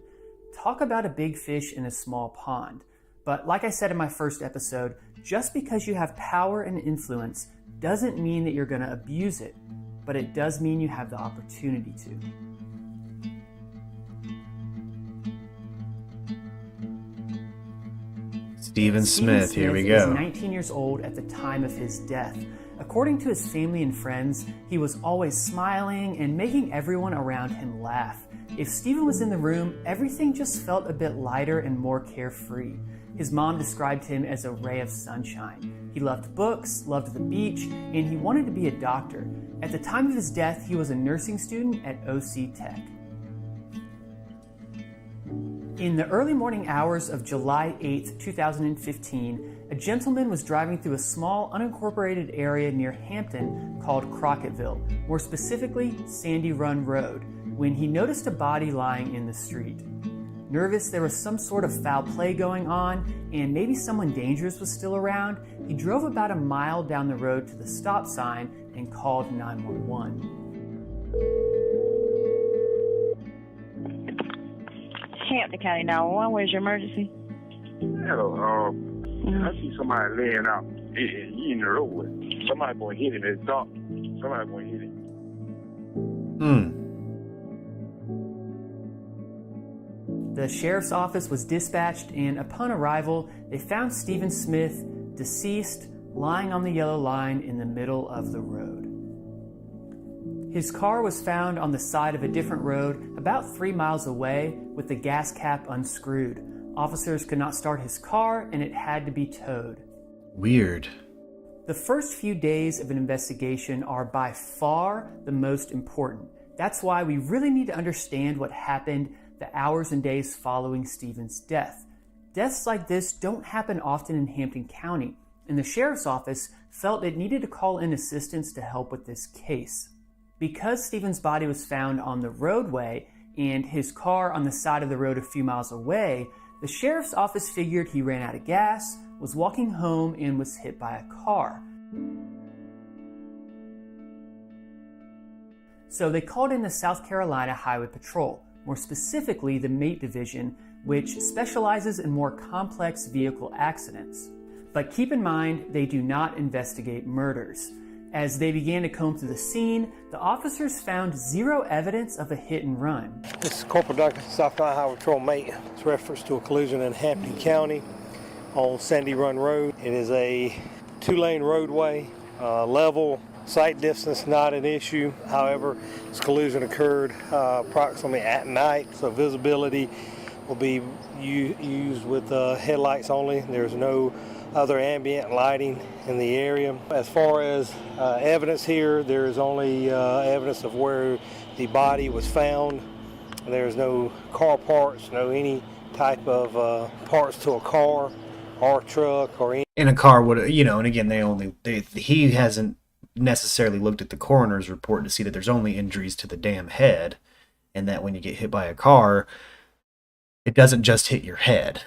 Talk about a big fish in a small pond. But like I said in my first episode, just because you have power and influence doesn't mean that you're going to abuse it, but it does mean you have the opportunity to. Stephen Smith, here we was go. 19 years old at the time of his death. According to his family and friends, he was always smiling and making everyone around him laugh. If Stephen was in the room, everything just felt a bit lighter and more carefree. His mom described him as a ray of sunshine. He loved books, loved the beach, and he wanted to be a doctor. At the time of his death, he was a nursing student at OC Tech. In the early morning hours of July 8, 2015, a gentleman was driving through a small unincorporated area near Hampton called Crocketville, more specifically Sandy Run Road, when he noticed a body lying in the street. Nervous there was some sort of foul play going on and maybe someone dangerous was still around, he drove about a mile down the road to the stop sign and called 911. Hampton County 911. Where's your emergency? Hello. I see somebody laying out in the roadway. Somebody going to hit him. It's dark. Somebody going to hit him. The sheriff's office was dispatched, and upon arrival, they found Stephen Smith deceased, lying on the yellow line in the middle of the road. His car was found on the side of a different road about 3 miles away with the gas cap unscrewed. Officers could not start his car, and it had to be towed. Weird. The first few days of an investigation are by far the most important. That's why we really need to understand what happened the hours and days following Stephen's death. Deaths like this don't happen often in Hampton County, and the sheriff's office felt it needed to call in assistance to help with this case. Because Stephen's body was found on the roadway and his car on the side of the road a few miles away, the sheriff's office figured he ran out of gas, was walking home, and was hit by a car. So they called in the South Carolina Highway Patrol, more specifically the MATE Division, which specializes in more complex vehicle accidents. But keep in mind, they do not investigate murders. As they began to comb through the scene, the officers found zero evidence of a hit and run. This is Corporal Douglas, South Carolina Highway Patrol MATE. It's reference to a collision in Hampton County on Sandy Run Road. It is a 2-lane roadway, level. Sight distance not an issue. However, this collision occurred approximately at night, so visibility will be used with headlights only. There's no other ambient lighting in the area. As far as evidence here, there is only evidence of where the body was found. There's no car parts, no any type of parts to a car or truck or any. In a car would, and again, he hasn't necessarily looked at the coroner's report to see that there's only injuries to the damn head, and that when you get hit by a car, it doesn't just hit your head.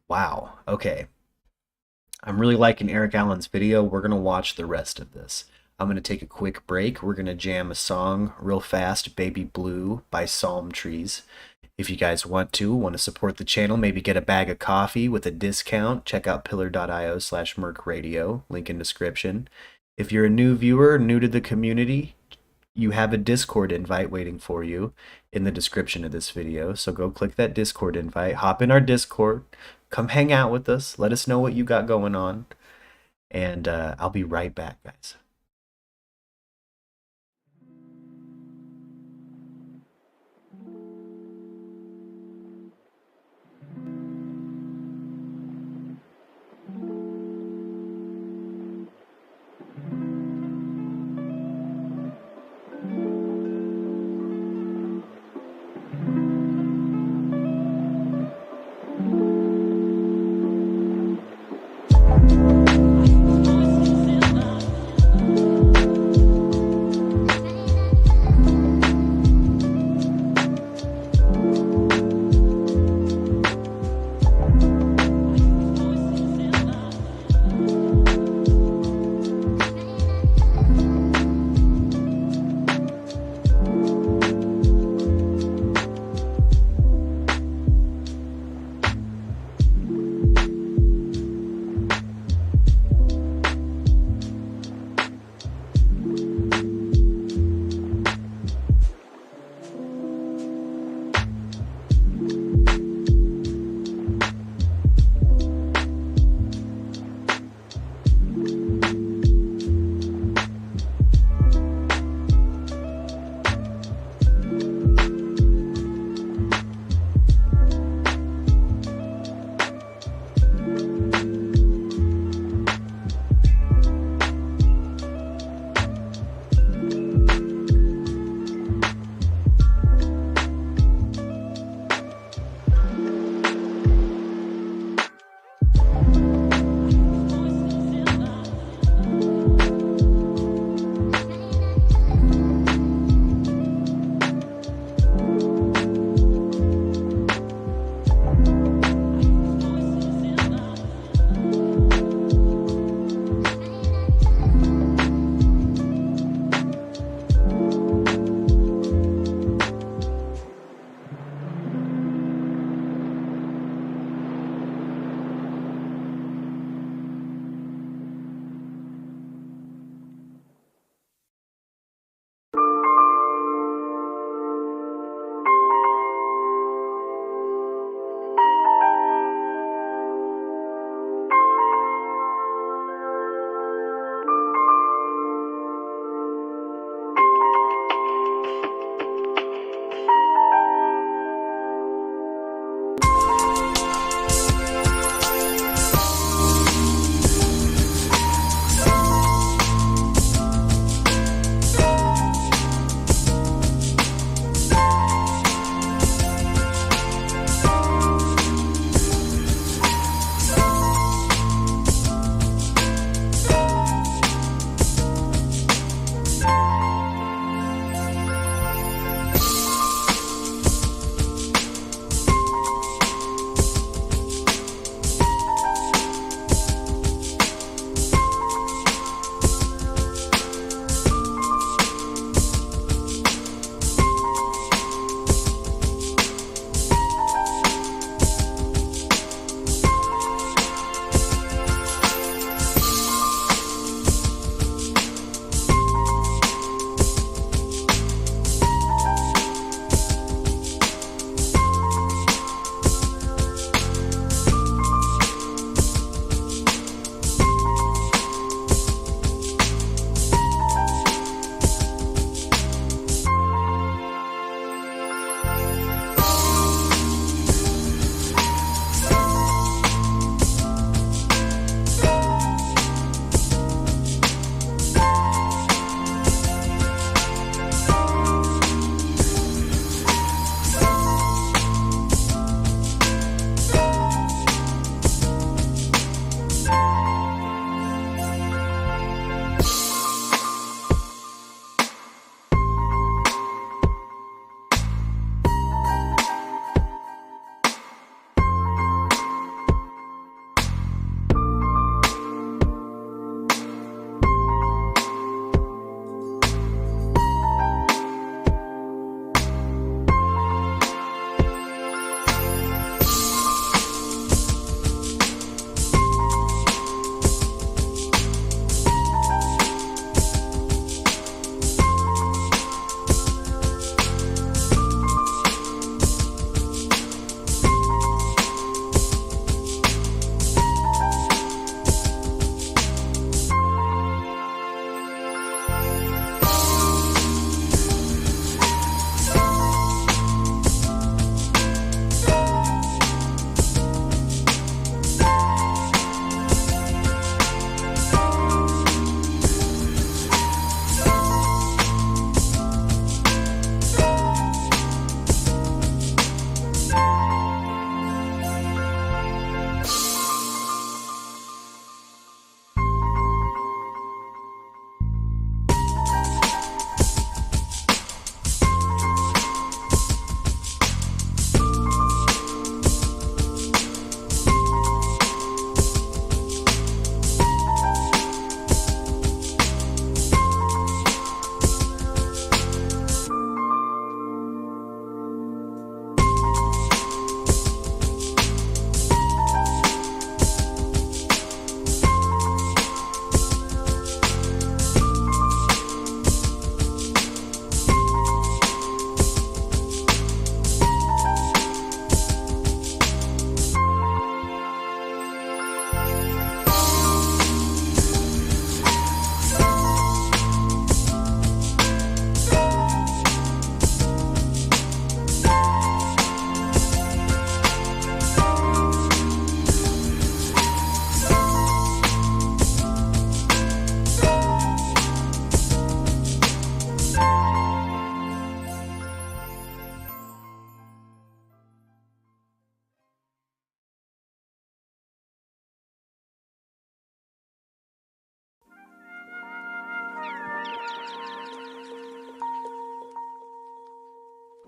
Wow. Okay. I'm really liking Eric Allen's video. We're going to watch the rest of this. I'm going to take a quick break. We're going to jam a song real fast, Baby Blue by Psalm Trees. If you guys want to support the channel, maybe get a bag of coffee with a discount, check out pillar.io/MURKradio, link in description. If you're a new viewer, new to the community, you have a Discord invite waiting for you in the description of this video. So go click that Discord invite, hop in our Discord, come hang out with us, let us know what you got going on, and I'll be right back, guys.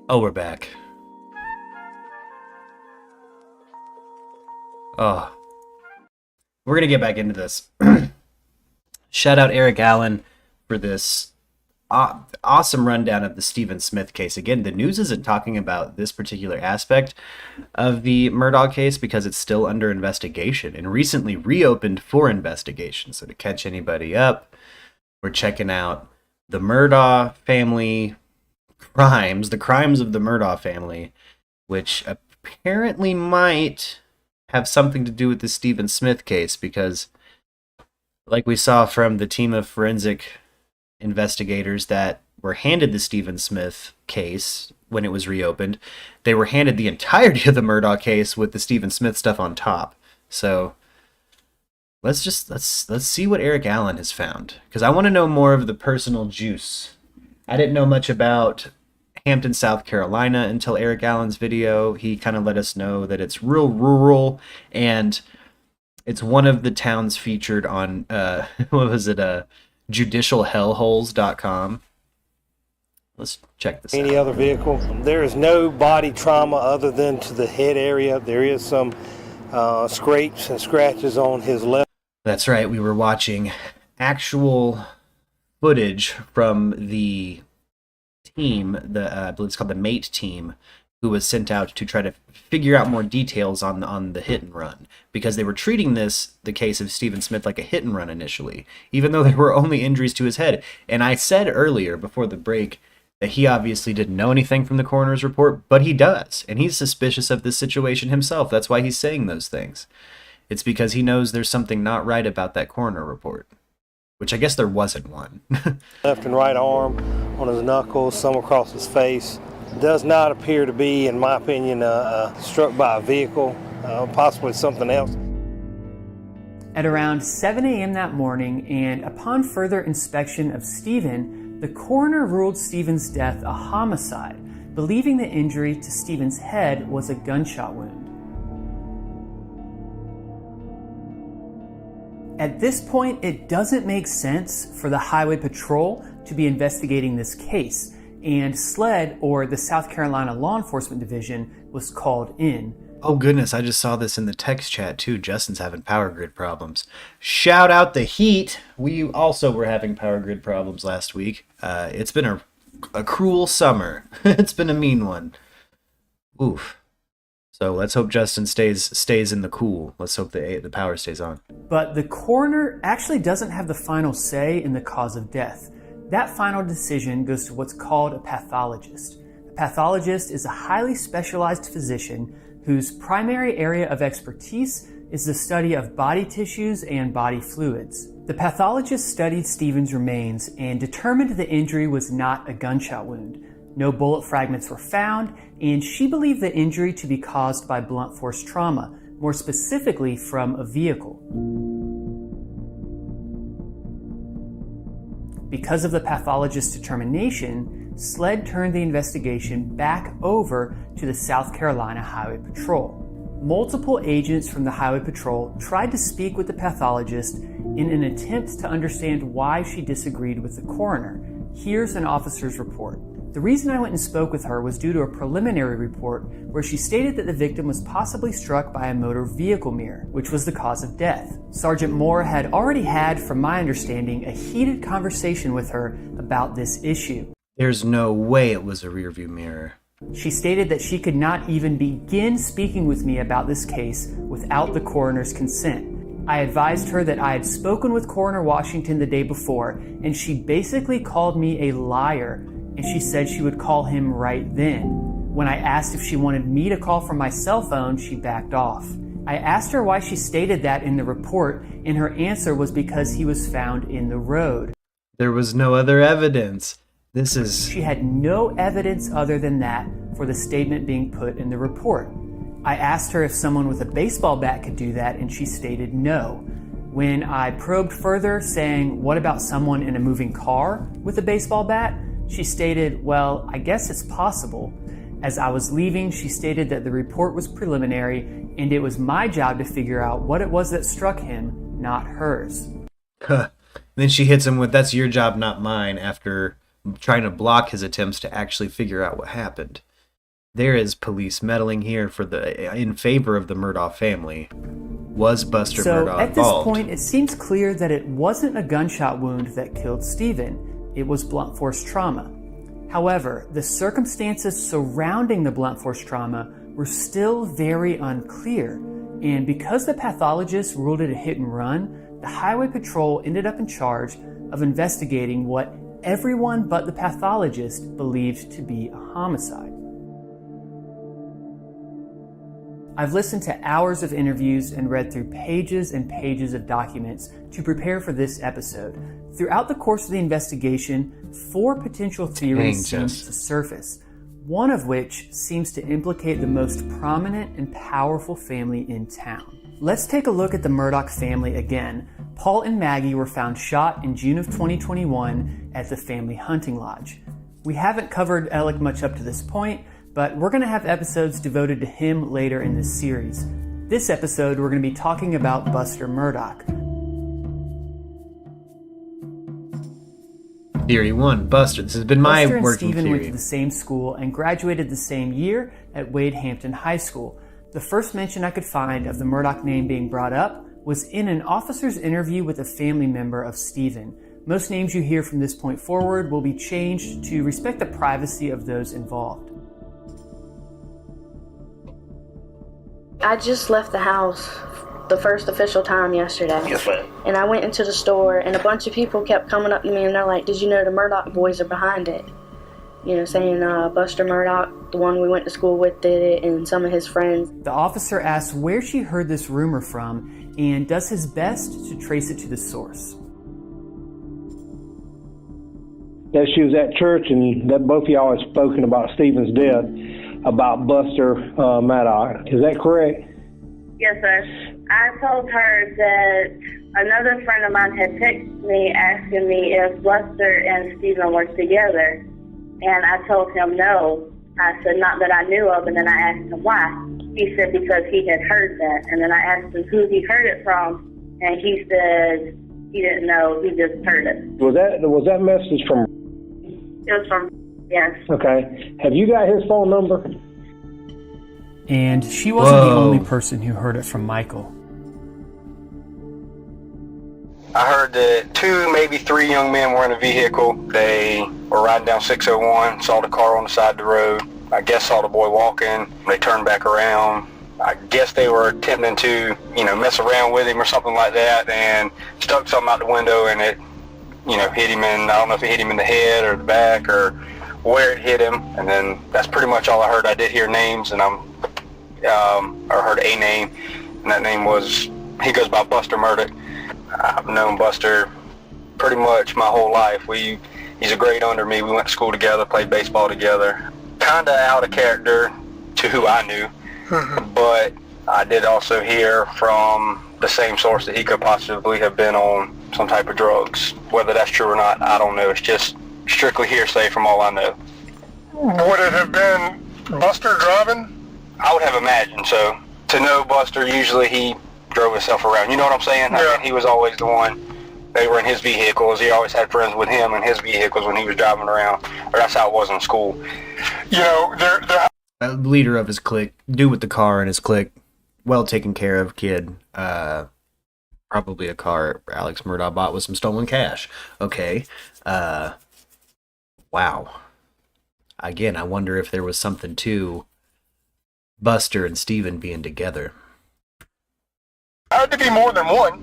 Oh, we're back. Oh. We're going to get back into this. Shout out Eric Allen for this awesome rundown of the Stephen Smith case. Again, the news isn't talking about this particular aspect of the Murdaugh case because it's still under investigation and recently reopened for investigation. So to catch anybody up, we're checking out the Murdaugh family crimes, the crimes of the Murdaugh family, which apparently might have something to do with the Stephen Smith case because, like we saw from the team of forensic investigators that were handed the Stephen Smith case when it was reopened, they were handed the entirety of the Murdaugh case with the Stephen Smith stuff on top. So let's see what Eric Allen has found, because I want to know more of the personal juice. I didn't know much about Hampton, South Carolina until Eric Allen's video. He kind of let us know that it's real rural and it's one of the towns featured on what was it, judicialhellholes.com. Let's check this out. Any other vehicle. There is no body trauma other than to the head area. There is some scrapes and scratches on his left. That's right. We were watching actual footage from the team, I believe it's called the MATE team, who was sent out to try to figure out more details on the hit and run, because they were treating the case of Stephen Smith like a hit and run initially, even though there were only injuries to his head. And I said earlier before the break that he obviously didn't know anything from the coroner's report, but he does, and he's suspicious of this situation himself. That's why he's saying those things. It's because he knows there's something not right about that coroner report, which I guess there wasn't one. Left and right arm, on his knuckles, some across his face. Does not appear to be, in my opinion, struck by a vehicle, possibly something else. At around 7 a.m. that morning, and upon further inspection of Stephen, the coroner ruled Stephen's death a homicide, believing the injury to Stephen's head was a gunshot wound. At this point, it doesn't make sense for the Highway Patrol to be investigating this case, and SLED, or the South Carolina Law Enforcement Division, was called in. Oh goodness, I just saw this in the text chat too. Justin's having power grid problems. Shout out the heat. We also were having power grid problems last week. It's been a cruel summer. It's been a mean one. Oof. So let's hope Justin stays in the cool. Let's hope the power stays on. But the coroner actually doesn't have the final say in the cause of death. That final decision goes to what's called a pathologist. A pathologist is a highly specialized physician whose primary area of expertise is the study of body tissues and body fluids. The pathologist studied Stephen's remains and determined the injury was not a gunshot wound. No bullet fragments were found, and she believed the injury to be caused by blunt force trauma, more specifically from a vehicle. Because of the pathologist's determination, SLED turned the investigation back over to the South Carolina Highway Patrol. Multiple agents from the Highway Patrol tried to speak with the pathologist in an attempt to understand why she disagreed with the coroner. Here's an officer's report. The reason I went and spoke with her was due to a preliminary report where she stated that the victim was possibly struck by a motor vehicle mirror, which was the cause of death. Sergeant Moore had already had, from my understanding, a heated conversation with her about this issue. There's no way it was a rearview mirror. She stated that she could not even begin speaking with me about this case without the coroner's consent. I advised her that I had spoken with Coroner Washington the day before, and she basically called me a liar, and she said she would call him right then. When I asked if she wanted me to call from my cell phone, she backed off. I asked her why she stated that in the report, and her answer was because he was found in the road. There was no other evidence. She had no evidence other than that for the statement being put in the report. I asked her if someone with a baseball bat could do that, and she stated no. When I probed further, saying, what about someone in a moving car with a baseball bat? She stated, well, I guess it's possible. As I was leaving, she stated that the report was preliminary, and it was my job to figure out what it was that struck him, not hers. Then she hits him with, that's your job, not mine, after trying to block his attempts to actually figure out what happened. There is police meddling here in favor of the Murdaugh family. Was Buster Murdaugh at this involved? point, it seems clear that it wasn't a gunshot wound that killed Stephen. It was blunt force trauma. However, the circumstances surrounding the blunt force trauma were still very unclear. And because the pathologist ruled it a hit and run, the Highway Patrol ended up in charge of investigating what everyone but the pathologist believed to be a homicide. I've listened to hours of interviews and read through pages and pages of documents to prepare for this episode. Throughout the course of the investigation, 4 potential theories seemed to surface, one of which seems to implicate the most prominent and powerful family in town. Let's take a look at the Murdaugh family again. Paul and Maggie were found shot in June of 2021 at the family hunting lodge. We haven't covered Alec much up to this point, but we're going to have episodes devoted to him later in this series. This episode, we're going to be talking about Buster Murdaugh. Theory 1, Buster. This has been my Buster and working Stephen theory. went to the same school and graduated the same year at Wade Hampton High School. The first mention I could find of the Murdaugh name being brought up was in an officer's interview with a family member of Stephen. Most names you hear from this point forward will be changed to respect the privacy of those involved. I just left the house the first official time yesterday. Yes, ma'am. And I went into the store, and a bunch of people kept coming up to me, and they're like, "Did you know the Murdaugh boys are behind it?" You know, saying Buster Murdaugh, the one we went to school with, did it, and some of his friends. The officer asks where she heard this rumor from and does his best to trace it to the source. That she was at church and that both of y'all had spoken about Stephen's death, about Buster Murdaugh. Is that correct? Yes, sir. I told her that another friend of mine had texted me asking me if Buster and Stephen were together. And I told him no. I said, not that I knew of, and then I asked him why. He said because he had heard that. And then I asked him who he heard it from, and he said he didn't know, he just heard it. Was that message from? It was from, yes. Okay. Have you got his phone number? And she wasn't the only person who heard it from Michael. I heard that 2, maybe 3 young men were in a vehicle. They were riding down 601, saw the car on the side of the road. I guess saw the boy walking. They turned back around. I guess they were attempting to, mess around with him or something like that, and stuck something out the window, and it, hit him in, I don't know if it hit him in the head or the back or where it hit him. And then that's pretty much all I heard. I did hear names, and I heard a name, and that name was, he goes by Buster Murdaugh. I've known Buster pretty much my whole life. He's a grade under me. We went to school together, played baseball together. Kind of out of character to who I knew, but I did also hear from the same source that he could possibly have been on some type of drugs. Whether that's true or not, I don't know. It's just strictly hearsay from all I know. Would it have been Buster driving? I would have imagined so. To know Buster, usually he drove himself around. You know what I'm saying? Yeah. I mean, he was always the one. They were in his vehicles. He always had friends with him in his vehicles when he was driving around. Or that's how it was in school. They're leader of his clique, dude with the car in his clique, well taken care of kid. Probably a car Alex Murdaugh bought with some stolen cash. Okay. Wow. Again, I wonder if there was something to Buster and Stephen being together. had to be more than one.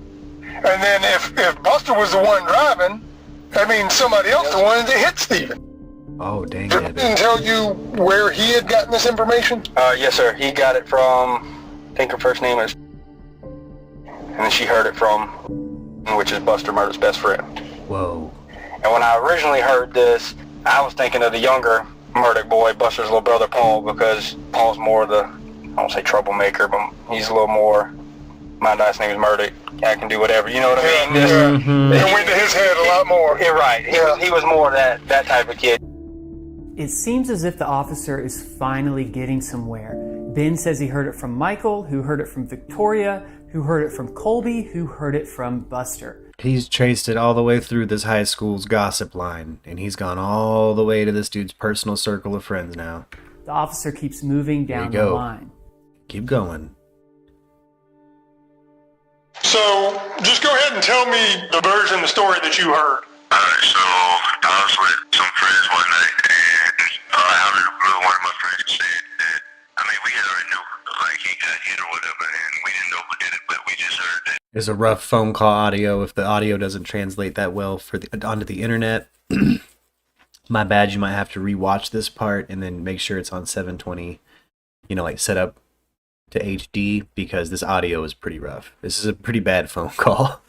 And then if Buster was the one driving, that means somebody else the one that hit Stephen. Oh, dang Did it. he tell you where he had gotten this information? Yes, sir. He got it from, I think her first name is, and then she heard it from, which is Buster Murdaugh's best friend. Whoa. And when I originally heard this, I was thinking of the younger Murdaugh boy, Buster's little brother Paul, because Paul's more the, I won't say troublemaker, but he's a little more, my last name is Murdaugh, I can do whatever, you know what I mean? It went to his head a lot more. You're right. He was more that type of kid. It seems as if the officer is finally getting somewhere. Ben says he heard it from Michael, who heard it from Victoria, who heard it from Colby, who heard it from Buster. He's traced it all the way through this high school's gossip line, and he's gone all the way to this dude's personal circle of friends now. The The officer keeps moving down the line. Keep going. So, just go ahead and tell me the version of the story that you heard. Alright, so I was with some friends one night, and out of the blue, one of my friends said that, I mean, we had already knew, like, he got hit or whatever, and we didn't know who did it, but we just heard that. There's a rough phone call audio. If the audio doesn't translate that well onto the internet, my bad, you might have to rewatch this part and then make sure it's on 720, like set up to HD, because this audio is pretty rough. This is a pretty bad phone call.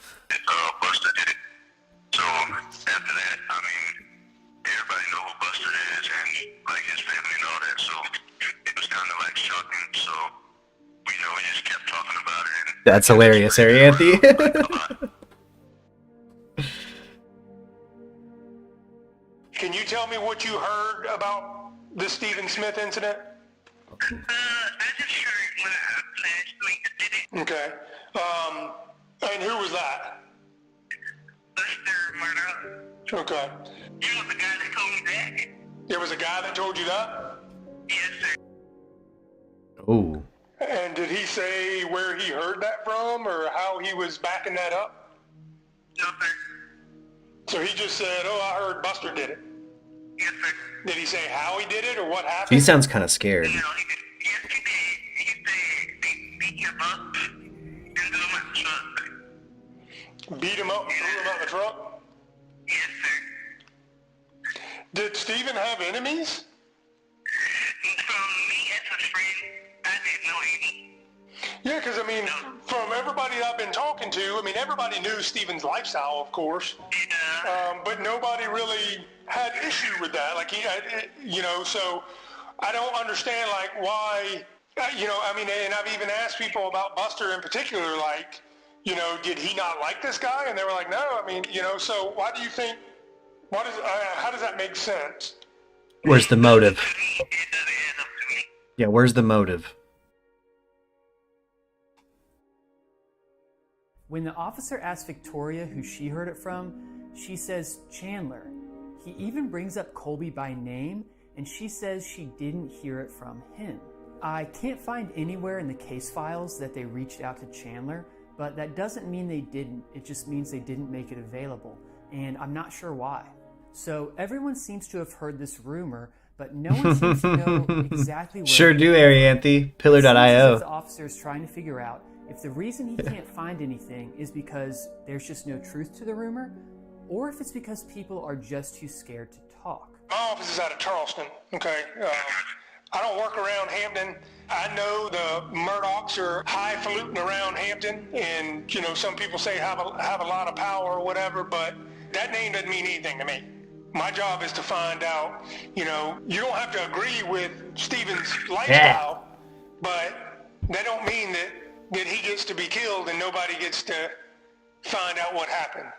Buster did it. So after that, I mean, everybody know who Buster is and like his family and all that. So it was kind of like shocking. So we just kept talking about it. And that's hilarious, Arianthe. Can you tell me what you heard about the Stephen Smith incident? I just heard when I classmate did it. Okay. And who was that? Buster Murdaugh. Okay. You was the guy that told me that? There was a guy that told you that? Yes, sir. Oh. And did he say where he heard that from or how he was backing that up? No, sir. So he just said, I heard Buster did it. Yes, sir. Did he say how he did it or what happened? He sounds kind of scared. Yes, he did. He said they beat him up and threw him out the truck. Beat him up and threw him out the truck? Yes, sir. Did Stephen have enemies? From me as his friend, I didn't know any. Yeah, because, I mean, from everybody I've been talking to, I mean, everybody knew Stephen's lifestyle, of course. But nobody really had issue with that. Like, he had, so I don't understand, like, why, I mean, and I've even asked people about Buster in particular, like, did he not like this guy? And they were like, no, I mean, so why do you think, how does that make sense? Where's the motive? Yeah, where's the motive? When the officer asks Victoria who she heard it from, she says Chandler. He even brings up Colby by name, and she says she didn't hear it from him. I can't find anywhere in the case files that they reached out to Chandler, but that doesn't mean they didn't. It just means they didn't make it available, and I'm not sure why. So everyone seems to have heard this rumor, but no one seems to know exactly where. Sure do, Arianthe. Pillar.io. The officer is trying to figure out if the reason he can't find anything is because there's just no truth to the rumor, or if it's because people are just too scared to talk. My office is out of Charleston, okay? I don't work around Hampton. I know the Murdaughs are highfalutin around Hampton, and, some people say have a lot of power or whatever, but that name doesn't mean anything to me. My job is to find out, you don't have to agree with Stephen's lifestyle, but that don't mean that he gets to be killed and nobody gets to find out what happened.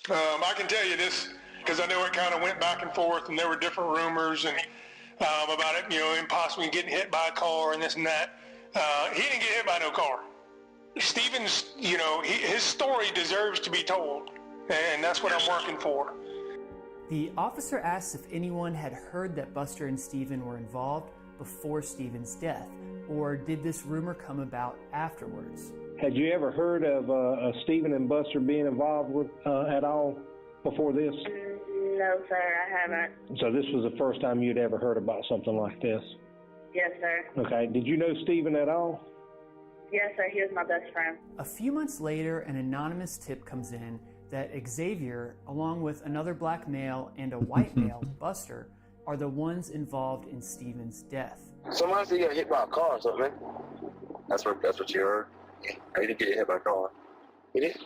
I can tell you this because I know it kind of went back and forth, and there were different rumors and about it, him possibly getting hit by a car and this and that. He didn't get hit by no car. Stephen's, his story deserves to be told, and that's what I'm working for. The officer asks if anyone had heard that Buster and Stephen were involved before Stephen's death, or did this rumor come about afterwards? Had you ever heard of Stephen and Buster being involved with at all before this? No, sir, I haven't. So this was the first time you'd ever heard about something like this? Yes, sir. Okay. Did you know Stephen at all? Yes, sir. He was my best friend. A few months later, an anonymous tip comes in that Xavier, along with another black male and a white male, Buster, are the ones involved in Stephen's death. Somebody said he got hit by a car or something. That's what you heard. I didn't get hit by a car. He did?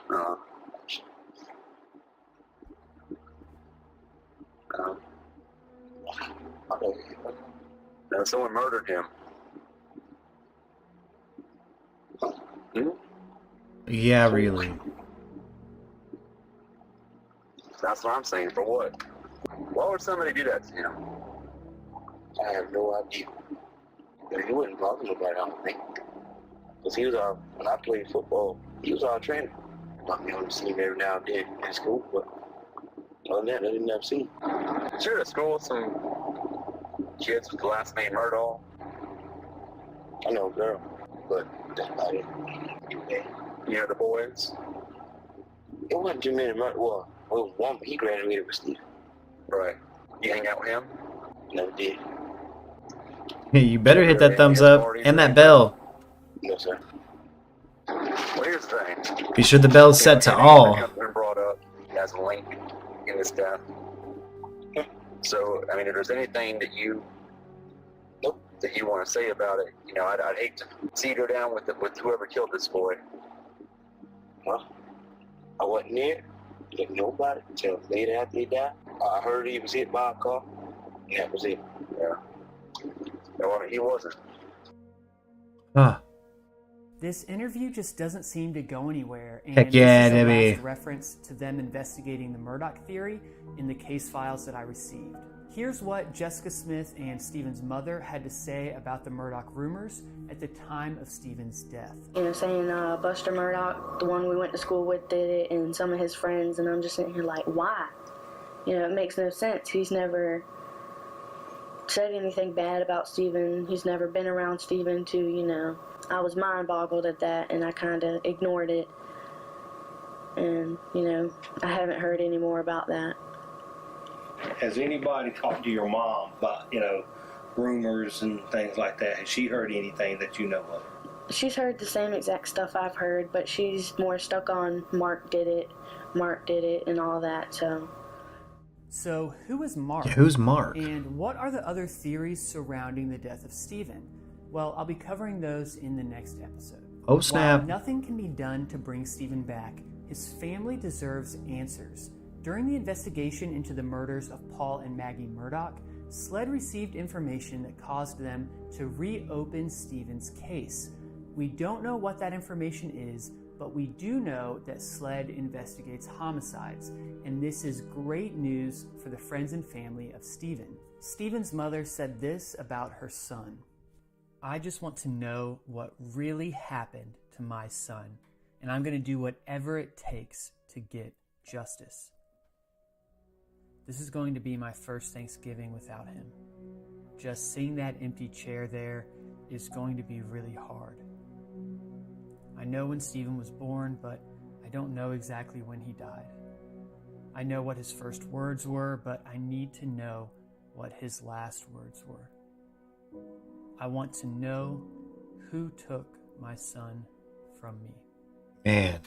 Someone murdered him. Yeah, really. That's what I'm saying. For what? Why would somebody do that to him? I have no idea. But he wouldn't bother nobody, I don't think. Because he was when I played football, he was our trainer. I mean, I've seen him every now and then in school, but other than that, I didn't ever see him. Sure, to school, some kids with the last name Murdaugh? I know a girl, but that's about it. You know the boys? It wasn't too many Murdaugh. Well, it was one, but he graduated with Steve. Right. You hang out with him? Never did. Hey, you better hit that thumbs up and that bell. No, sir. Well, here's the thing. Be sure the bell's set to all. That been brought up as a link in this death. So, I mean, if there's anything that you want to say about it, you know, I'd hate to see you go down with whoever killed this boy. Well, I wasn't there. Didn't know about it until later after he died. I heard he was hit by a car, and that was it. Yeah. No, I mean, he wasn't. Huh. This interview just doesn't seem to go anywhere, and Heck yeah, this is a Debbie. last reference to them investigating the Murdaugh theory in the case files that I received. Here's what Jessica Smith and Stephen's mother had to say about the Murdaugh rumors at the time of Stephen's death. You know, saying Buster Murdaugh, the one we went to school with, did it, and some of his friends, and I'm just sitting here like, why? You know, it makes no sense. He's never said anything bad about Stephen. He's never been around Stephen to, you know. I was mind-boggled at that, and I kind of ignored it. And, you know, I haven't heard any more about that. Has anybody talked to your mom about, you know, rumors and things like that? Has she heard anything that you know of? She's heard the same exact stuff I've heard, but she's more stuck on Mark did it, and all that, so. So, who is Mark? Yeah, who's Mark? And what are the other theories surrounding the death of Stephen? Well, I'll be covering those in the next episode. Oh, snap. While nothing can be done to bring Stephen back, his family deserves answers. During the investigation into the murders of Paul and Maggie Murdaugh, SLED received information that caused them to reopen Stephen's case. We don't know what that information is, but we do know that SLED investigates homicides, and this is great news for the friends and family of Stephen. Stephen's mother said this about her son. I just want to know what really happened to my son, and I'm going to do whatever it takes to get justice. This is going to be my first Thanksgiving without him. Just seeing that empty chair there is going to be really hard. I know when Stephen was born, but I don't know exactly when he died. I know what his first words were, but I need to know what his last words were. I want to know who took my son from me. Man.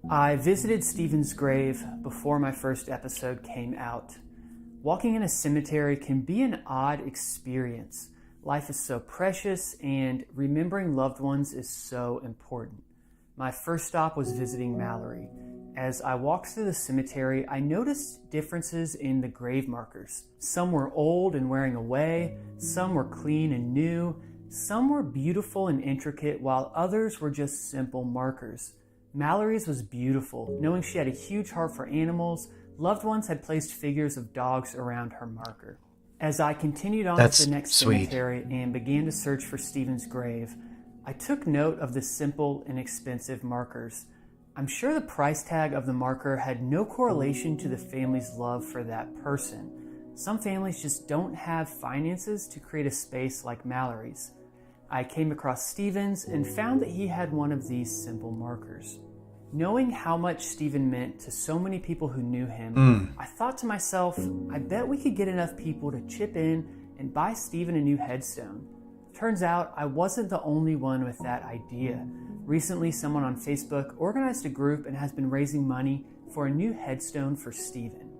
I visited Stephen's grave before my first episode came out. Walking in a cemetery can be an odd experience. Life is so precious, and remembering loved ones is so important. My first stop was visiting Mallory. As I walked through the cemetery, I noticed differences in the grave markers. Some were old and wearing away, some were clean and new, some were beautiful and intricate, while others were just simple markers. Mallory's was beautiful, knowing she had a huge heart for animals. Loved ones had placed figures of dogs around her marker. As I continued on to the next cemetery and began to search for Stephen's grave, I took note of the simple, inexpensive markers. I'm sure the price tag of the marker had no correlation to the family's love for that person. Some families just don't have finances to create a space like Mallory's. I came across Stephen's and found that he had one of these simple markers. Knowing how much Stephen meant to so many people who knew him, I thought to myself, I bet we could get enough people to chip in and buy Stephen a new headstone. Turns out I wasn't the only one with that idea. Recently, someone on Facebook organized a group and has been raising money for a new headstone for Stephen.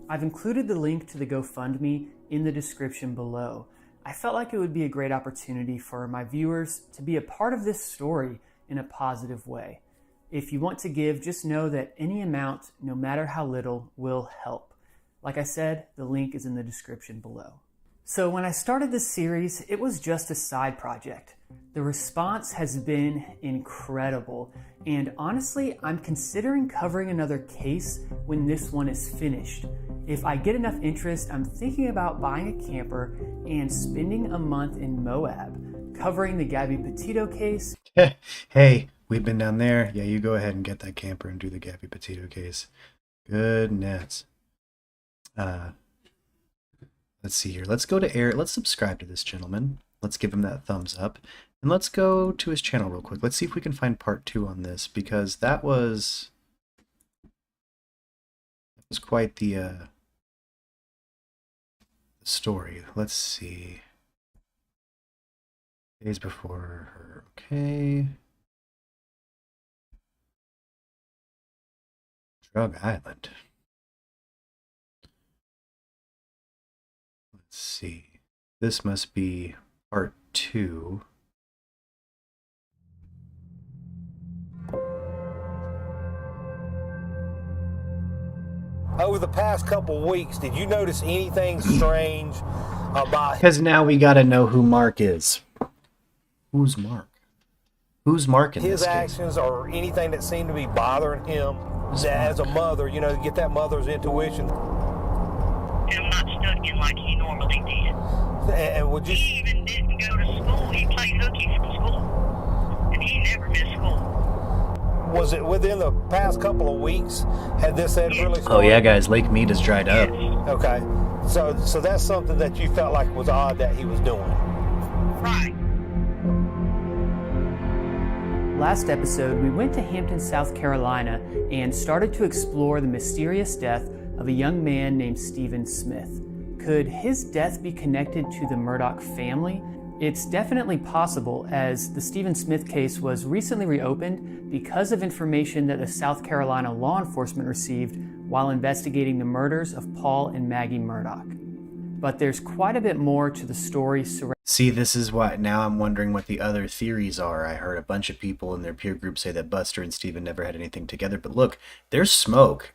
I've included the link to the GoFundMe in the description below. I felt like it would be a great opportunity for my viewers to be a part of this story in a positive way. If you want to give, just know that any amount, no matter how little, will help. Like I said, the link is in the description below. So when I started this series, it was just a side project. The response has been incredible, and honestly, I'm considering covering another case when this one is finished. If I get enough interest, I'm thinking about buying a camper and spending a month in Moab, covering the Gabby Petito case. Hey, we've been down there. Yeah, you go ahead and get that camper and do the Gabby Petito case. Good nets. Let's see here. Let's go to Eric. Let's subscribe to this gentleman. Let's give him that thumbs up. And let's go to his channel real quick. Let's see if we can find part 2 on this, because that was quite the story. Let's see. Days before her. Okay. Drug Island. Let's see. This must be part 2. Over the past couple weeks, did you notice anything strange about him? Because now we gotta know who Mark is. Who's Mark? Who's Mark in His this case? actions or anything that seemed to be bothering him as a mother, you know, to get that mother's intuition? Him not studying like he normally did. And would you... He even didn't go to school. He played hooky from school. And he never missed school. Was it within the past couple of weeks? Had this really started? Oh yeah, guys, Lake Mead is dried up. Okay. So that's something that you felt like was odd that he was doing. Right. Last episode, we went to Hampton, South Carolina, and started to explore the mysterious death of a young man named Stephen Smith. Could his death be connected to the Murdaugh family? It's definitely possible, as the Stephen Smith case was recently reopened because of information that the South Carolina law enforcement received while investigating the murders of Paul and Maggie Murdaugh. But there's quite a bit more to the story surrounding. See, this is what now I'm wondering what the other theories are. I heard a bunch of people in their peer group say that Buster and Steven never had anything together. But look, there's smoke.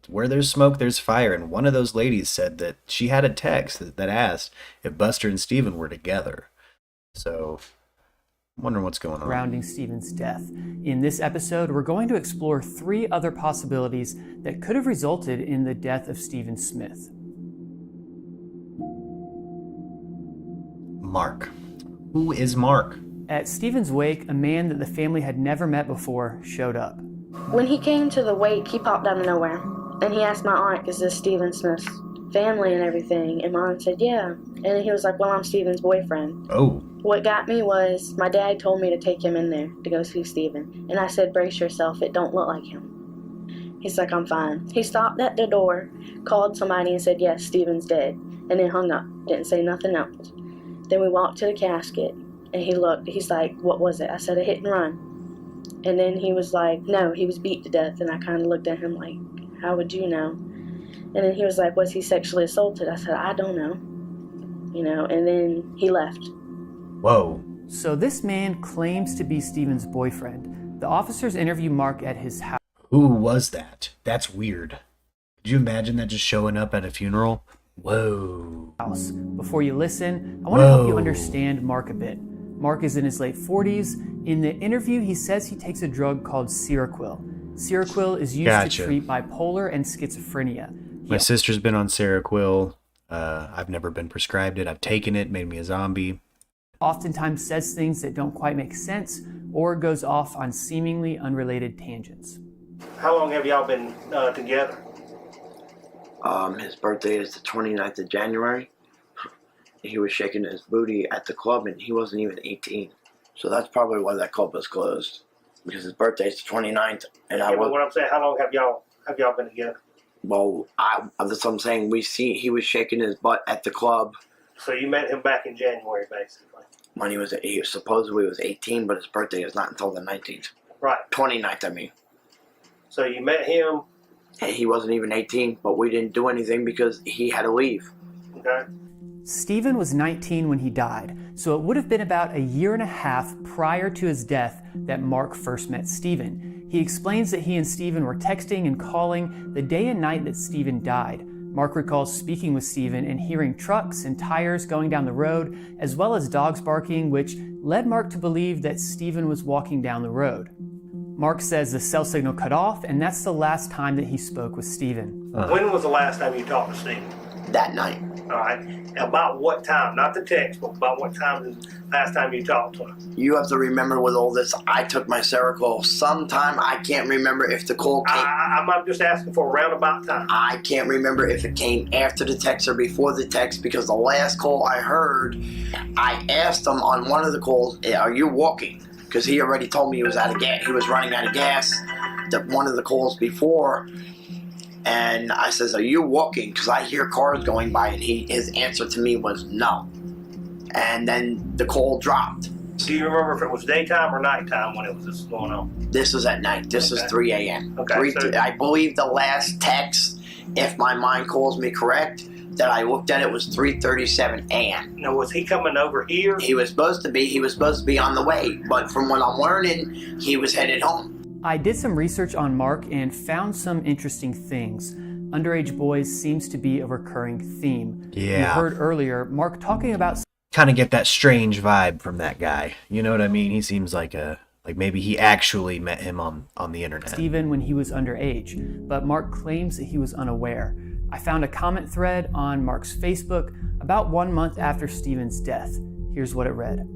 Where there's smoke, there's fire. And one of those ladies said that she had a text that asked if Buster and Steven were together. So I'm wondering what's going on. Surrounding Stephen's death. In this episode, we're going to explore 3 other possibilities that could have resulted in the death of Stephen Smith. Mark. Who is Mark? At Stephen's wake, a man that the family had never met before showed up. When he came to the wake, he popped out of nowhere. And he asked my aunt, is this Stephen Smith's family and everything? And my aunt said, yeah. And he was like, well, I'm Stephen's boyfriend. Oh. What got me was my dad told me to take him in there to go see Stephen. And I said, brace yourself, it don't look like him. He's like, I'm fine. He stopped at the door, called somebody and said, yes, Stephen's dead. And then hung up. Didn't say nothing else. Then we walked to the casket. And he looked. He's like, what was it? I said, a hit and run. And then he was like, no, he was beat to death. And I kind of looked at him like, how would you know? And then he was like, was he sexually assaulted? I said, I don't know. You know, and then he left. Whoa. So this man claims to be Stephen's boyfriend. The officers interview Mark at his house. Who was that? That's weird. Could you imagine that just showing up at a funeral? Whoa. Before you listen, I want to help you understand Mark a bit. Mark is in his late 40s. In the interview, he says he takes a drug called Seroquel. Seroquel is used to treat bipolar and schizophrenia. My sister's been on Seroquel. I've never been prescribed it. I've taken it, made me a zombie. Oftentimes says things that don't quite make sense or goes off on seemingly unrelated tangents. How long have y'all been together? His birthday is the 29th of January. He was shaking his booty at the club and he wasn't even 18. So that's probably why that club was closed. Because his birthday is the 29th. And what I'm saying, how long have y'all been together? Well, that's what I'm saying. He was shaking his butt at the club. So you met him back in January, basically. When he supposedly was 18, but his birthday is not until the 19th. Right. 29th, I mean. So you met him. He wasn't even 18, but we didn't do anything because he had to leave. Okay. Stephen was 19 when he died, so it would have been about a year and a half prior to his death that Mark first met Stephen. He explains that he and Stephen were texting and calling the day and night that Stephen died. Mark recalls speaking with Stephen and hearing trucks and tires going down the road, as well as dogs barking, which led Mark to believe that Stephen was walking down the road. Mark says the cell signal cut off, and that's the last time that he spoke with Stephen. When was the last time you talked to Stephen? that night. All right. About what time? Not the text, but about what time is the last time you talked to him? You have to remember with all this, I took my Seroquel sometime. I can't remember if the call came. I'm just asking for a roundabout time. I can't remember if it came after the text or before the text, because the last call I heard, I asked him on one of the calls, are you walking? Because he already told me he was out of gas. He was running out of gas. One of the calls before. And I says, are you walking? Because I hear cars going by, and his answer to me was no. And then the call dropped. Do you remember if it was daytime or nighttime when it was this going on? This was at night. This is 3 a.m. Okay. I believe the last text, if my mind calls me correct, that I looked at it was 3:37 a.m. Now, was he coming over here? He was supposed to be. He was supposed to be on the way. But from what I'm learning, he was headed home. I did some research on Mark and found some interesting things. Underage boys seems to be a recurring theme. Yeah. You heard earlier Mark talking about... Kind of get that strange vibe from that guy. You know what I mean? He seems like maybe he actually met him on the internet. Stephen when he was underage, but Mark claims that he was unaware. I found a comment thread on Mark's Facebook about 1 month after Stephen's death. Here's what it read.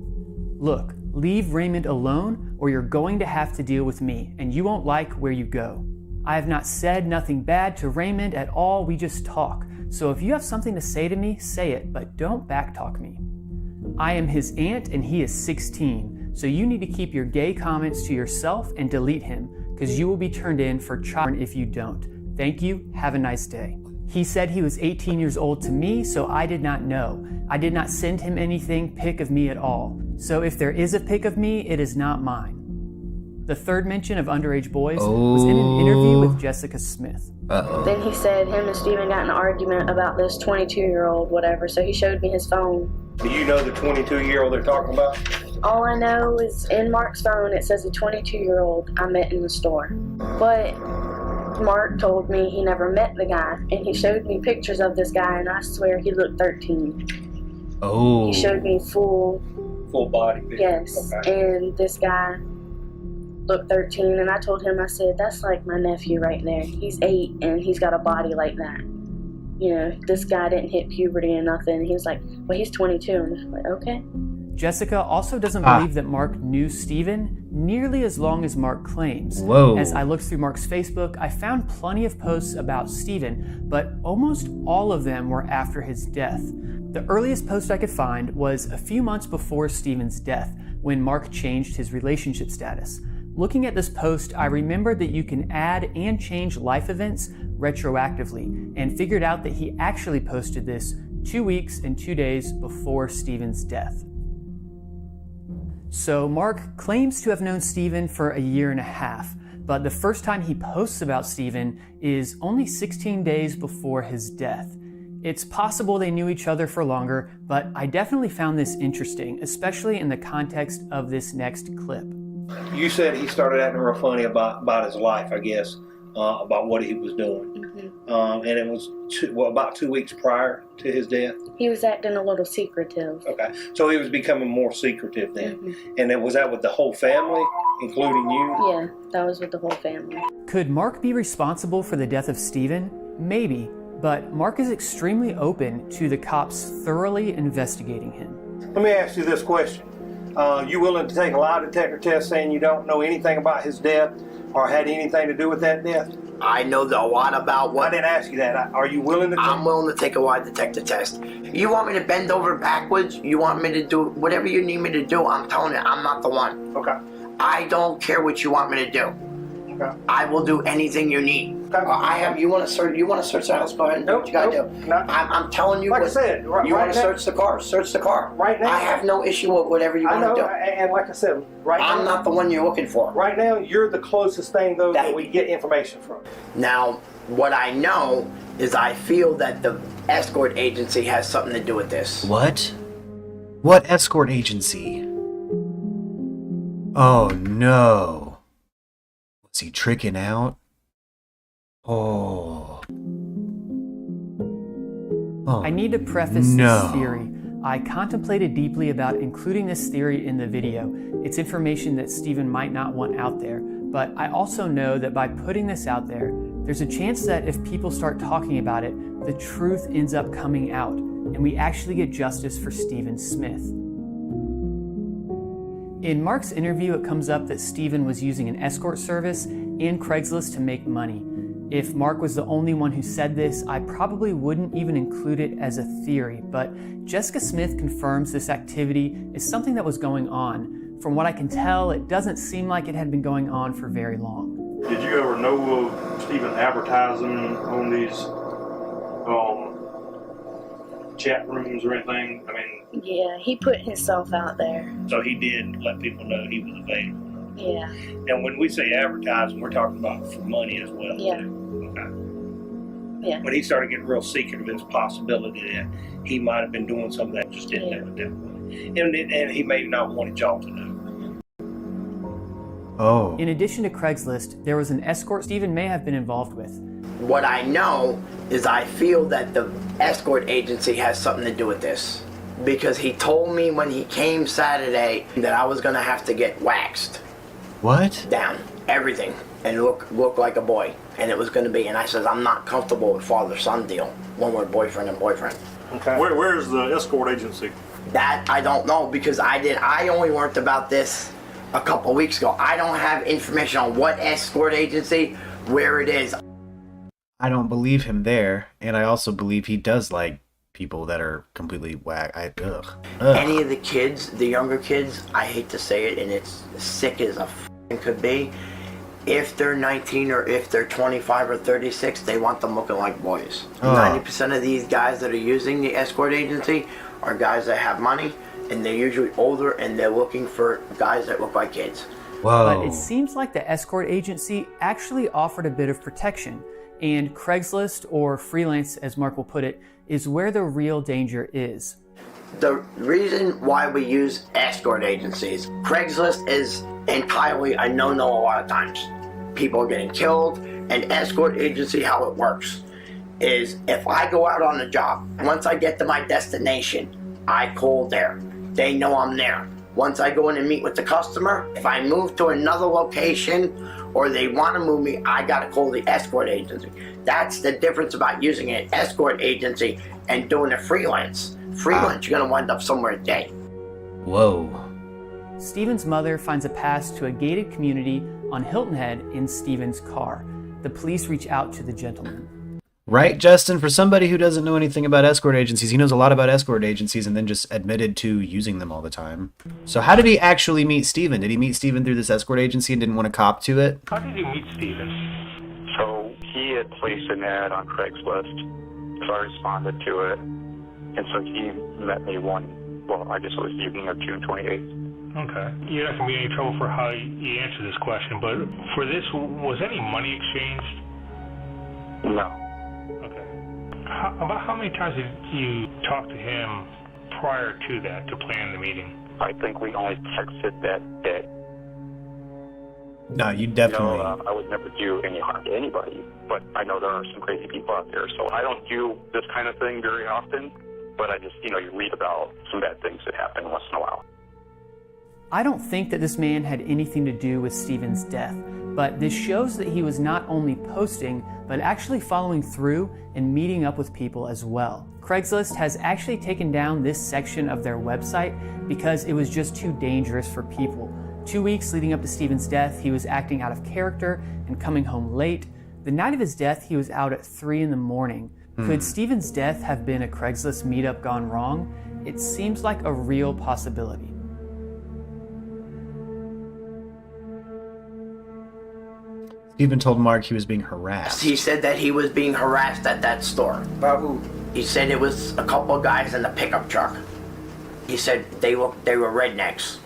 Look, leave Raymond alone or you're going to have to deal with me, and you won't like where you go. I have not said nothing bad to Raymond at all, we just talk. So if you have something to say to me, say it, but don't backtalk me. I am his aunt and he is 16, so you need to keep your gay comments to yourself and delete him, because you will be turned in for child if you don't. Thank you, have a nice day. He said he was 18 years old to me, so I did not know. I did not send him anything pic of me at all. So if there is a pic of me, it is not mine. The third mention of underage boys was in an interview with Jessica Smith. Then he said him and Steven got in an argument about this 22-year-old whatever, so he showed me his phone. Do you know the 22-year-old they're talking about? All I know is in Mark's phone it says a 22-year-old I met in the store. But Mark told me he never met the guy, and he showed me pictures of this guy, and I swear he looked 13. Oh. He showed me full body picture. Yes, okay. And this guy looked 13, and I told him, I said, that's like my nephew right there. He's 8, and he's got a body like that. You know, this guy didn't hit puberty or nothing. And he was like, well, he's 22. And I'm like, okay. Jessica also doesn't believe that Mark knew Stephen nearly as long as Mark claims. Whoa. As I looked through Mark's Facebook, I found plenty of posts about Stephen, but almost all of them were after his death. The earliest post I could find was a few months before Stephen's death, when Mark changed his relationship status. Looking at this post, I remembered that you can add and change life events retroactively, and figured out that he actually posted this 2 weeks and 2 days before Stephen's death. So Mark claims to have known Stephen for a year and a half, but the first time he posts about Stephen is only 16 days before his death. It's possible they knew each other for longer, but I definitely found this interesting, especially in the context of this next clip. You said he started acting real funny about his life, I guess, about what he was doing. And it was about 2 weeks prior to his death? He was acting a little secretive. Okay, so he was becoming more secretive then. And was that with the whole family, including you? Yeah, that was with the whole family. Could Mark be responsible for the death of Stephen? Maybe, but Mark is extremely open to the cops thoroughly investigating him. Let me ask you this question. You willing to take a lie detector test saying you don't know anything about his death or had anything to do with that death? I know a lot about what... I didn't ask you that. Are you willing to... I'm willing to take a lie detector test. You want me to bend over backwards? You want me to do whatever you need me to do? I'm telling you, I'm not the one. Okay. I don't care what you want me to do. Okay. I will do anything you need. Okay. You want to search the house? Go ahead and do what you got to do. No. I'm telling you. Like I said, you want to search the car? Search the car. Right now. I have no issue with whatever you want to do. And like I said, right now. I'm not the one you're looking for. Right now, you're the closest thing, though, that we get information from. Now, what I know is I feel that the escort agency has something to do with this. What? What escort agency? Oh no. Was he tricking out? Oh. I need to preface this theory. I contemplated deeply about including this theory in the video. It's information that Stephen might not want out there, but I also know that by putting this out there, there's a chance that if people start talking about it, the truth ends up coming out, and we actually get justice for Stephen Smith. In Mark's interview, it comes up that Stephen was using an escort service and Craigslist to make money. If Mark was the only one who said this, I probably wouldn't even include it as a theory, but Jessica Smith confirms this activity is something that was going on. From what I can tell, it doesn't seem like it had been going on for very long. Did you ever know of Stephen advertising on these chat rooms or anything? I mean, Yeah, he put himself out there. So he did let people know he was available. Yeah. And when we say advertising, we're talking about for money as well. Yeah. Too. Okay. Yeah. When he started getting real secretive, there's a possibility that he might have been doing something that just didn't know at that point. And he may not wanted y'all to know. Oh. In addition to Craigslist, there was an escort Stephen may have been involved with. What I know is I feel that the escort agency has something to do with this. Because he told me when he came Saturday that I was going to have to get waxed. What? Down. Everything. And look like a boy. And it was going to be. And I said, I'm not comfortable with father-son deal when we're boyfriend and boyfriend. Okay. Where's the escort agency? That I don't know because I only learned about this a couple weeks ago. I don't have information on what escort agency, where it is. I don't believe him there, and I also believe he does like people that are completely whack. Ugh. Any of the kids, the younger kids, I hate to say it, and it's sick as a could be. If they're 19 or if they're 25 or 36, they want them looking like boys. 90% of these guys that are using the escort agency are guys that have money, and they're usually older, and they're looking for guys that look like kids. Whoa. But it seems like the escort agency actually offered a bit of protection, and Craigslist, or freelance as Mark will put it, is where the real danger is. The reason why we use escort agencies, Craigslist is entirely a no-no a lot of times. People are getting killed, and escort agency, how it works is if I go out on a job, once I get to my destination, I call there. They know I'm there. Once I go in and meet with the customer, if I move to another location or they want to move me, I got to call the escort agency. That's the difference about using an escort agency and doing a freelance. Freelance, you're going to wind up somewhere dead. Whoa. Stephen's mother finds a pass to a gated community on Hilton Head in Stephen's car. The police reach out to the gentleman. Right, Justin? For somebody who doesn't know anything about escort agencies, he knows a lot about escort agencies and then just admitted to using them all the time. So how did he actually meet Stephen? Did he meet Stephen through this escort agency and didn't want to cop to it? How did you meet Stephen? So he had placed an ad on Craigslist, so I responded to it. And so he met me I guess it was the evening of June 28th. Okay. You're not going to be in any trouble for how you answer this question, but for this, was any money exchanged? No. About how many times did you talk to him prior to that to plan the meeting? I think we only texted that day. No, you definitely... I would never do any harm to anybody, but I know there are some crazy people out there, so I don't do this kind of thing very often, but I just, you read about some bad things that happen once in a while. I don't think that this man had anything to do with Stephen's death, but this shows that he was not only posting, but actually following through and meeting up with people as well. Craigslist has actually taken down this section of their website because it was just too dangerous for people. 2 weeks leading up to Stephen's death, he was acting out of character and coming home late. The night of his death, he was out at 3 a.m. Could Stephen's death have been a Craigslist meetup gone wrong? It seems like a real possibility. Stephen told Mark he was being harassed. He said that he was being harassed at that store. By who? He said it was a couple of guys in a pickup truck. He said they were rednecks.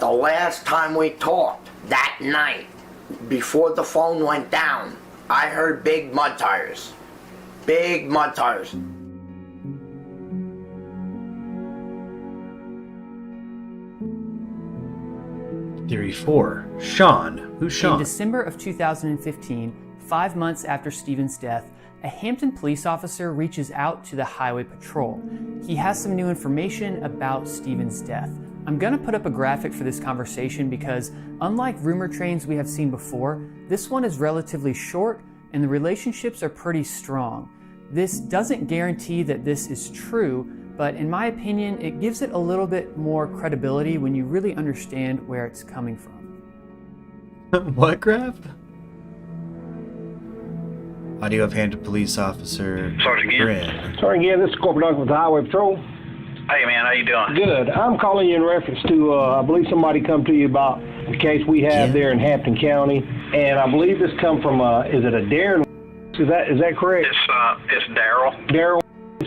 The last time we talked, that night, before the phone went down, I heard big mud tires. Big mud tires. Theory 4. Sean. Who's Sean? In December of 2015, 5 months after Stephen's death, a Hampton police officer reaches out to the highway patrol. He has some new information about Stephen's death. I'm gonna put up a graphic for this conversation because unlike rumor trains we have seen before, this one is relatively short and the relationships are pretty strong. This doesn't guarantee that this is true, but in my opinion, it gives it a little bit more credibility when you really understand where it's coming from. What, Graf? Audio of Hampton Police Officer Sergeant Grin. Sorry again, this is Corporal Doug with the Highway Patrol. Hey man, how you doing? Good. I'm calling you in reference to, I believe somebody come to you about the case we have there in Hampton County, and I believe this come from, is it a Darren? Is that correct? It's Daryl. Daryl?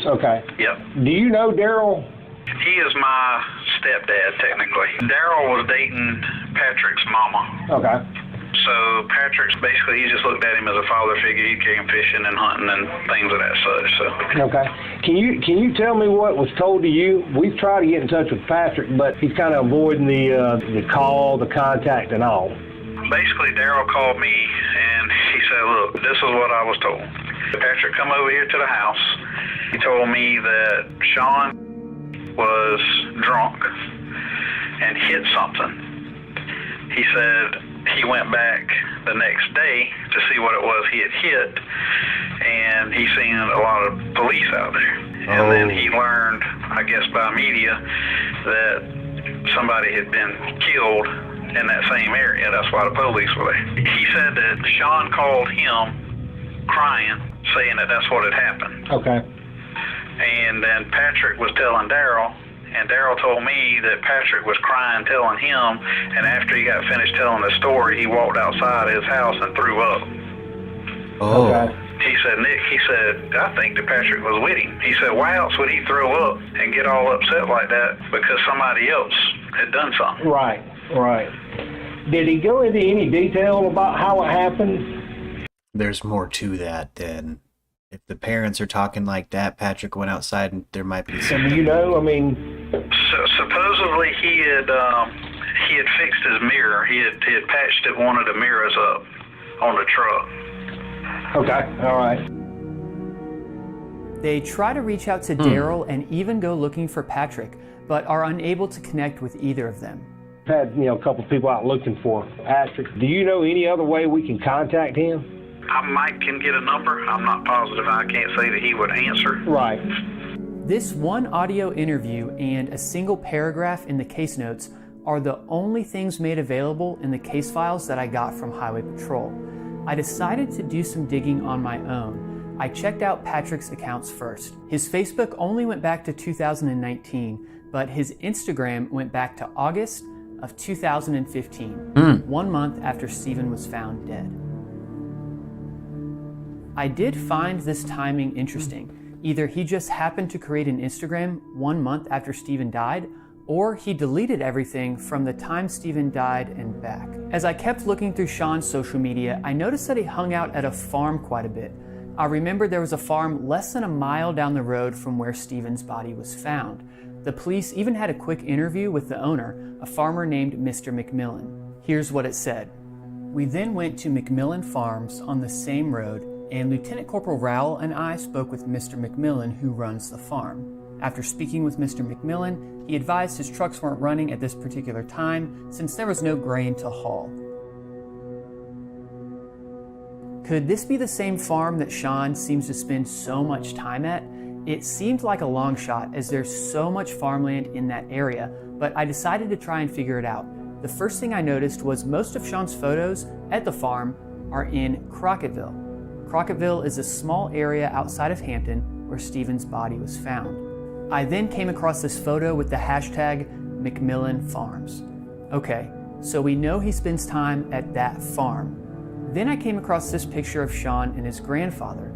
Okay. Yep. Do you know Daryl? He is my stepdad, technically. Daryl was dating Patrick's mama. Okay. So Patrick's basically, he just looked at him as a father figure. He'd take him fishing and hunting and things of that such. So. Okay. Can you tell me what was told to you? We've tried to get in touch with Patrick, but he's kind of avoiding the call, the contact, and all. Basically, Daryl called me and he said, "Look, this is what I was told. Patrick come over here to the house. He told me that Sean was drunk and hit something. He said he went back the next day to see what it was he had hit, and he seen a lot of police out there. And then he learned, I guess by media, that somebody had been killed in that same area. That's why the police were there. He said that Sean called him crying, saying that that's what had happened. Okay. And then Patrick was telling Daryl, and Daryl told me that Patrick was crying, telling him, and after he got finished telling the story, he walked outside his house and threw up. Oh. Okay. He said, Nick, I think that Patrick was with him. He said, why else would he throw up and get all upset like that? Because somebody else had done something. Right. Did he go into any detail about how it happened? There's more to that than if the parents are talking like that. Patrick went outside and there might be something. You know, I mean, so supposedly he had fixed his mirror. He had patched one of the mirrors up on the truck. Okay, all right. They try to reach out to Daryl and even go looking for Patrick, but are unable to connect with either of them. Had a couple of people out looking for Patrick. Do you know any other way we can contact him? I might can get a number. I'm not positive. I can't say that he would answer. Right. This one audio interview and a single paragraph in the case notes are the only things made available in the case files that I got from Highway Patrol. I decided to do some digging on my own. I checked out Patrick's accounts first. His Facebook only went back to 2019, but his Instagram went back to August of 2015, 1 month after Stephen was found dead. I did find this timing interesting. Either he just happened to create an Instagram 1 month after Stephen died, or he deleted everything from the time Stephen died and back. As I kept looking through Sean's social media, I noticed that he hung out at a farm quite a bit. I remember there was a farm less than a mile down the road from where Stephen's body was found. The police even had a quick interview with the owner, a farmer named Mr. McMillan. Here's what it said. We then went to McMillan Farms on the same road, and Lieutenant Corporal Rowell and I spoke with Mr. McMillan, who runs the farm. After speaking with Mr. McMillan, he advised his trucks weren't running at this particular time since there was no grain to haul. Could this be the same farm that Sean seems to spend so much time at? It seemed like a long shot as there's so much farmland in that area, but I decided to try and figure it out. The first thing I noticed was most of Sean's photos at the farm are in Crocketville. Crocketville is a small area outside of Hampton where Stephen's body was found. I then came across this photo with the hashtag McMillan Farms. Okay, so we know he spends time at that farm. Then I came across this picture of Sean and his grandfather.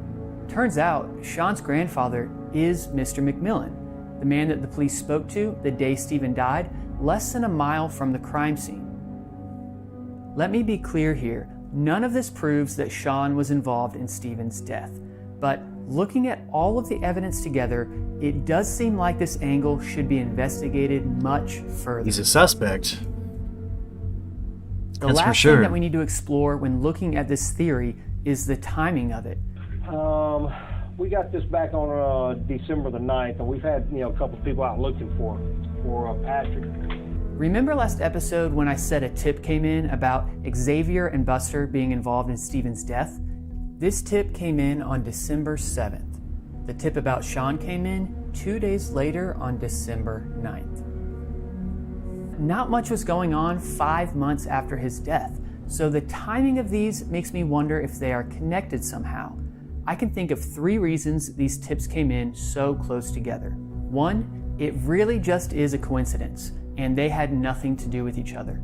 Turns out Sean's grandfather is Mr. McMillan, the man that the police spoke to the day Stephen died, less than a mile from the crime scene. Let me be clear here. None of this proves that Sean was involved in Stephen's death, but looking at all of the evidence together, it does seem like this angle should be investigated much further. He's a suspect. The last thing that we need to explore when looking at this theory is the timing of it. We got this back on December the 9th, and we've had a couple of people out looking for Patrick. Remember last episode when I said a tip came in about Xavier and Buster being involved in Stephen's death? This tip came in on December 7th. The tip about Sean came in 2 days later on December 9th. Not much was going on 5 months after his death, so the timing of these makes me wonder if they are connected somehow. I can think of 3 reasons these tips came in so close together. 1, it really just is a coincidence, and they had nothing to do with each other.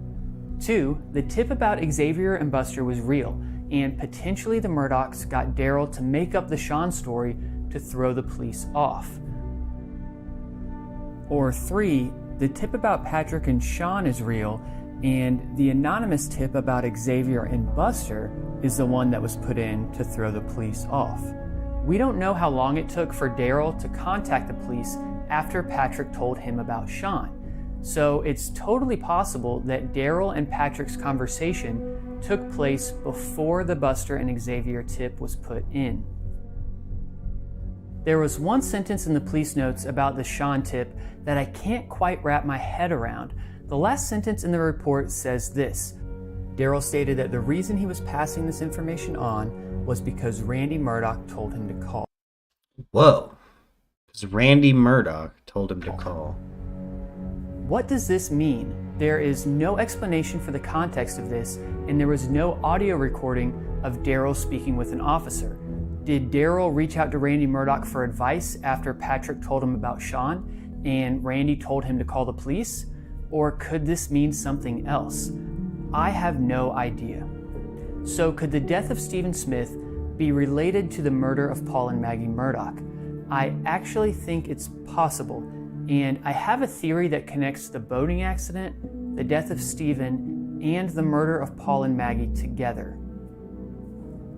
2, the tip about Xavier and Buster was real, and potentially the Murdaughs got Daryl to make up the Sean story to throw the police off. Or 3, the tip about Patrick and Sean is real, and the anonymous tip about Xavier and Buster is the one that was put in to throw the police off. We don't know how long it took for Daryl to contact the police after Patrick told him about Sean. So it's totally possible that Daryl and Patrick's conversation took place before the Buster and Xavier tip was put in. There was one sentence in the police notes about the Sean tip that I can't quite wrap my head around. The last sentence in the report says this: Daryl stated that the reason he was passing this information on was because Randy Murdaugh told him to call. Whoa. Because Randy Murdaugh told him to call. What does this mean? There is no explanation for the context of this, and there was no audio recording of Daryl speaking with an officer. Did Daryl reach out to Randy Murdaugh for advice after Patrick told him about Sean, and Randy told him to call the police? Or could this mean something else? I have no idea. So could the death of Stephen Smith be related to the murder of Paul and Maggie Murdaugh? I actually think it's possible, and I have a theory that connects the boating accident, the death of Stephen, and the murder of Paul and Maggie together.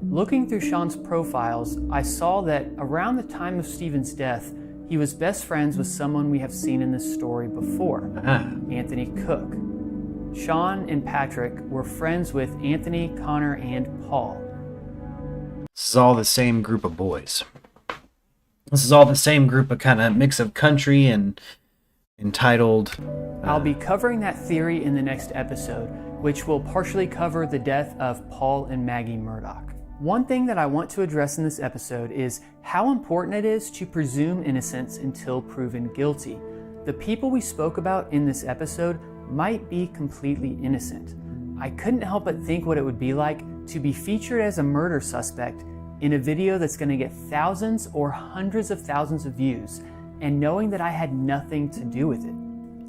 Looking through Sean's profiles, I saw that around the time of Stephen's death, he was best friends with someone we have seen in this story before, Anthony Cook. Sean and Patrick were friends with Anthony, Connor, and Paul. This is all the same group of boys. This is all the same group of kind of mix of country and entitled. I'll be covering that theory in the next episode, which will partially cover the death of Paul and Maggie Murdaugh. One thing that I want to address in this episode is how important it is to presume innocence until proven guilty. The people we spoke about in this episode might be completely innocent. I couldn't help but think what it would be like to be featured as a murder suspect in a video that's going to get thousands or hundreds of thousands of views, and knowing that I had nothing to do with it.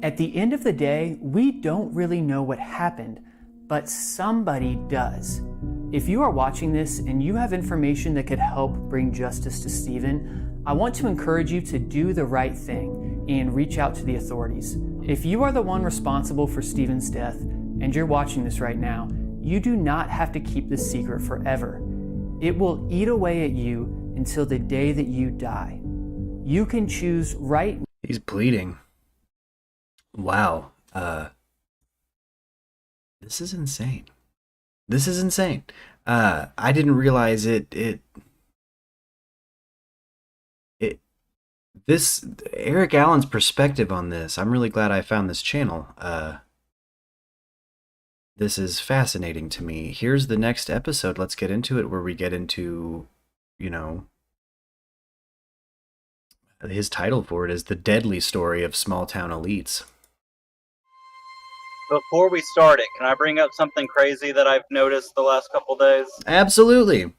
At the end of the day, we don't really know what happened, but somebody does. If you are watching this and you have information that could help bring justice to Stephen, I want to encourage you to do the right thing and reach out to the authorities. If you are the one responsible for Stephen's death and you're watching this right now, you do not have to keep this secret forever. It will eat away at you until the day that you die. You can choose right. He's bleeding. Wow. This is insane. This is insane. I didn't realize this Eric Allen's perspective on this. I'm really glad I found this channel. This is fascinating to me. Here's the next episode. Let's get into it, where we get into, his title for it is The Deadly Story of Small Town Elites. Before we start it, can I bring up something crazy that I've noticed the last couple days? Absolutely.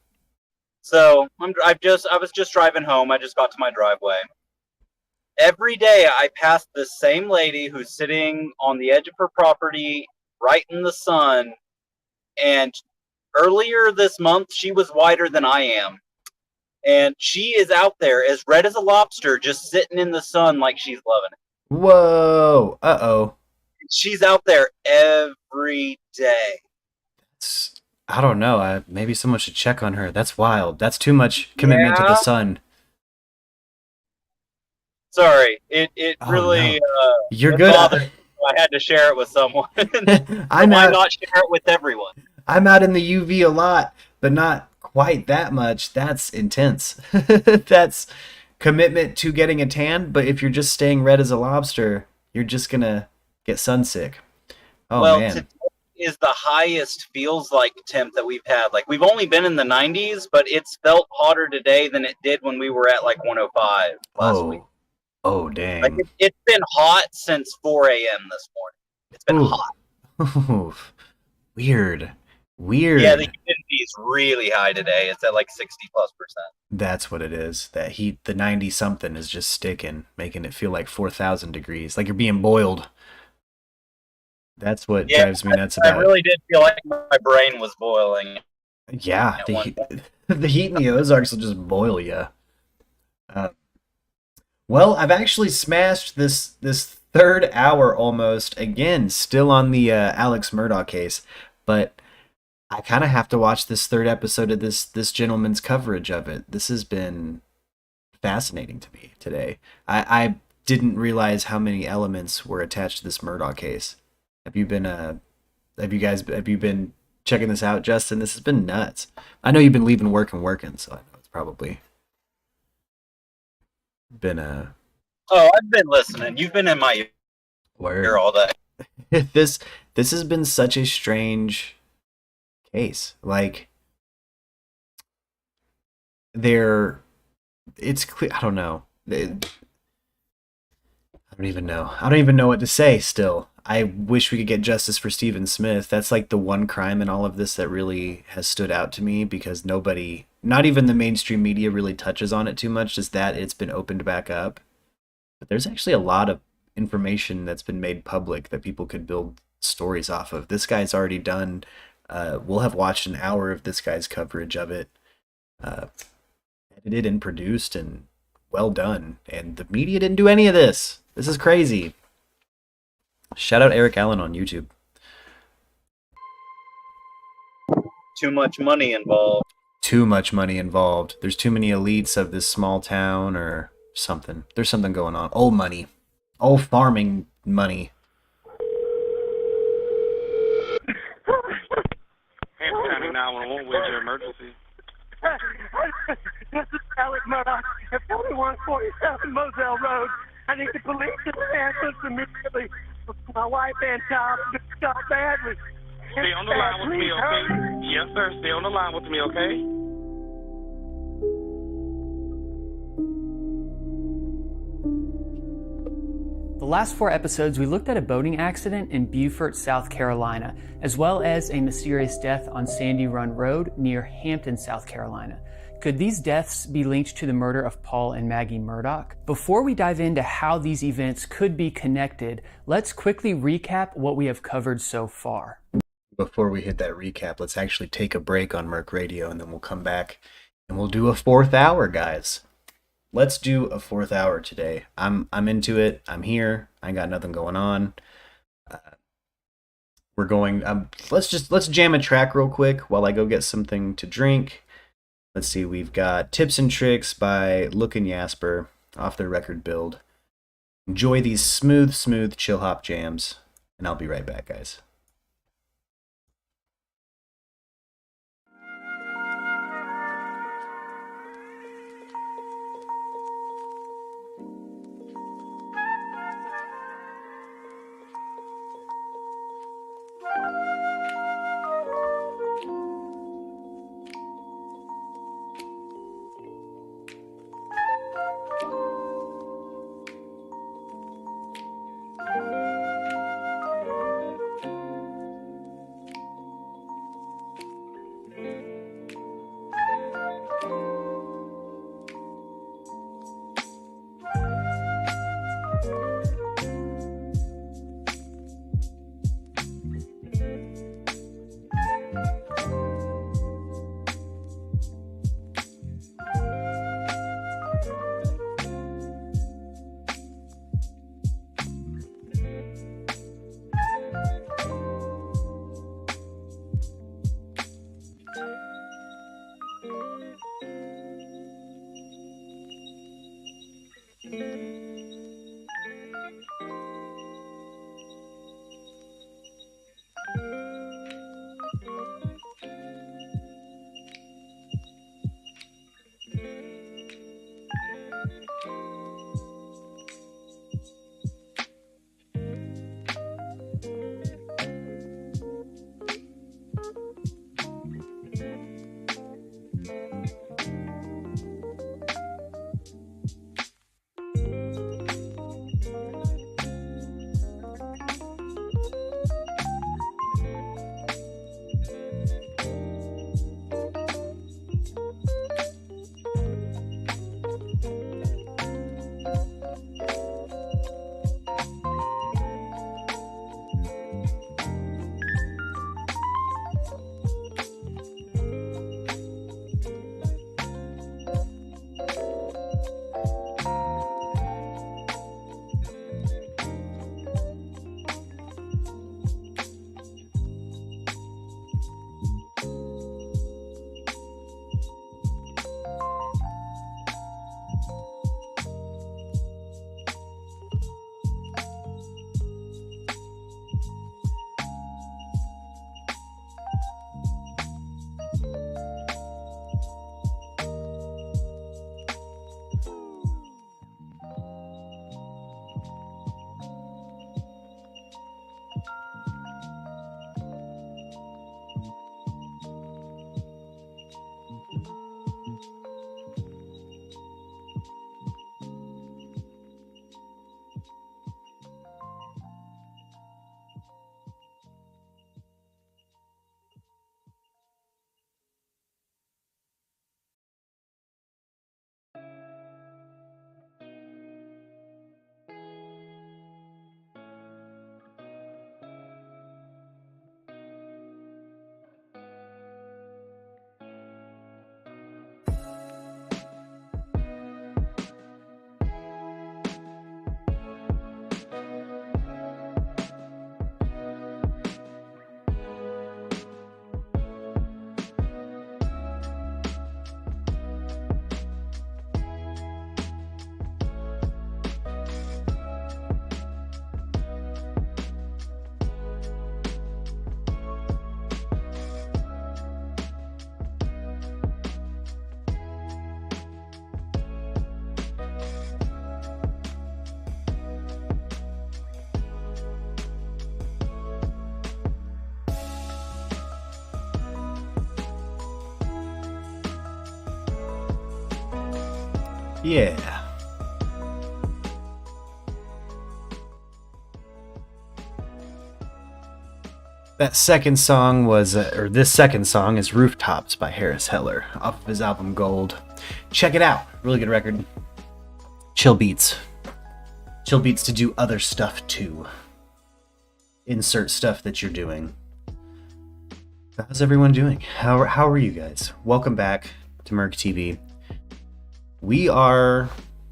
So I was just driving home. I just got to my driveway. Every day I pass this same lady who's sitting on the edge of her property, right in the sun. And earlier this month, she was whiter than I am. And she is out there as red as a lobster, just sitting in the sun like she's loving it. Whoa. Uh-oh. She's out there every day. I don't know. Maybe someone should check on her. That's wild. That's too much commitment to the sun. Sorry, it really You're good. bothered me. I had to share it with someone. Why not share it with everyone? I'm out in the UV a lot, but not quite that much. That's intense. That's commitment to getting a tan, but if you're just staying red as a lobster, you're just gonna get sunsick. Oh, well, man. is the highest feels like temp that we've had. Like, we've only been in the 90s, but it's felt hotter today than it did when we were at like 105 last week. Oh, dang. Like, it's been hot since 4 a.m. this morning. It's been hot. Oof. Weird. Yeah, the humidity is really high today. It's at like 60+%. That's what it is. That heat, the 90 something is just sticking, making it feel like 4,000 degrees, like you're being boiled. That's what drives me nuts about I really did feel like my brain was boiling. Yeah, the heat in the Ozarks will just boil you. Well, I've actually smashed this third hour almost, again, still on the Alex Murdaugh case, but I kind of have to watch this third episode of this gentleman's coverage of it. This has been fascinating to me today. I didn't realize how many elements were attached to this Murdaugh case. Have you been checking this out, Justin? This has been nuts. I know you've been leaving work and working, so I know it's probably been a... Oh, I've been listening. You've been in my ear all day. This has been such a strange case. Like, it's clear. I don't know. I don't even know what to say still. I wish we could get justice for Stephen Smith. That's like the one crime in all of this that really has stood out to me, because nobody, not even the mainstream media, really touches on it too much, just that it's been opened back up. But there's actually a lot of information that's been made public that people could build stories off of. This guy's already done, we'll have watched an hour of this guy's coverage of it, edited and produced and well done. And the media didn't do any of this. This is crazy. Shout out Eric Allen on YouTube. Too much money involved. Too much money involved. There's too many elites of this small town or something. There's something going on. Old money. Old farming money. Hampton County 911, where's your emergency? This is Alex Murdaugh at 4147 Moselle Road. I need the police to ambulance immediately. My wife and child just shot badly. Stay on the line with me, okay? Yes, sir. Stay on the line with me, okay? The last 4 episodes, we looked at a boating accident in Beaufort, South Carolina, as well as a mysterious death on Sandy Run Road near Hampton, South Carolina. Could these deaths be linked to the murder of Paul and Maggie Murdaugh? Before we dive into how these events could be connected, let's quickly recap what we have covered so far. Before we hit that recap, let's actually take a break on MURKradio, and then we'll come back and we'll do a 4th hour, guys. Let's do a 4th hour today. I'm into it. I'm here. I ain't got nothing going on. We're going. Let's jam a track real quick while I go get something to drink. Let's see. We've got Tips and Tricks by Look and Jasper off their record Build. Enjoy these smooth chill hop jams, and I'll be right back, guys. Yeah. That second song was, or this second song is Rooftops by Harris Heller off of his album Gold. Check it out. Really good record. Chill beats. Chill beats to do other stuff too. Insert stuff that you're doing. How's everyone doing? How are you guys? Welcome back to Murk TV. We are,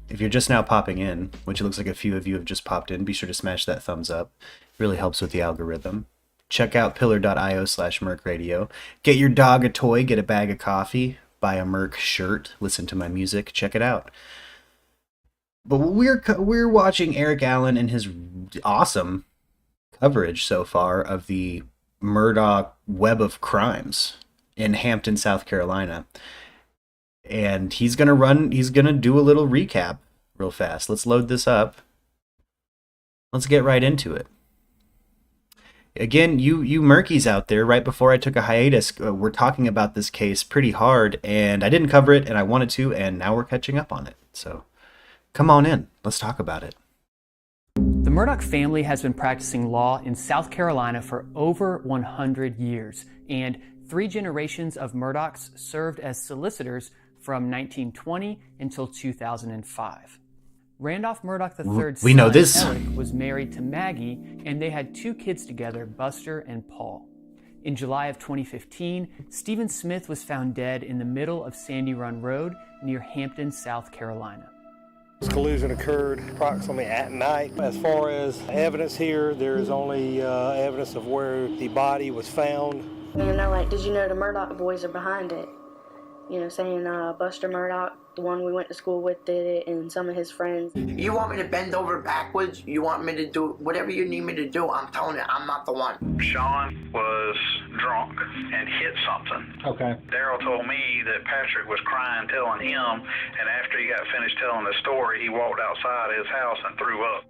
if you're just now popping in, which it looks like a few of you have just popped in, be sure to smash that thumbs up. It really helps with the algorithm. Check out pillar.io/MURKradio. Get your dog a toy, get a bag of coffee, buy a Murk shirt, listen to my music, check it out. But we're watching Eric Allen and his awesome coverage so far of the Murdaugh web of crimes in Hampton, South Carolina. And he's gonna do a little recap real fast. Let's load this up. Let's get right into it. Again, you Murkies out there, right before I took a hiatus, we're talking about this case pretty hard, and I didn't cover it, and I wanted to, and now we're catching up on it. So come on in. Let's talk about it. The Murdaugh family has been practicing law in South Carolina for over 100 years, and 3 generations of Murdaughs served as solicitors from 1920 until 2005. Randolph Murdaugh III's we know son, this. Alec, was married to Maggie, and they had 2 kids together, Buster and Paul. In July of 2015, Stephen Smith was found dead in the middle of Sandy Run Road near Hampton, South Carolina. This collision occurred approximately at night. As far as evidence here, there is only evidence of where the body was found. And they're like, did you know the Murdaugh boys are behind it? You know, saying Buster Murdaugh, the one we went to school with, did it, and some of his friends. You want me to bend over backwards? You want me to do whatever you need me to do? I'm telling you, I'm not the one. Sean was drunk and hit something. Okay. Daryl told me that Patrick was crying, telling him, and after he got finished telling the story, he walked outside his house and threw up.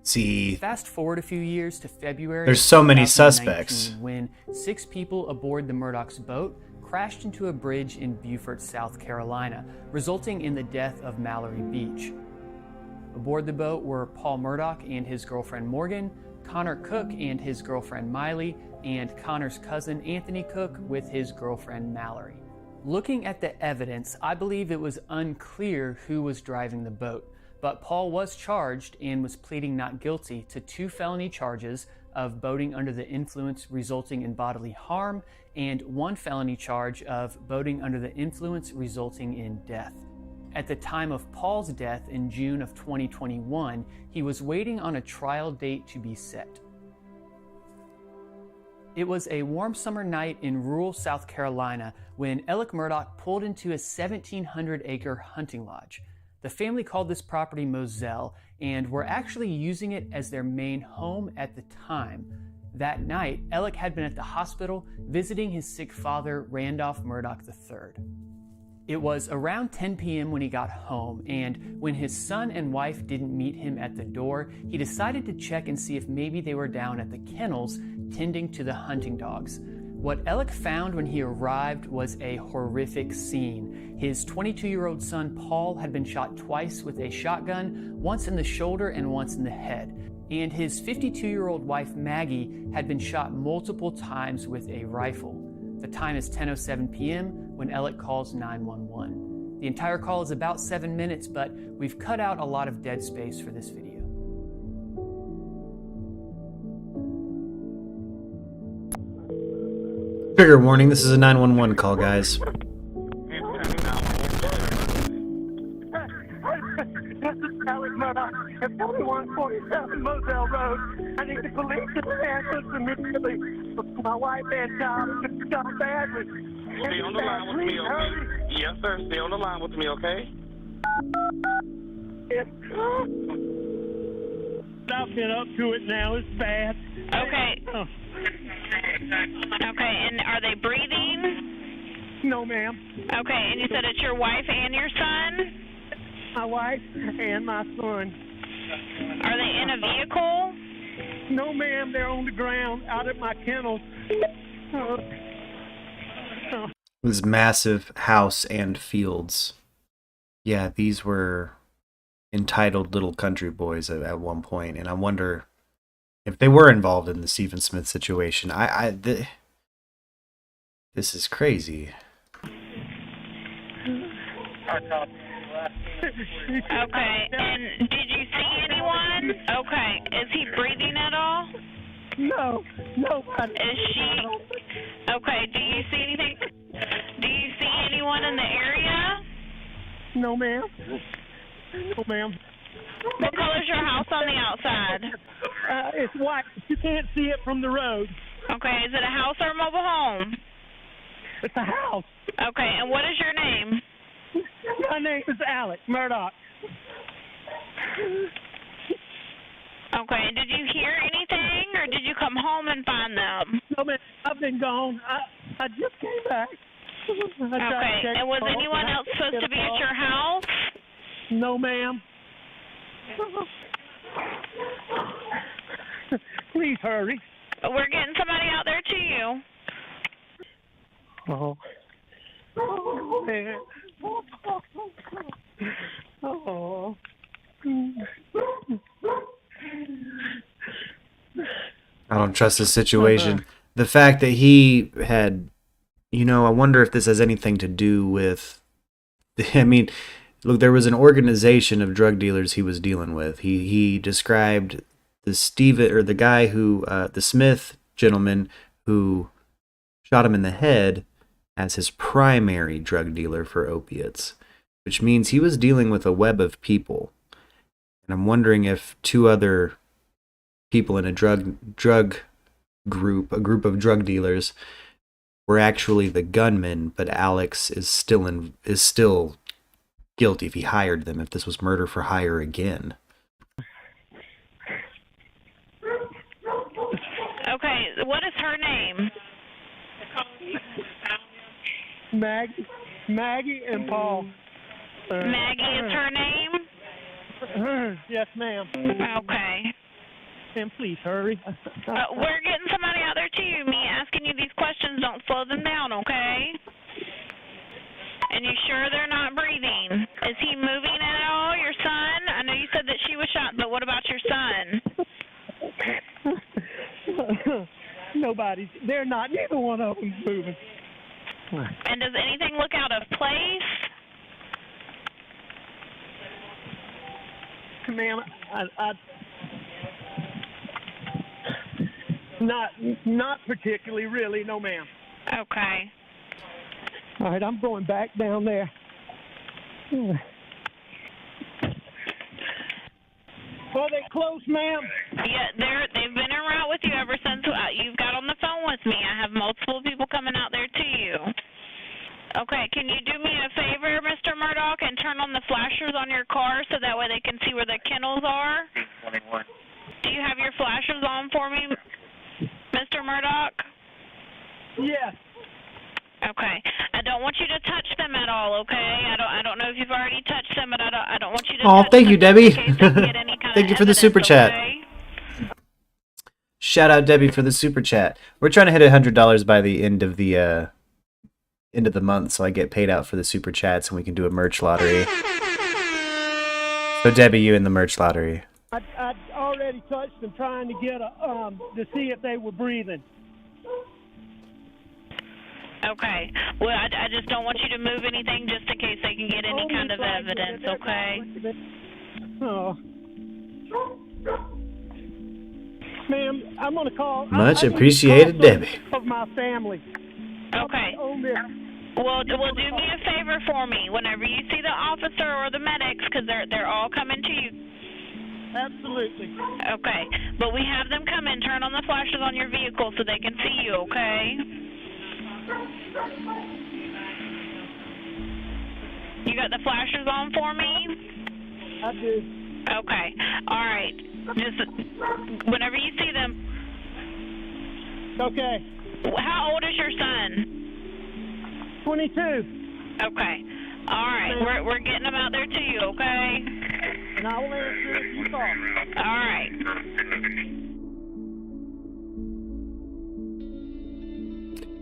See, fast forward a few years to February. There's so many suspects. When 6 people aboard the Murdaugh's boat crashed into a bridge in Beaufort, South Carolina, resulting in the death of Mallory Beach. Aboard the boat were Paul Murdaugh and his girlfriend Morgan, Connor Cook and his girlfriend Miley, and Connor's cousin Anthony Cook with his girlfriend Mallory. Looking at the evidence, I believe it was unclear who was driving the boat, but Paul was charged and was pleading not guilty to 2 felony charges of boating under the influence resulting in bodily harm and 1 felony charge of boating under the influence resulting in death. At the time of Paul's death in June of 2021, he was waiting on a trial date to be set. It was a warm summer night in rural South Carolina when Alec Murdaugh pulled into a 1,700-acre hunting lodge. The family called this property Moselle and were actually using it as their main home at the time. That night, Alec had been at the hospital visiting his sick father, Randolph Murdaugh III. It was around 10 p.m. when he got home, and when his son and wife didn't meet him at the door, he decided to check and see if maybe they were down at the kennels tending to the hunting dogs. What Alec found when he arrived was a horrific scene. His 22-year-old son Paul had been shot twice with a shotgun, once in the shoulder and once in the head. And his 52-year-old wife Maggie had been shot multiple times with a rifle. The time is 10:07 p.m. when Alec calls 911. The entire call is about 7 minutes, but we've cut out a lot of dead space for this video. Trigger warning, this is a 911 call, guys. This is Alec Murdaugh at 4147 Moselle Road. I need the police to answer immediately. My wife and child have been shot badly. Stay on the line with me, okay? Yes, sir. Stay on the line with me, okay? I've been up to it now. It's bad. Okay. Okay, and are they breathing? No, ma'am. Okay, and you said it's your wife and your son? My wife and my son. Are they in a vehicle? No, ma'am. They're on the ground out at my kennel. This massive house and fields. yeah, these were entitled little country boys at one point, and I wonder if they were involved in the Stephen Smith situation. This is crazy. Okay, and did you see anyone? Okay, is he breathing at all? No, nobody. Is she? Okay, do you see anything? Do you see anyone in the area? No, ma'am. No, ma'am. What color's your house on the outside? It's white. You can't see it from the road. Okay, is it a house or a mobile home? It's a house. Okay, and what is your name? My name is Alex Murdaugh. Okay, and did you hear anything, or did you come home and find them? No, ma'am. I've been gone. I just came back. Okay, and was anyone else supposed to be at your house? No, ma'am. Please hurry. We're getting somebody out there to you. Oh. Oh, man. Oh. I don't trust this situation. The fact that he had, I wonder if this has anything to do with, I mean, look, there was an organization of drug dealers he was dealing with. He described the guy who, the Smith gentleman who shot him in the head as his primary drug dealer for opiates, which means he was dealing with a web of people. And I'm wondering if two other people in a drug group, a group of drug dealers, were actually the gunmen, but Alex is still guilty if he hired them, if this was murder for hire again. Okay, what is her name? Maggie and Paul. Maggie is her name? Yes, ma'am. Okay. And please hurry. We're getting somebody out there to you. Me asking you these questions don't slow them down, okay? And you sure they're not breathing? Is he moving at all, your son? I know you said that she was shot, but what about your son? Nobody's. They're not. Neither one of them's moving. And does anything look out of place? Ma'am, not particularly, really. No, ma'am. Okay. All right, I'm going back down there. Are they close, ma'am? Yeah, they've been en route with you ever since you've got on the phone with me. I have multiple people coming out there to you. Okay, can you do me a favor, Mr. Murdaugh, and turn on the flashers on your car so that way they can see where the kennels are? 21. Do you have your flashers on for me, Mr. Murdaugh? Yes. Okay. I don't want you to touch them at all, okay? I don't know if you've already touched them, but I don't want you to touch Thank you, them Debbie. in case they can get any kind Thank of you for the evidence, super chat. okay? Shout out Debbie for the super chat. We're trying to hit $100 by the end of the month, so I get paid out for the super chats and we can do a merch lottery. So Debbie, you in the merch lottery. I'd already touched them, trying to get to see if they were breathing. Okay. Well, I just don't want you to move anything just in case they can get any kind of evidence, okay? Oh. Ma'am, I'm going to call... Much appreciated, Debbie. ...of my family. Okay. Well, do me a favor for me. Whenever you see the officer or the medics, because they're all coming to you. Absolutely. Okay. But we have them come in, turn on the flashes on your vehicle so they can see you, okay? You got the flashers on for me? I do. Okay. All right. Just whenever you see them. Okay. How old is your son? 22. Okay. All right. We're getting them out there to you, okay? And I will answer if you call. All right.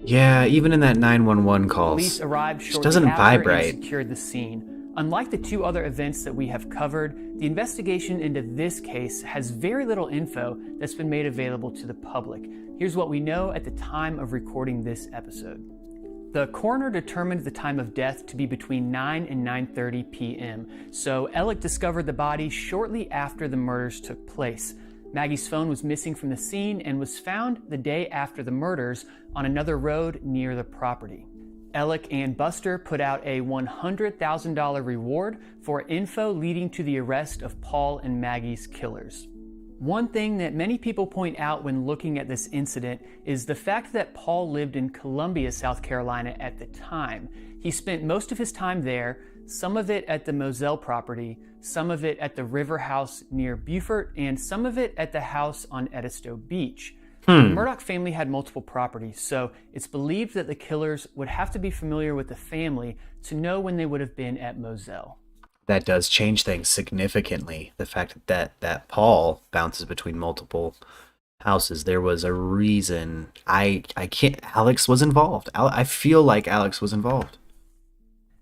Yeah, even in that 911 calls, Police arrived it shortly doesn't after vibe and right. secured the scene. Unlike the two other events that we have covered, the investigation into this case has very little info that's been made available to the public. Here's what we know at the time of recording this episode. The coroner determined the time of death to be between 9 and 9:30 p.m., so Alec discovered the body shortly after the murders took place. Maggie's phone was missing from the scene and was found the day after the murders on another road near the property. Alec and Buster put out a $100,000 reward for info leading to the arrest of Paul and Maggie's killers. One thing that many people point out when looking at this incident is the fact that Paul lived in Columbia, South Carolina at the time. He spent most of his time there, some of it at the Moselle property, some of it at the River House near Beaufort, and some of it at the house on Edisto Beach. The Murdaugh family had multiple properties, so it's believed that the killers would have to be familiar with the family to know when they would have been at Moselle. That does change things significantly. The fact that Paul bounces between multiple houses. There was a reason. Alex was involved. I feel like Alex was involved.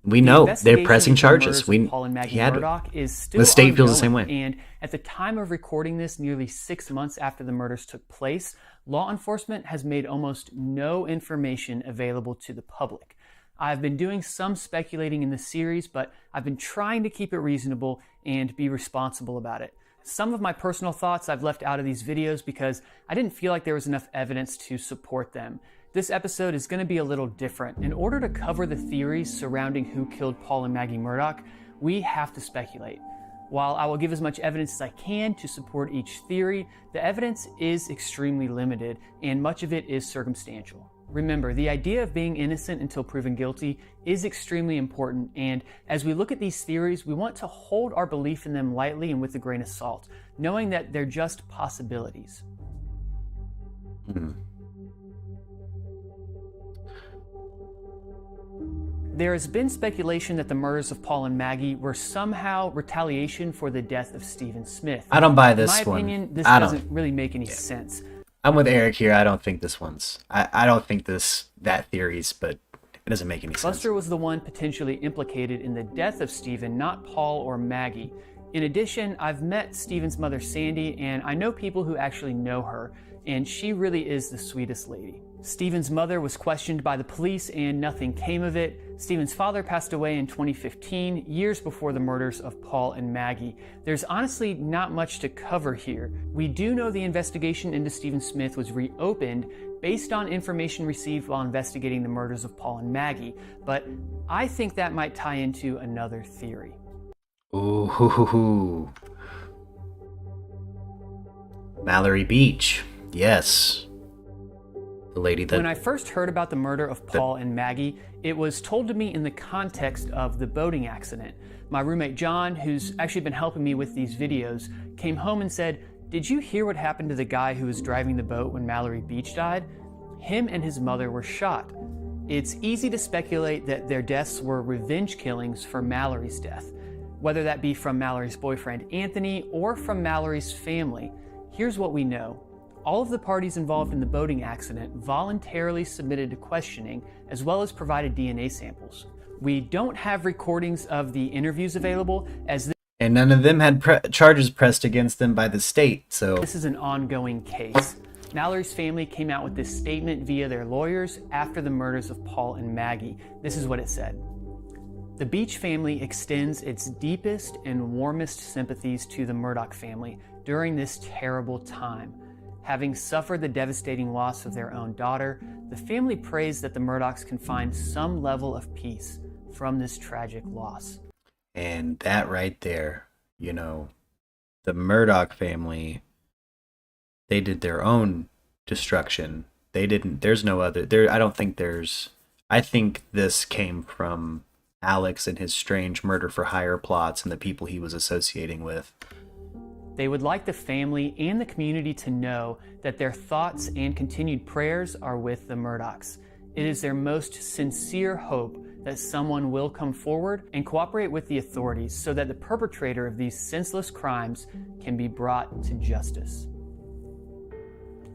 We know they're pressing charges. Paul and Maggie Murdaugh is still the state feels ongoing, the same way. And at the time of recording this, nearly 6 months after the murders took place, law enforcement has made almost no information available to the public. I've been doing some speculating in the series, but I've been trying to keep it reasonable and be responsible about it. Some of my personal thoughts I've left out of these videos because I didn't feel like there was enough evidence to support them. This episode is going to be a little different. In order to cover the theories surrounding who killed Paul and Maggie Murdaugh, we have to speculate. While I will give as much evidence as I can to support each theory, the evidence is extremely limited, and much of it is circumstantial. Remember, the idea of being innocent until proven guilty is extremely important, and as we look at these theories, we want to hold our belief in them lightly and with a grain of salt, knowing that they're just possibilities. There has been speculation that the murders of Paul and Maggie were somehow retaliation for the death of Stephen Smith. I don't buy this In my one. opinion, this doesn't really make any sense. I'm with Eric here. I don't think this one's. I don't think that theory's, but it doesn't make any sense. Buster was the one potentially implicated in the death of Stephen, not Paul or Maggie. In addition, I've met Stephen's mother, Sandy, and I know people who actually know her, and she really is the sweetest lady. Stephen's mother was questioned by the police and nothing came of it. Stephen's father passed away in 2015, years before the murders of Paul and Maggie. There's honestly not much to cover here. We do know the investigation into Stephen Smith was reopened based on information received while investigating the murders of Paul and Maggie, but I think that might tie into another theory. Ooh. Mallory Beach. Yes. The lady that... When I first heard about the murder of Paul and Maggie, it was told to me in the context of the boating accident. My roommate John, who's actually been helping me with these videos, came home and said, "Did you hear what happened to the guy who was driving the boat when Mallory Beach died? Him and his mother were shot." It's easy to speculate that their deaths were revenge killings for Mallory's death, whether that be from Mallory's boyfriend Anthony or from Mallory's family. Here's what we know. All of the parties involved in the boating accident voluntarily submitted to questioning, as well as provided DNA samples. We don't have recordings of the interviews available, as and none of them had charges pressed against them by the state, so... This is an ongoing case. Mallory's family came out with this statement via their lawyers after the murders of Paul and Maggie. This is what it said. "The Beach family extends its deepest and warmest sympathies to the Murdaugh family during this terrible time. Having suffered the devastating loss of their own daughter, the family prays that the Murdaughs can find some level of peace from this tragic loss." And that right there, you know, the Murdaugh family, they did their own destruction. They didn't, there's no other, I think this came from Alex and his strange murder for hire plots and the people he was associating with. They would like the family and the community to know that their thoughts and continued prayers are with the Murdaughs. It is their most sincere hope that someone will come forward and cooperate with the authorities so that the perpetrator of these senseless crimes can be brought to justice.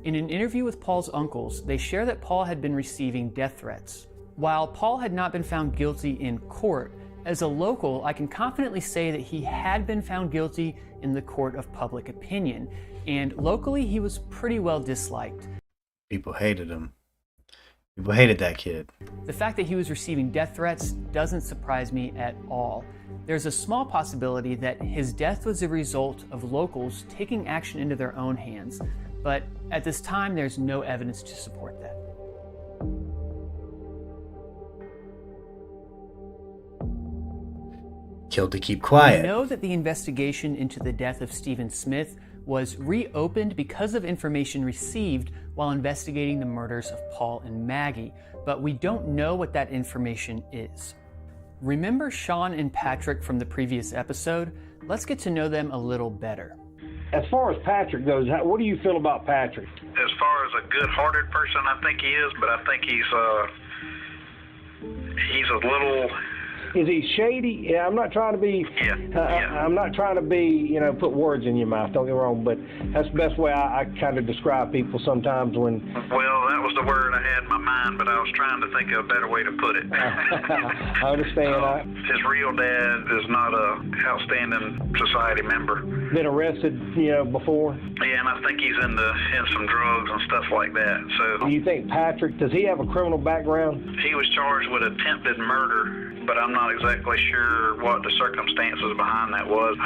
In an interview with Paul's uncles, they share that Paul had been receiving death threats. While Paul had not been found guilty in court, As a local, I can confidently say that he had been found guilty in the court of public opinion, and locally he was pretty well disliked. People hated him. People hated that kid. The fact that he was receiving death threats doesn't surprise me at all. There's a small possibility that his death was a result of locals taking action into their own hands, but at this time there's no evidence to support that. Killed to keep quiet. We know that the investigation into the death of Stephen Smith was reopened because of information received while investigating the murders of Paul and Maggie, but we don't know what that information is. Remember Sean and Patrick from the previous episode? Let's get to know them a little better. As far as Patrick goes, what do you feel about Patrick? As far as a good-hearted person, I think he is, but I think he's a little... Is he shady? Yeah, I'm not trying to be. I'm not trying to be, put words in your mouth. Don't get me wrong, but that's the best way I kind of describe people sometimes when. Well, that was the word I had in my mind, but I was trying to think of a better way to put it. I understand. His real dad is not a outstanding society member. Been arrested, before. Yeah, and I think he's in some drugs and stuff like that. So. Do you think Patrick, does he have a criminal background? He was charged with attempted murder, but I'm not exactly sure what the circumstances behind that was.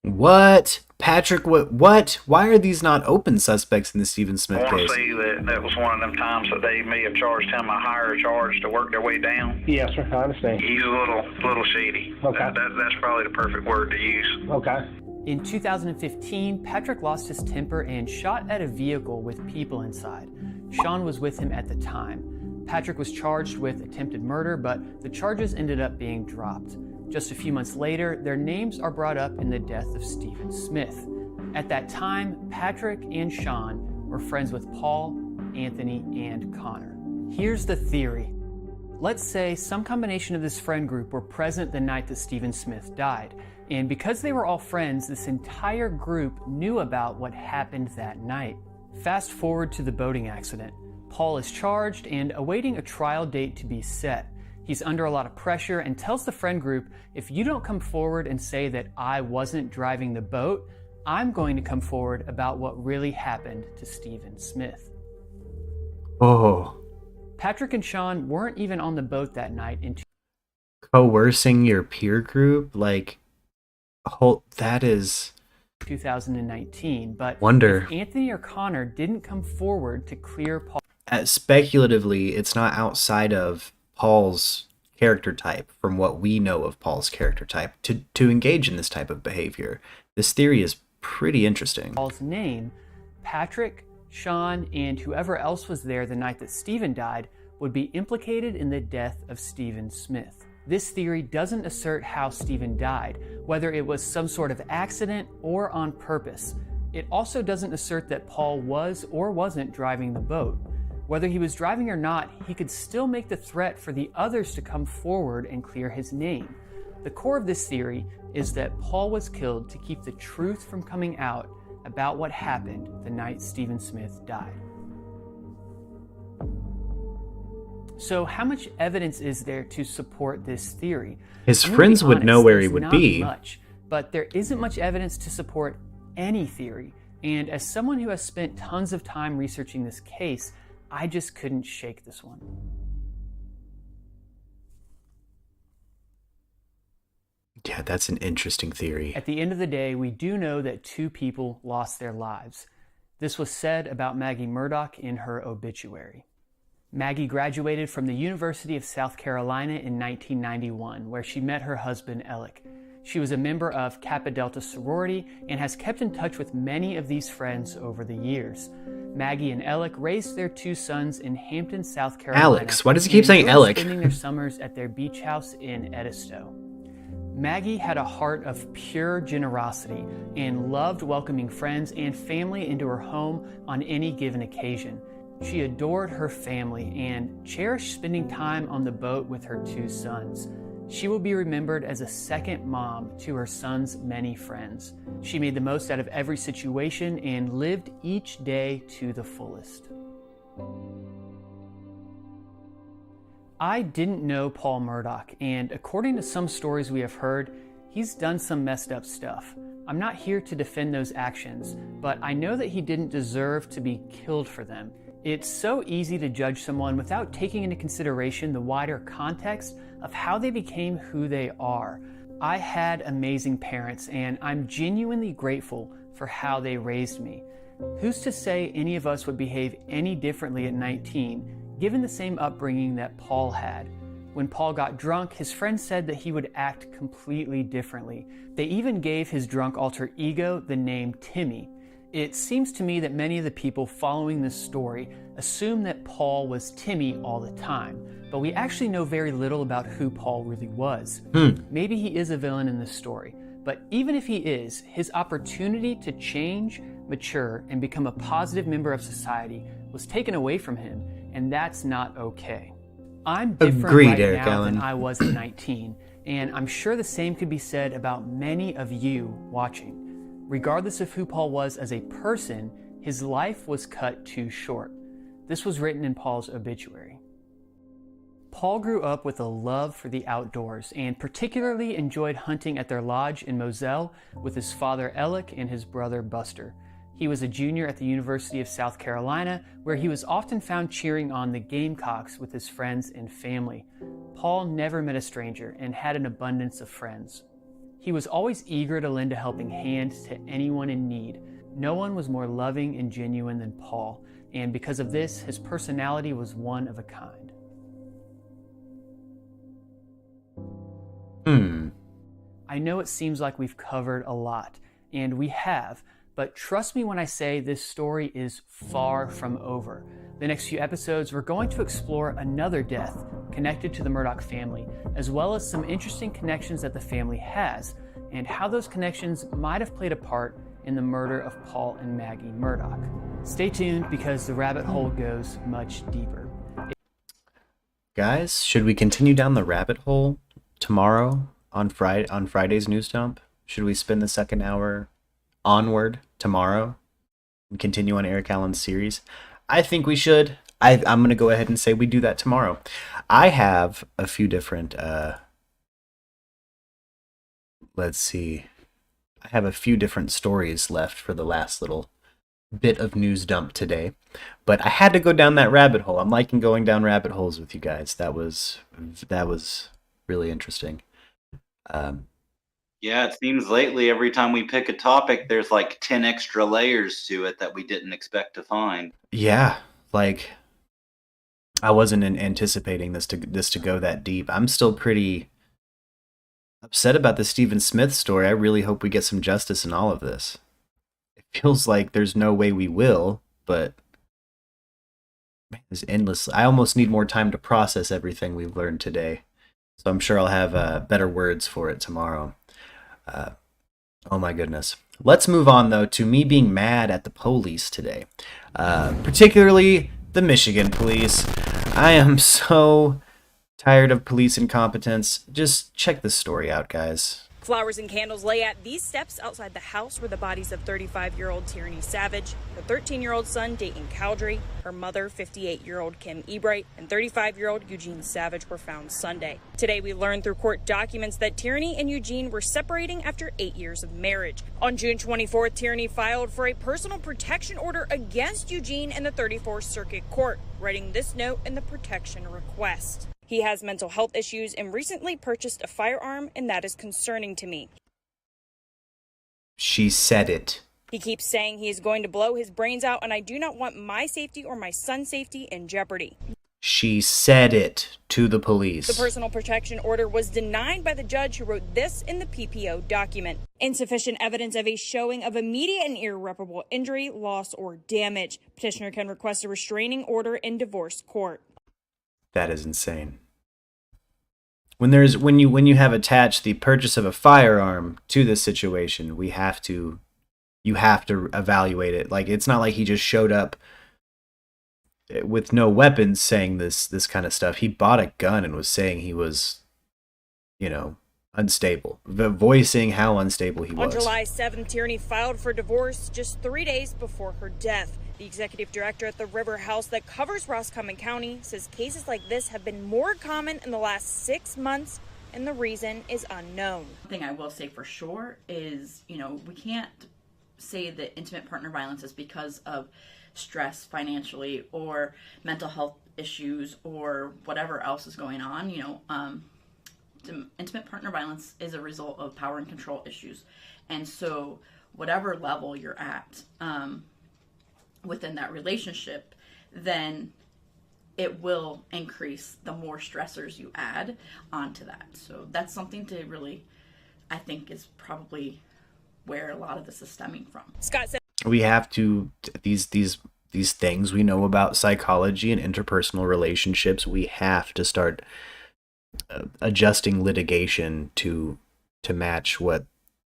What? Patrick, what? Why are these not open suspects in the Stephen Smith case? I want to say that was one of them times that they may have charged him a higher charge to work their way down. Yes, sir. I understand. He's a little shady. Okay. That's probably the perfect word to use. Okay. In 2015, Patrick lost his temper and shot at a vehicle with people inside. Sean was with him at the time. Patrick was charged with attempted murder, but the charges ended up being dropped. Just a few months later, their names are brought up in the death of Stephen Smith. At that time, Patrick and Sean were friends with Paul, Anthony, and Connor. Here's the theory. Let's say some combination of this friend group were present the night that Stephen Smith died. And because they were all friends, this entire group knew about what happened that night. Fast forward to the boating accident. Paul is charged and awaiting a trial date to be set. He's under a lot of pressure and tells the friend group, if you don't come forward and say that I wasn't driving the boat, I'm going to come forward about what really happened to Stephen Smith. Oh. Patrick and Sean weren't even on the boat that night. Coercing your peer group? That is... 2019, but Wonder. if Anthony or Connor didn't come forward to clear Paul... Speculatively, it's not outside of Paul's character type, from what we know of Paul's character type, to engage in this type of behavior. This theory is pretty interesting. Paul's name, Patrick, Sean, and whoever else was there the night that Stephen died would be implicated in the death of Stephen Smith. This theory doesn't assert how Stephen died, whether it was some sort of accident or on purpose. It also doesn't assert that Paul was or wasn't driving the boat. Whether he was driving or not, he could still make the threat for the others to come forward and clear his name. The core of this theory is that Paul was killed to keep the truth from coming out about what happened the night Stephen Smith died. So how much evidence is there to support this theory? His friends would know where he would be. Not much, but there isn't much evidence to support any theory. And as someone who has spent tons of time researching this case, I just couldn't shake this one. Yeah, that's an interesting theory. At the end of the day, we do know that 2 people lost their lives. This was said about Maggie Murdaugh in her obituary. Maggie graduated from the University of South Carolina in 1991, where she met her husband, Alec. She was a member of Kappa Delta sorority and has kept in touch with many of these friends over the years. Maggie and Alec raised their 2 sons in Hampton, South Carolina. Alex, why does he keep saying Alec? Spending their summers at their beach house in Edisto. Maggie had a heart of pure generosity and loved welcoming friends and family into her home on any given occasion. She adored her family and cherished spending time on the boat with her 2 sons. She will be remembered as a second mom to her sons' many friends. She made the most out of every situation and lived each day to the fullest. I didn't know Paul Murdaugh, and according to some stories we have heard, he's done some messed up stuff. I'm not here to defend those actions, but I know that he didn't deserve to be killed for them. It's so easy to judge someone without taking into consideration the wider context of how they became who they are. I had amazing parents, and I'm genuinely grateful for how they raised me. Who's to say any of us would behave any differently at 19, given the same upbringing that Paul had? When Paul got drunk, his friends said that he would act completely differently. They even gave his drunk alter ego the name Timmy. It seems to me that many of the people following this story assume that Paul was Timmy all the time, but we actually know very little about who Paul really was. Maybe he is a villain in this story, but even if he is, his opportunity to change, mature, and become a positive member of society was taken away from him, and that's not okay. I'm different right Eric now Allen. than I was at 19, and I'm sure the same could be said about many of you watching. Regardless of who Paul was as a person, his life was cut too short. This was written in Paul's obituary. Paul grew up with a love for the outdoors and particularly enjoyed hunting at their lodge in Moselle with his father Alec and his brother Buster. He was a junior at the University of South Carolina, where he was often found cheering on the Gamecocks with his friends and family. Paul never met a stranger and had an abundance of friends. He was always eager to lend a helping hand to anyone in need. No one was more loving and genuine than Paul, and because of this, his personality was one of a kind. I know it seems like we've covered a lot, and we have, but trust me when I say this story is far from over. The next few episodes, we're going to explore another death connected to the Murdaugh family, as well as some interesting connections that the family has, and how those connections might have played a part in the murder of Paul and Maggie Murdaugh. Stay tuned because the rabbit hole goes much deeper. Guys, should we continue down the rabbit hole tomorrow on Friday's news dump? Should we spend the second hour onward tomorrow and continue on Eric Allen's series? I think we should. I'm going to go ahead and say we do that tomorrow. I have a few different, let's see. I have a few different stories left for the last little bit of news dump today, but I had to go down that rabbit hole. I'm liking going down rabbit holes with you guys. That was really interesting. Yeah, it seems lately every time we pick a topic, there's like 10 extra layers to it that we didn't expect to find. Yeah, like I wasn't anticipating this to go that deep. I'm still pretty upset about the Stephen Smith story. I really hope we get some justice in all of this. It feels like there's no way we will, but man, it's endless. I almost need more time to process everything we've learned today. So I'm sure I'll have better words for it tomorrow. Oh my goodness. Let's move on, though, to me being mad at the police today. Particularly the Michigan police. I am so tired of police incompetence. Just check this story out, guys. Flowers and candles lay at these steps outside the house where the bodies of 35-year-old Tierney Savage, her 13-year-old son Dayton Cowdery, her mother 58-year-old Kim Ebright, and 35-year-old Eugene Savage were found Sunday. Today we learned through court documents that Tierney and Eugene were separating after 8 years of marriage. On June 24th, Tierney filed for a personal protection order against Eugene in the 34th Circuit Court, writing this note in the protection request. He has mental health issues and recently purchased a firearm, and that is concerning to me. She said it. He keeps saying he is going to blow his brains out, and I do not want my safety or my son's safety in jeopardy. She said it to the police. The personal protection order was denied by the judge who wrote this in the PPO document. Insufficient evidence of a showing of immediate and irreparable injury, loss, or damage. Petitioner can request a restraining order in divorce court. That is insane. When you have attached the purchase of a firearm to this situation, you have to evaluate it. Like, it's not like he just showed up with no weapons saying this kind of stuff. He bought a gun and was saying he was, unstable, voicing how unstable he On was. July 7th, Tierney filed for divorce just 3 days before her death. The executive director at the River House that covers Roscommon County says cases like this have been more common in the last 6 months, and the reason is unknown. One thing I will say for sure is, we can't say that intimate partner violence is because of stress financially or mental health issues or whatever else is going on. Intimate partner violence is a result of power and control issues. And so whatever level you're at within that relationship, then it will increase the more stressors you add onto that. So that's something to really, I think, is probably where a lot of this is stemming from. Scott said We have to, these things we know about psychology and interpersonal relationships, we have to start adjusting litigation to match what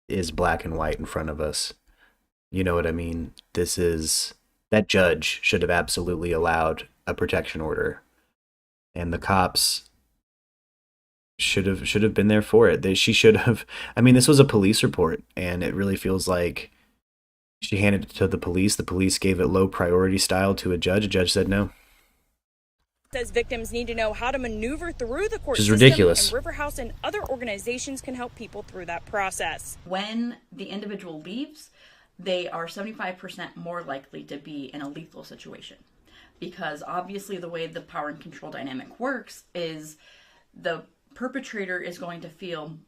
is black and white in front of us. You know what I mean? That judge should have absolutely allowed a protection order, and the cops should have been there for it. She should have. I mean, this was a police report, and it really feels like she handed it to the police. The police gave it low priority style to a judge. A judge said no. Says victims need to know how to maneuver through the court Which is system, ridiculous. and River House and other organizations can help people through that process. When the individual leaves, they are 75% more likely to be in a lethal situation. Because obviously the way the power and control dynamic works is the perpetrator is going to feel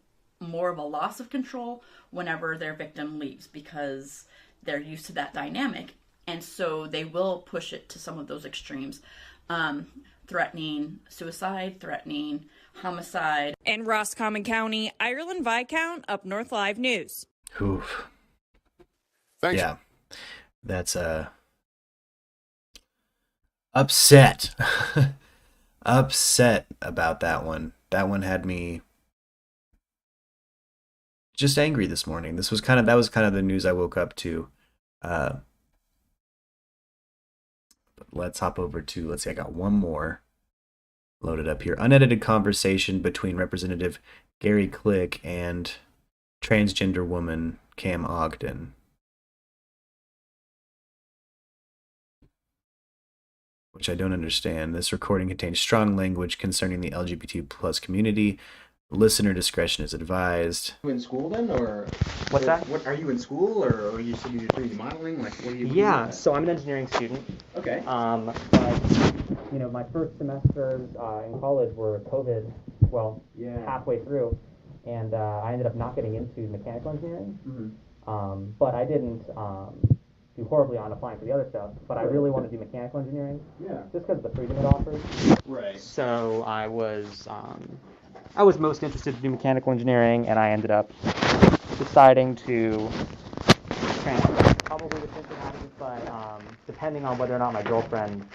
more of a loss of control whenever their victim leaves because they're used to that dynamic. And so they will push it to some of those extremes. Threatening suicide, threatening homicide. In Roscommon County, Ireland Viscount, Up North Live News. Oof. Thanks. Yeah, that's upset. Upset about that one. That one had me just angry this morning. That was kind of the news I woke up to. But let's hop over to, let's see, I got one more loaded up here. Unedited conversation between Representative Gary Click and transgender woman Cam Ogden. Which I don't understand. This recording contains strong language concerning the LGBT plus community. Listener discretion is advised. You in school then, or What's that? What are you in school, or you said you're doing modeling? Like, what are you? Yeah, so I'm an engineering student. Okay. But my first semesters in college were COVID. Well, halfway through, and I ended up not getting into mechanical engineering. Mm-hmm. But I didn't do horribly on applying for the other stuff. But I really want to do mechanical engineering. Yeah. Just because of the freedom it offers. Right. So I was most interested to do mechanical engineering, and I ended up deciding to transfer. Probably the thing that happens, but depending on whether or not my girlfriend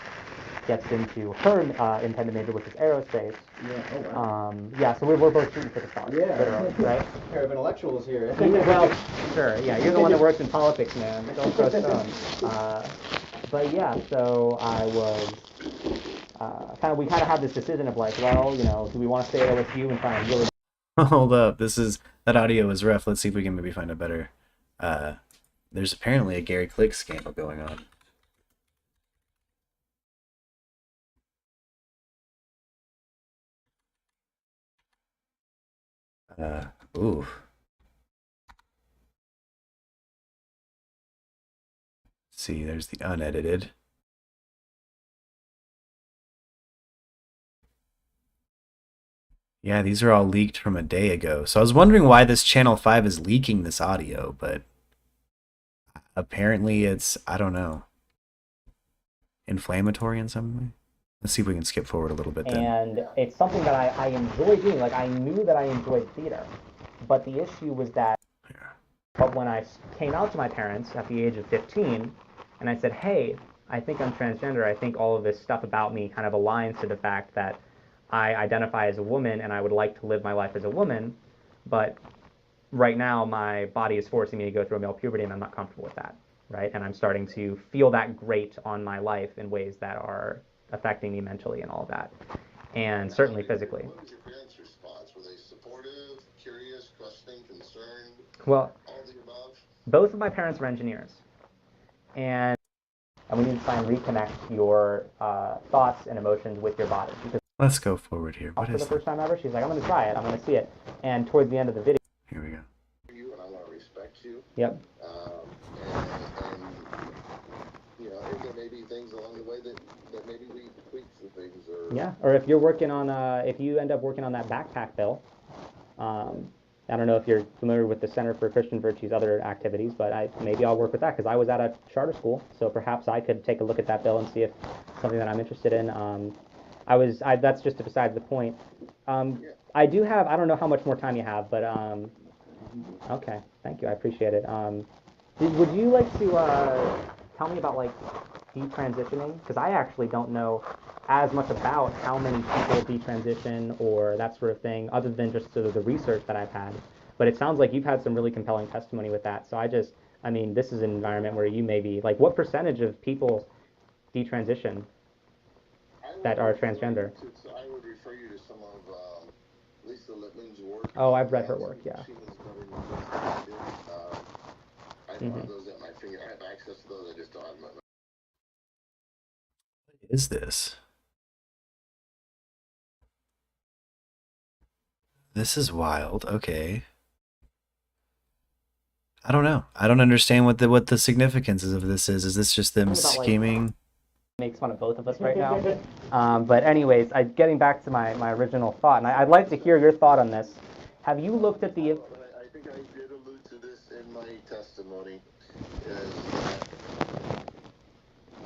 gets into her intended major, which is aerospace. Yeah. Oh, wow. So we're both shooting for the stars. Yeah. Literally, right? Pair of intellectuals here. Well, sure. Yeah, you're the one that works in politics, man. Don't throw stones. But yeah, so I was we kind of had this decision of like, well, do we want to stay at OSU and try and really... Hold up, that audio is rough. Let's see if we can maybe find a better... there's apparently a Gary Click scandal going on. Ooh. See, there's the unedited. Yeah, these are all leaked from a day ago. So I was wondering why this Channel 5 is leaking this audio, but apparently it's, I don't know, inflammatory in some way. Let's see if we can skip forward a little bit then. And it's something that I enjoy doing. Like, I knew that I enjoyed theater, but the issue was that but when I came out to my parents at the age of 15, and I said, hey, I think I'm transgender, I think all of this stuff about me kind of aligns to the fact that I identify as a woman and I would like to live my life as a woman, but right now my body is forcing me to go through a male puberty and I'm not comfortable with that, right? And I'm starting to feel that grate on my life in ways that are affecting me mentally and all of that, and certainly physically. What was your parents' response? Were they supportive, curious, questioning, concerned? Well, All of the above? both of my parents were engineers, and we need to try and reconnect your thoughts and emotions with your body. Because Let's go forward here. What for is the first time ever, she's like, I'm going to try it. I'm going to see it. And towards the end of the video. Here we go. You and I want to respect you. Yep. And you know, if there may be things along the way that maybe we tweak some things or. Yeah. Or if you're working on, if you end up working on that backpack bill, I don't know if you're familiar with the Center for Christian Virtue's other activities, but maybe I'll work with that because I was at a charter school, so perhaps I could take a look at that bill and see if something that I'm interested in. That's just besides the point. I do have, I don't know how much more time you have, but okay, thank you, I appreciate it. Would you like to tell me about like detransitioning? Because I actually don't know as much about how many people detransition or that sort of thing, other than just sort of the research that I've had. But it sounds like you've had some really compelling testimony with that. So I mean, this is an environment where you may be, like, what percentage of people detransition that are transgender? I would refer you to some of Lisa Lippman's work. Oh, I've read her work, yeah. She was better than most I did. I don't have those at my finger. I have access to those. I just don't have them. What is this? This is wild. Okay. I don't know. I don't understand what the significance of this is. Is this just them scheming? Makes fun of both of us right now. But anyways, getting back to my original thought, and I'd like to hear your thought on this. Have you looked at the... I think I did allude to this in my testimony, is that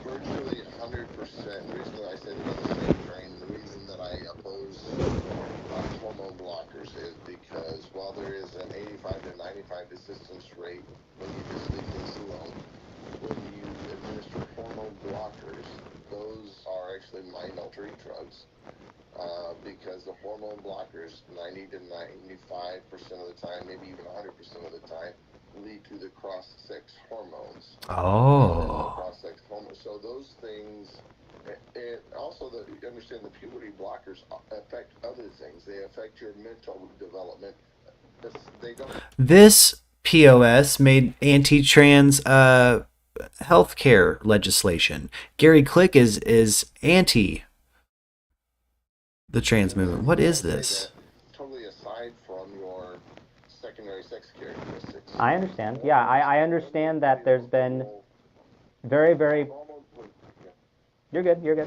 virtually 100%, recently I said it on the same train, the reason that I oppose hormone blockers is because while there is an 85 to 95 desistance rate when you just leave things alone, when you administer hormone blockers, those are actually mind-altering drugs. Because the hormone blockers, 90 to 95% of the time, maybe even 100% of the time, lead to the cross-sex hormones. Oh. Cross-sex hormones. So those things, and also you understand the puberty blockers affect other things. They affect your mental development. They don't. This POS made anti-trans healthcare legislation. Gary Click is anti the trans movement. What is this? Totally aside from your secondary sex characteristics. I understand. Yeah, I understand that there's been very, very... You're good. Yeah,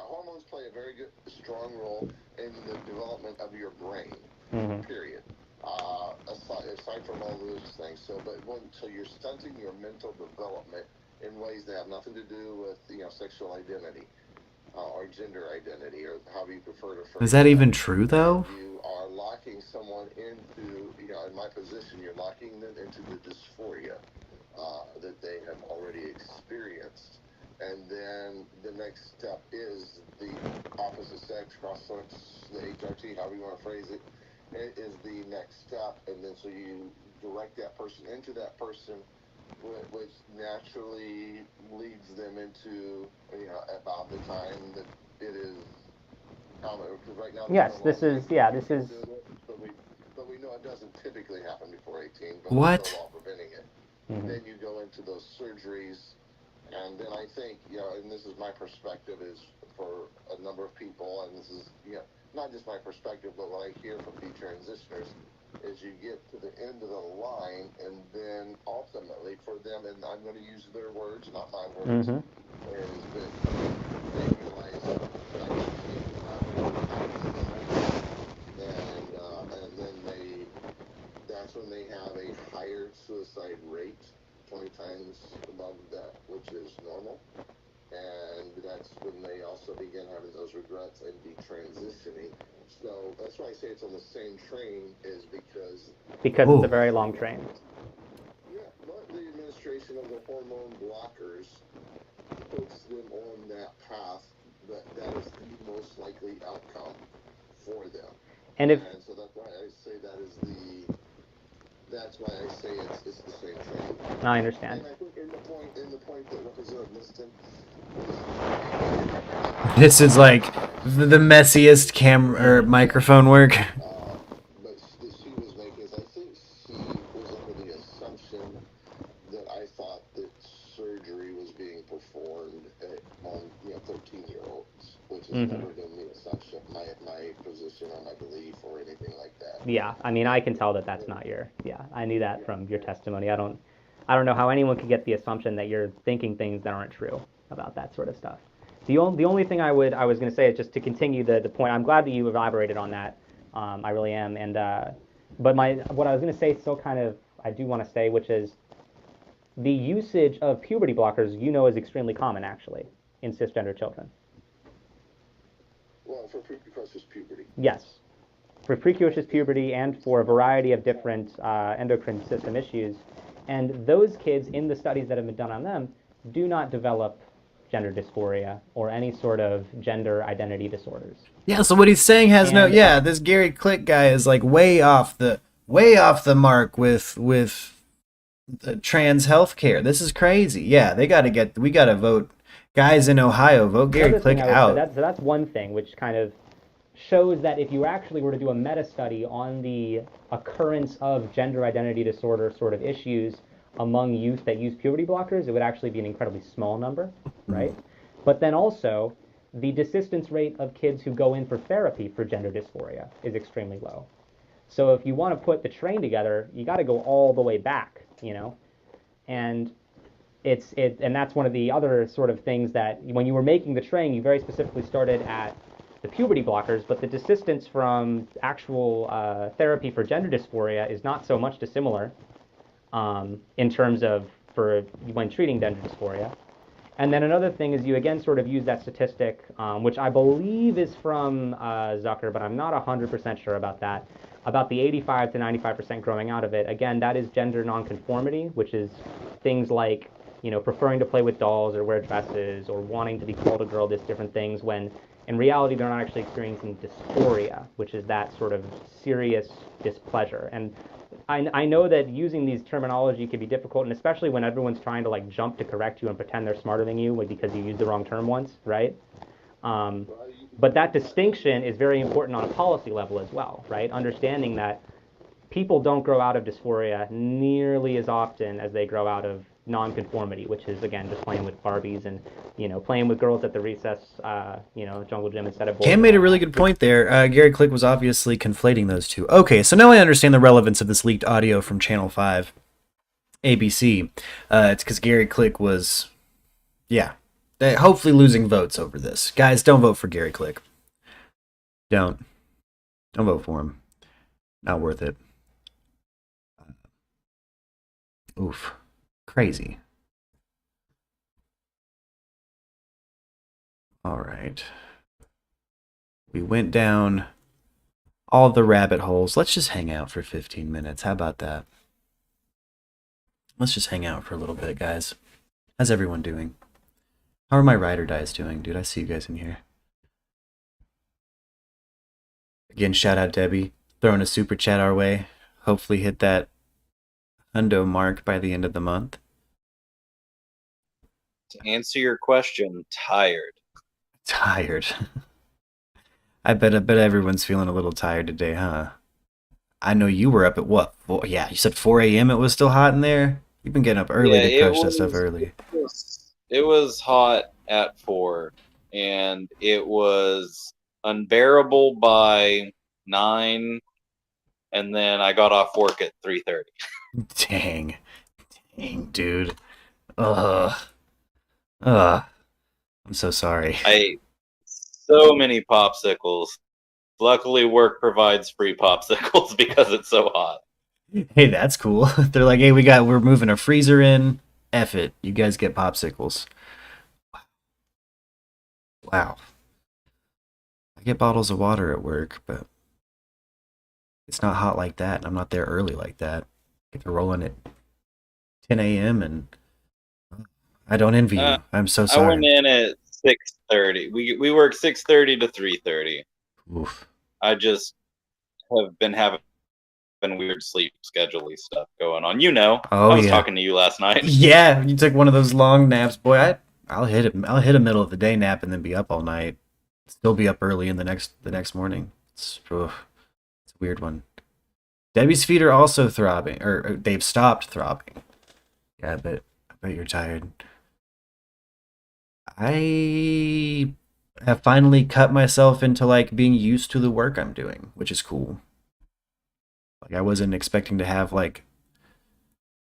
hormones play a very good, strong role in the development of your brain, period. Aside from all those things. So you're stunting your mental development in ways that have nothing to do with, sexual identity. Or gender identity, or however you prefer to phrase. Is that even true, though? You are locking someone into, in my position, you're locking them into the dysphoria that they have already experienced. And then the next step is the opposite sex, cross-sex, the HRT, however you want to phrase it, is the next step. And then so you direct that person into that person, which naturally leads them into, about the time that it is common. Right now, yes, this is. But we know it doesn't typically happen before 18. But what? We're still all preventing it. Then you go into those surgeries, and then I think, and this is my perspective, is for a number of people, and this is, not just my perspective, but what I hear from detransitioners, is you get to the end of the line, and then ultimately for them, and I'm going to use their words, not my words, is that they realize and then that's when they have a higher suicide rate, 20 times above that, which is normal. And that's when they also begin having those regrets and detransitioning. So that's why I say it's on the same train, is because it's a very long train. Yeah, but the administration of the hormone blockers puts them on that path. That is the most likely outcome for them. And so that's why I say that's why I say it's the same train. I understand. And I think in the point that Representative Liston This is like the messiest camera or microphone work. yeah. I mean, I can tell that that's not your. Yeah, I knew that from your testimony. I don't know how anyone could get the assumption that you're thinking things that aren't true about that sort of stuff. The only thing I was going to say is just to continue the point. I'm glad that you elaborated on that. I really am. And but what I was going to say still kind of I do want to say, which is the usage of puberty blockers, is extremely common actually in cisgender children. Well, for precocious puberty. Yes, for precocious puberty and for a variety of different endocrine system issues. And those kids, in the studies that have been done on them, do not develop gender dysphoria or any sort of gender identity disorders. Yeah, so what he's saying has this Gary Click guy is like way off the mark with the trans healthcare. This is crazy. Yeah, we got to vote. Guys in Ohio, vote Gary Click out. So that's one thing which kind of shows that if you actually were to do a meta study on the occurrence of gender identity disorder sort of issues among youth that use puberty blockers, it would actually be an incredibly small number, right? But then also, the desistance rate of kids who go in for therapy for gender dysphoria is extremely low. So if you want to put the train together, you got to go all the way back, and and that's one of the other sort of things that when you were making the train, you very specifically started at the puberty blockers, but the desistance from actual therapy for gender dysphoria is not so much dissimilar in terms of for when treating gender dysphoria. And then another thing is you again sort of use that statistic, which I believe is from Zucker, but I'm not 100% sure about that, about the 85 to 95% growing out of it. Again, that is gender nonconformity, which is things like preferring to play with dolls or wear dresses or wanting to be called a girl, just different things, when in reality they're not actually experiencing dysphoria, which is that sort of serious displeasure. And I know that using these terminology can be difficult, and especially when everyone's trying to jump to correct you and pretend they're smarter than you because you used the wrong term once, right? But that distinction is very important on a policy level as well, right? Understanding that people don't grow out of dysphoria nearly as often as they grow out of nonconformity, which is, again, just playing with Barbies and, playing with girls at the recess, jungle gym instead of boys. Cam made a really good point there. Gary Click was obviously conflating those two. Okay, so now I understand the relevance of this leaked audio from Channel 5 ABC. It's because Gary Click was, hopefully losing votes over this. Guys, don't vote for Gary Click. Don't vote for him. Not worth it. Oof. Crazy. All right. We went down all the rabbit holes. Let's just hang out for 15 minutes. How about that? Let's just hang out for a little bit, guys. How's everyone doing? How are my ride or dies doing? Dude, I see you guys in here. Again, shout out Debbie. Throwing a super chat our way. Hopefully hit that hundo mark by the end of the month. To answer your question, tired. Tired. I bet everyone's feeling a little tired today, huh? I know you were up at what? You said 4 a.m. It was still hot in there? You've been getting up early to crush that stuff early. It was hot at 4, and it was unbearable by 9, and then I got off work at 3:30. Dang, dude. I'm so sorry. I ate so many popsicles. Luckily, work provides free popsicles because it's so hot. Hey, that's cool. They're like, hey, we're moving a freezer in. F it. You guys get popsicles. Wow. I get bottles of water at work, but it's not hot like that, and I'm not there early like that. If you're rolling at 10 a.m. and I don't envy you. I'm so sorry. I went in at 6:30. We work 6:30 to 3:30. Oof. I just have been having weird sleep schedule-y stuff going on. I was talking to you last night. Yeah, you took one of those long naps, boy. I'll hit it. I'll hit a middle of the day nap and then be up all night. Still be up early in the next morning. It's a weird one. Debbie's feet are also throbbing, or they've stopped throbbing. Yeah, I bet you're tired. I have finally cut myself into being used to the work I'm doing, which is cool. Like, I wasn't expecting to have like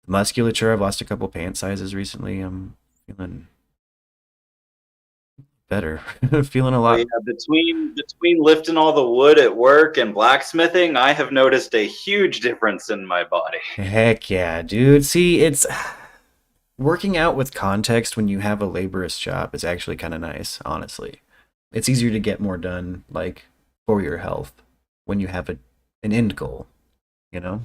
musculature. I've lost a couple pant sizes recently. I'm feeling better. Feeling a lot. Yeah, between lifting all the wood at work and blacksmithing, I have noticed a huge difference in my body. Heck yeah, dude. See, it's working out with context when you have a laborious job is actually kind of nice, honestly. It's easier to get more done, like, for your health when you have an end goal, you know?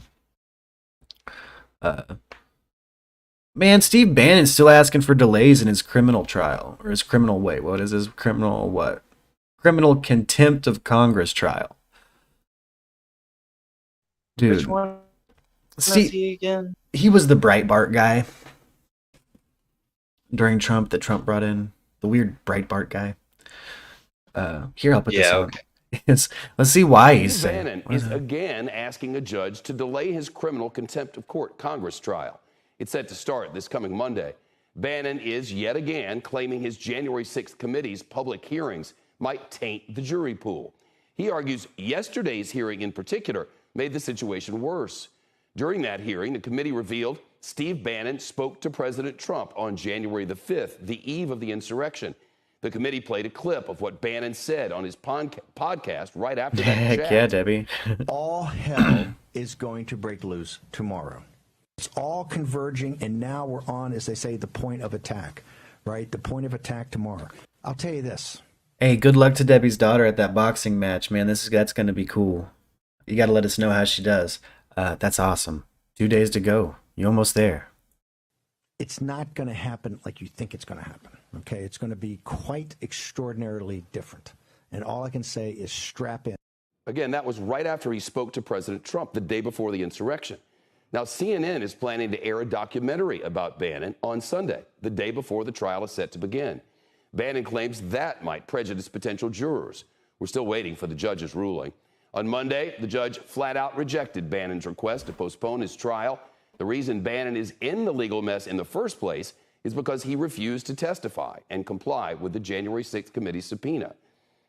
Man, Steve Bannon's still asking for delays in his criminal trial. Or his criminal, wait, what is his criminal, what? Criminal contempt of Congress trial. Dude. Which one was he again? He was the Breitbart guy during Trump that Trump brought in. The weird Breitbart guy. Here, I'll put this on. Okay. Let's see why he's Steve saying. Bannon is again asking a judge to delay his criminal contempt of court Congress trial. It's set to start this coming Monday. Bannon is yet again claiming his January 6th committee's public hearings might taint the jury pool. He argues yesterday's hearing in particular made the situation worse. During that hearing, the committee revealed Steve Bannon spoke to President Trump on January the 5th, the eve of the insurrection. The committee played a clip of what Bannon said on his podcast right after that Heck chat. yeah, Debbie. All hell is going to break loose tomorrow. It's all converging, and now we're on, as they say, the point of attack, right? The point of attack tomorrow. I'll tell you this. Hey, good luck to Debbie's daughter at that boxing match, man. That's going to be cool. You got to let us know how she does. That's awesome. 2 days to go. You're almost there. It's not going to happen like you think it's going to happen, okay? It's going to be quite extraordinarily different. And all I can say is strap in. Again, that was right after he spoke to President Trump the day before the insurrection. Now, CNN is planning to air a documentary about Bannon on Sunday, the day before the trial is set to begin. Bannon claims that might prejudice potential jurors. We're still waiting for the judge's ruling. On Monday, the judge flat out rejected Bannon's request to postpone his trial. The reason Bannon is in the legal mess in the first place is because he refused to testify and comply with the January 6th committee subpoena.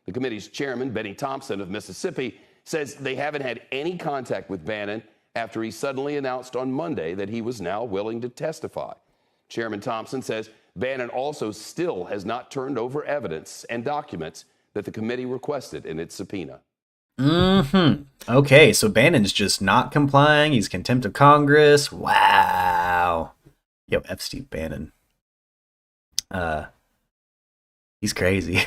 The committee's chairman, Benny Thompson of Mississippi, says they haven't had any contact with Bannon after he suddenly announced on Monday that he was now willing to testify. Chairman Thompson says Bannon also still has not turned over evidence and documents that the committee requested in its subpoena. Okay, so Bannon's just not complying. He's contempt of Congress. Wow. Yo, F. Steve Bannon. He's crazy.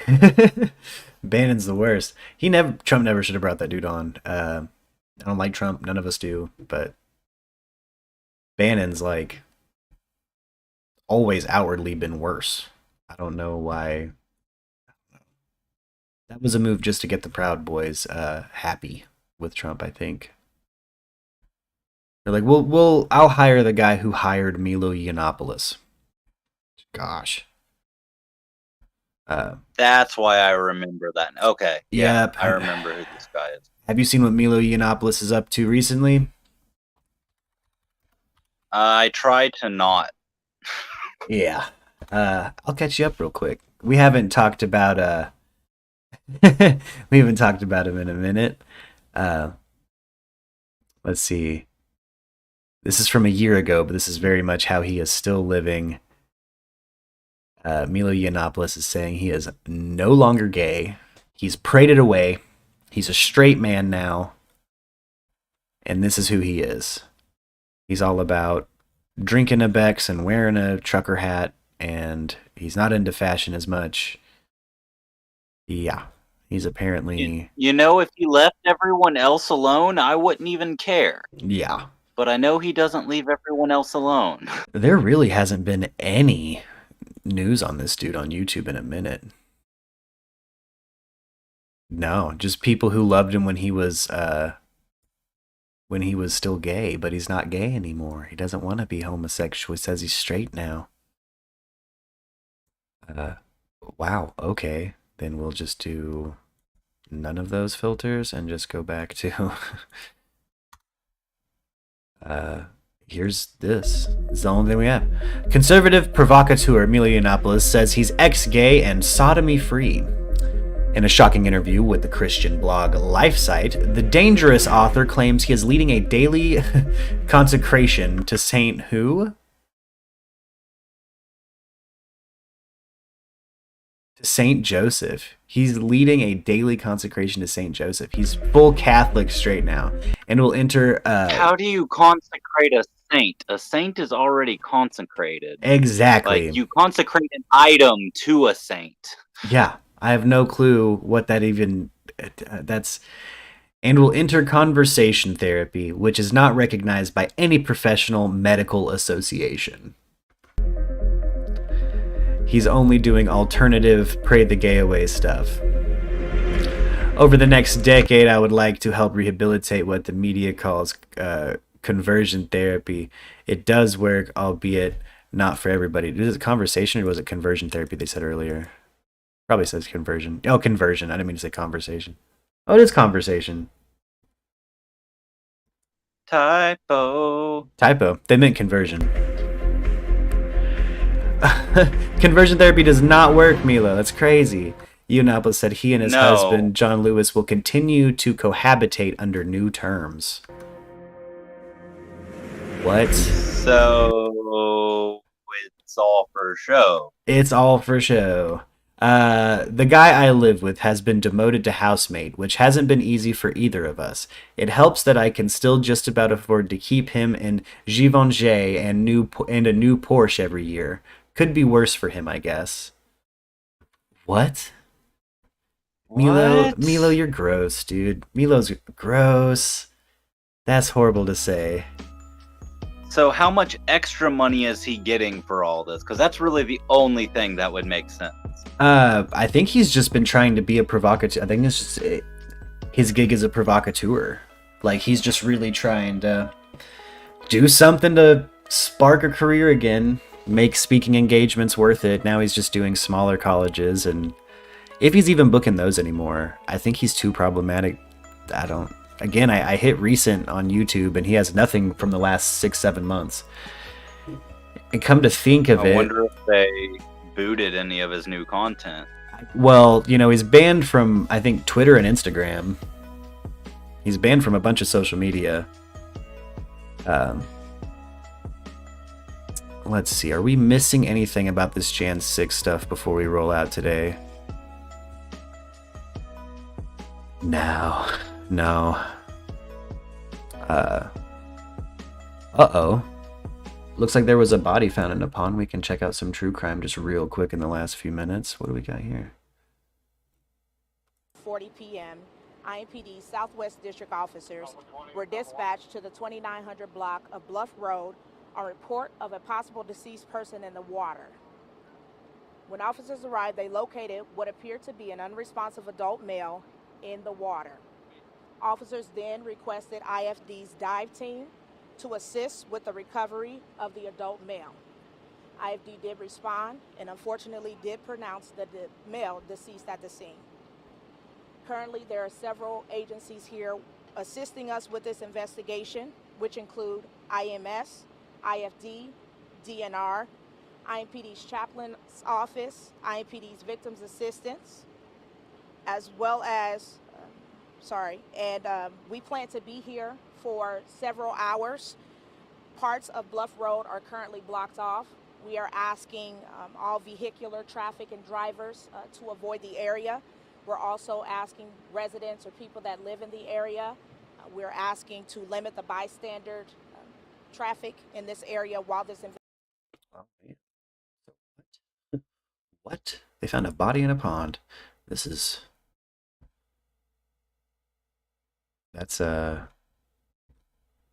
Bannon's the worst. Trump never should have brought that dude on. I don't like Trump. None of us do. But Bannon's like always outwardly been worse. I don't know why. That was a move just to get the Proud Boys happy with Trump, I think. They're like, I'll hire the guy who hired Milo Yiannopoulos. Gosh. That's why I remember that. Okay. Yep. I remember who this guy is. Have you seen what Milo Yiannopoulos is up to recently? I try to not. Yeah. I'll catch you up real quick. We haven't talked about we haven't talked about him in a minute. Let's see. This is from a year ago, but this is very much how he is still living. Milo Yiannopoulos is saying he is no longer gay. He's prayed it away. He's a straight man now. And this is who he is. He's all about drinking a Bex and wearing a trucker hat, and he's not into fashion as much. Yeah, he's apparently... You know, if he left everyone else alone, I wouldn't even care. Yeah. But I know he doesn't leave everyone else alone. There really hasn't been any news on this dude on YouTube in a minute. No, just people who loved him when he was still gay, but he's not gay anymore. He doesn't want to be homosexual. He says he's straight now. Wow, okay. Then we'll just do none of those filters and just go back to here's this. It's the only thing we have. Conservative provocateur Milo Yiannopoulos says he's ex-gay and sodomy-free. In a shocking interview with the Christian blog LifeSite, the dangerous author claims he is leading a daily consecration to Saint who? To Saint Joseph. He's leading a daily consecration to Saint Joseph. He's full Catholic straight now, and will enter. How do you consecrate a saint? A saint is already consecrated. Exactly. Like, you consecrate an item to a saint. Yeah, I have no clue what that even. That's. And will enter conversation therapy, which is not recognized by any professional medical association. He's only doing alternative pray the gay away stuff. Over the next decade, I would like to help rehabilitate what the media calls conversion therapy. It does work, albeit not for everybody. Is it conversation or was it conversion therapy they said earlier? Probably says conversion. Oh, conversion. I didn't mean to say conversation. Oh, it is conversation. Typo. They meant conversion. Conversion therapy does not work, Milo. That's crazy. Ioannopoulos said he and his husband, John Lewis, will continue to cohabitate under new terms. What? So it's all for show. It's all for show. The guy I live with has been demoted to housemate, which hasn't been easy for either of us. It helps that I can still just about afford to keep him in Givenchy and a new Porsche every year. Could be worse for him, I guess. What? Milo, you're gross, dude. Milo's gross. That's horrible to say. So how much extra money is he getting for all this? Because that's really the only thing that would make sense. I think he's just been trying to be a provocateur. I think it's just his gig is a provocateur. Like, he's just really trying to do something to spark a career again, make speaking engagements worth it. Now he's just doing smaller colleges, and if he's even booking those anymore, I think he's too problematic. I hit recent on YouTube, and he has nothing from the last 6-7 months. And come to think of it, I wonder if they booted any of his new content. Well, he's banned from, I think, Twitter and Instagram. He's banned from a bunch of social media. Let's see. Are we missing anything about this Jan 6 stuff before we roll out today? No. Uh-oh. Looks like there was a body found in a pond. We can check out some true crime just real quick in the last few minutes. What do we got here? 40 p.m., IMPD Southwest District officers were dispatched to the 2900 block of Bluff Road on report of a possible deceased person in the water. When officers arrived, they located what appeared to be an unresponsive adult male in the water. Officers then requested IFD's dive team to assist with the recovery of the adult male. IFD did respond and unfortunately did pronounce the male deceased at the scene. Currently, there are several agencies here assisting us with this investigation, which include IMS, IFD, DNR, IMPD's chaplain's office, IMPD's victims assistance, as well as, we plan to be here for several hours. Parts of Bluff Road are currently blocked off. We are asking all vehicular traffic and drivers to avoid the area. We're also asking residents or people that live in the area, we're asking to limit the bystander traffic in this area while this What? They found a body in a pond. That's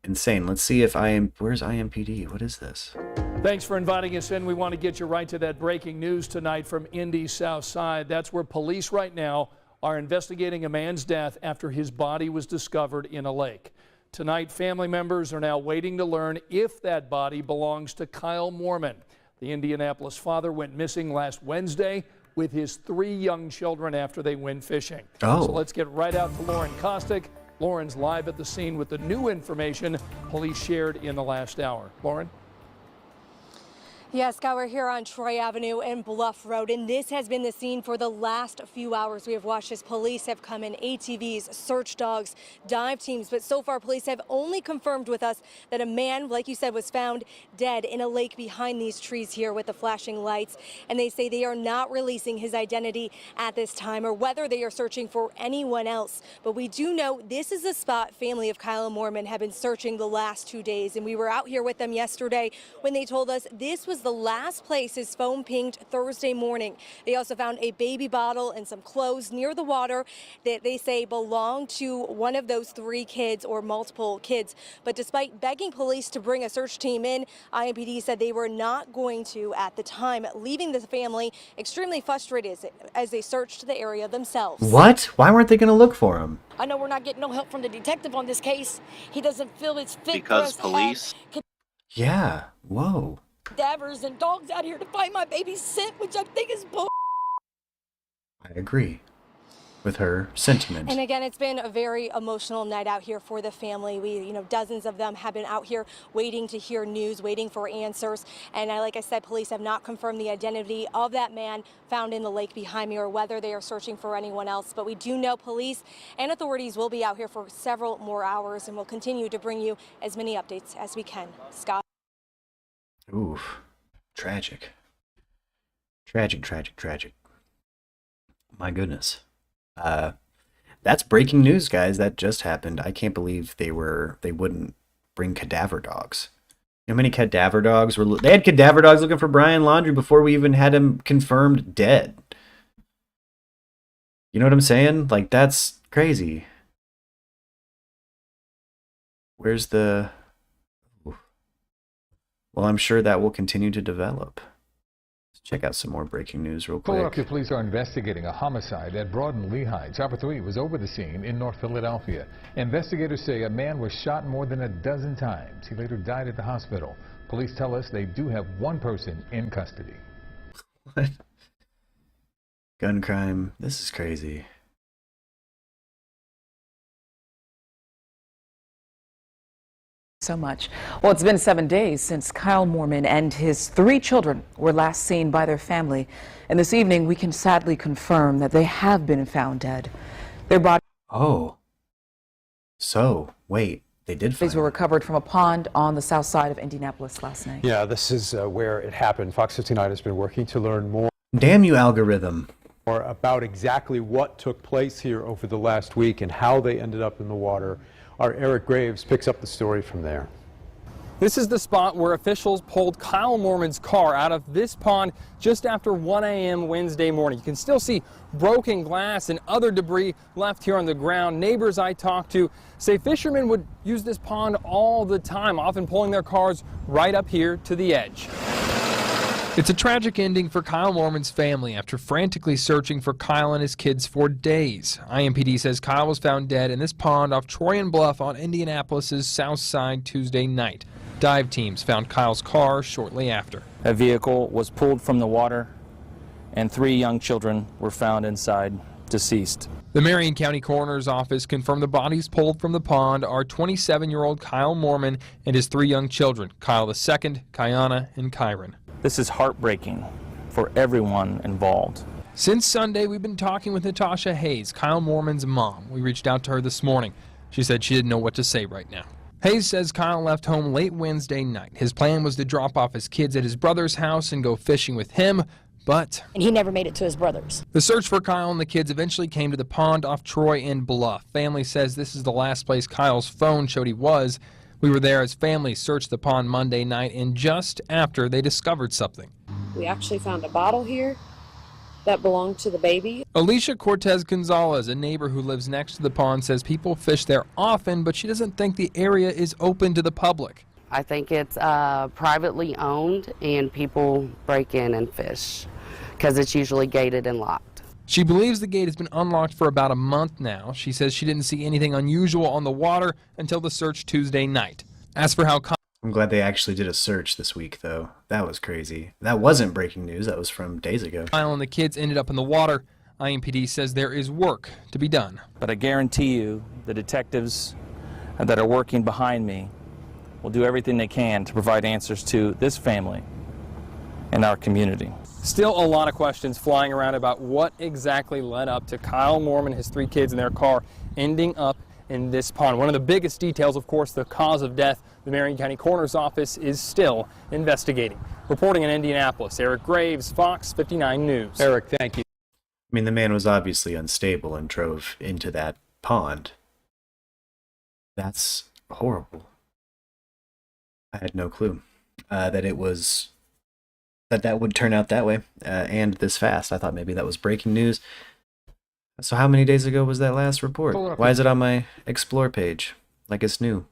insane. Let's see if where's IMPD? What is this? Thanks for inviting us in. We want to get you right to that breaking news tonight from Indy's South Side. That's where police right now are investigating a man's death after his body was discovered in a lake. Tonight, family members are now waiting to learn if that body belongs to Kyle Moorman. The Indianapolis father went missing last Wednesday with his 3 young children after they went fishing. Oh. So let's get right out to Lauren Kostick. Lauren's live at the scene with the new information police shared in the last hour. Lauren? Yes, Scott, we're here on Troy Avenue and Bluff Road, and this has been the scene for the last few hours. We have watched as police have come in, ATVs, search dogs, dive teams, but so far police have only confirmed with us that a man, like you said, was found dead in a lake behind these trees here with the flashing lights, and they say they are not releasing his identity at this time or whether they are searching for anyone else. But we do know this is the spot family of Kyle Mormon have been searching the last 2 days, and we were out here with them yesterday when they told us this was the last place his phone pinged Thursday morning. They also found a baby bottle and some clothes near the water that they say belonged to one of those 3 kids or multiple kids. But despite begging police to bring a search team in, IMPD said they were not going to at the time, leaving the family extremely frustrated as they searched the area themselves. What? Why weren't they going to look for him? I know we're not getting no help from the detective on this case. He doesn't feel it's fit Because for us police. to have Yeah. Whoa. cadavers and dogs out here to find my baby's scent, which I think is bull. I agree with her sentiment. And again, it's been a very emotional night out here for the family. Dozens of them have been out here waiting to hear news, waiting for answers. And like I said, police have not confirmed the identity of that man found in the lake behind me or whether they are searching for anyone else. But we do know police and authorities will be out here for several more hours, and we'll continue to bring you as many updates as we can. Scott? Oof. Tragic. Tragic. My goodness. That's breaking news, guys. That just happened. I can't believe they wouldn't bring cadaver dogs. You know how many cadaver dogs were? They had cadaver dogs looking for Brian Laundrie before we even had him confirmed dead. You know what I'm saying? Like, that's crazy. Where's the... Well, I'm sure that will continue to develop. Let's check out some more breaking news real quick. Philadelphia police are investigating a homicide at Broad and Lehigh. Chopper 3 was over the scene in North Philadelphia. Investigators say a man was shot more than a dozen times. He later died at the hospital. Police tell us they do have one person in custody. What? Gun crime. This is crazy. So much. Well, it's been 7 days since Kyle Mormon and his 3 children were last seen by their family. And this evening, we can sadly confirm that they have been found dead. Their bodies wait, they did find were recovered from a pond on the south side of Indianapolis last night. Yeah, this is where it happened. Fox 59 has been working to learn more. Damn you, algorithm. More about exactly what took place here over the last week and how they ended up in the water. Our Eric Graves picks up the story from there. This is the spot where officials pulled Kyle Mormon's car out of this pond just after 1 a.m. Wednesday morning. You can still see broken glass and other debris left here on the ground. Neighbors I talked to say fishermen would use this pond all the time, often pulling their cars right up here to the edge. It's a tragic ending for Kyle Mormon's family after frantically searching for Kyle and his kids for days. IMPD says Kyle was found dead in this pond off Troy and Bluff on Indianapolis's south side Tuesday night. Dive teams found Kyle's car shortly after. A vehicle was pulled from the water and 3 young children were found inside, deceased. The Marion County Coroner's Office confirmed the bodies pulled from the pond are 27-year-old Kyle Mormon and his 3 young children, Kyle II, Kiana, and Kyron. This is heartbreaking for everyone involved. Since Sunday, we've been talking with Natasha Hayes, Kyle Mormon's mom. We reached out to her this morning. She said she didn't know what to say right now. Hayes says Kyle left home late Wednesday night. His plan was to drop off his kids at his brother's house and go fishing with him, but... And he never made it to his brother's. The search for Kyle and the kids eventually came to the pond off Troy and Bluff. Family says this is the last place Kyle's phone showed he was. We were there as family searched the pond Monday night, and just after they discovered something. We actually found a bottle here that belonged to the baby. Alicia Cortez Gonzalez, a neighbor who lives next to the pond, says people fish there often, but she doesn't think the area is open to the public. I think it's privately owned and people break in and fish because it's usually gated and locked. She believes the gate has been unlocked for about a month now. She says she didn't see anything unusual on the water until the search Tuesday night. As for how... I'm glad they actually did a search this week, though. That was crazy. That wasn't breaking news. That was from days ago. Kyle and the kids ended up in the water. IMPD says there is work to be done. But I guarantee you the detectives that are working behind me will do everything they can to provide answers to this family in our community. Still a lot of questions flying around about what exactly led up to Kyle Mormon, his 3 kids, and their car ending up in this pond. One of the biggest details, of course, the cause of death. The Marion County Coroner's Office is still investigating. Reporting in Indianapolis, Eric Graves, Fox 59 News. Eric, thank you. I mean, the man was obviously unstable and drove into that pond. That's horrible. I had no clue that it was that would turn out that way and this fast. I thought maybe that was breaking news. So how many days ago was that last report? Why is it on my Explore page like it's new?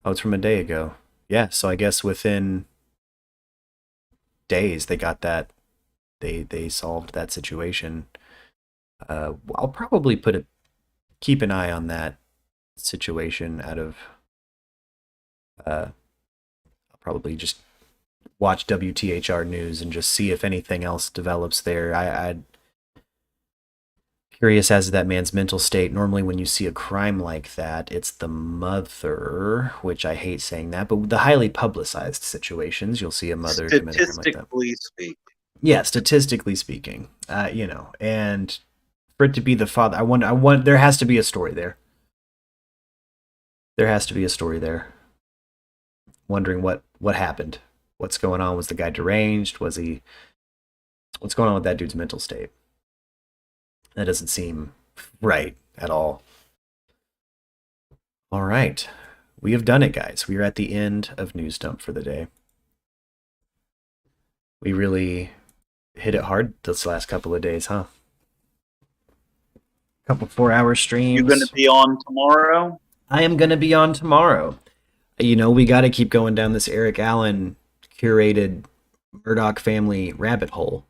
Oh, it's from a day ago. Yeah, so I guess within days they got that. They solved that situation. I'll probably keep an eye on that situation out of I'll probably just watch WTHR news and just see if anything else develops there. I'm curious as to that man's mental state. Normally when you see a crime like that, it's the mother, which I hate saying that, but the highly publicized situations, you'll see a mother commit a crime like that. Statistically speaking. Yeah, statistically speaking, and for it to be the father, I want. There has to be a story there. There has to be a story there. Wondering what happened, what's going on? Was the guy deranged? What's going on with that dude's mental state? That doesn't seem right at all. All right, we have done it, guys. We are at the end of News Dump for the day. We really hit it hard this last couple of days, huh? Couple 4-hour streams. You gonna be on tomorrow? I am gonna be on tomorrow. We got to keep going down this Eric Allen curated Murdaugh family rabbit hole.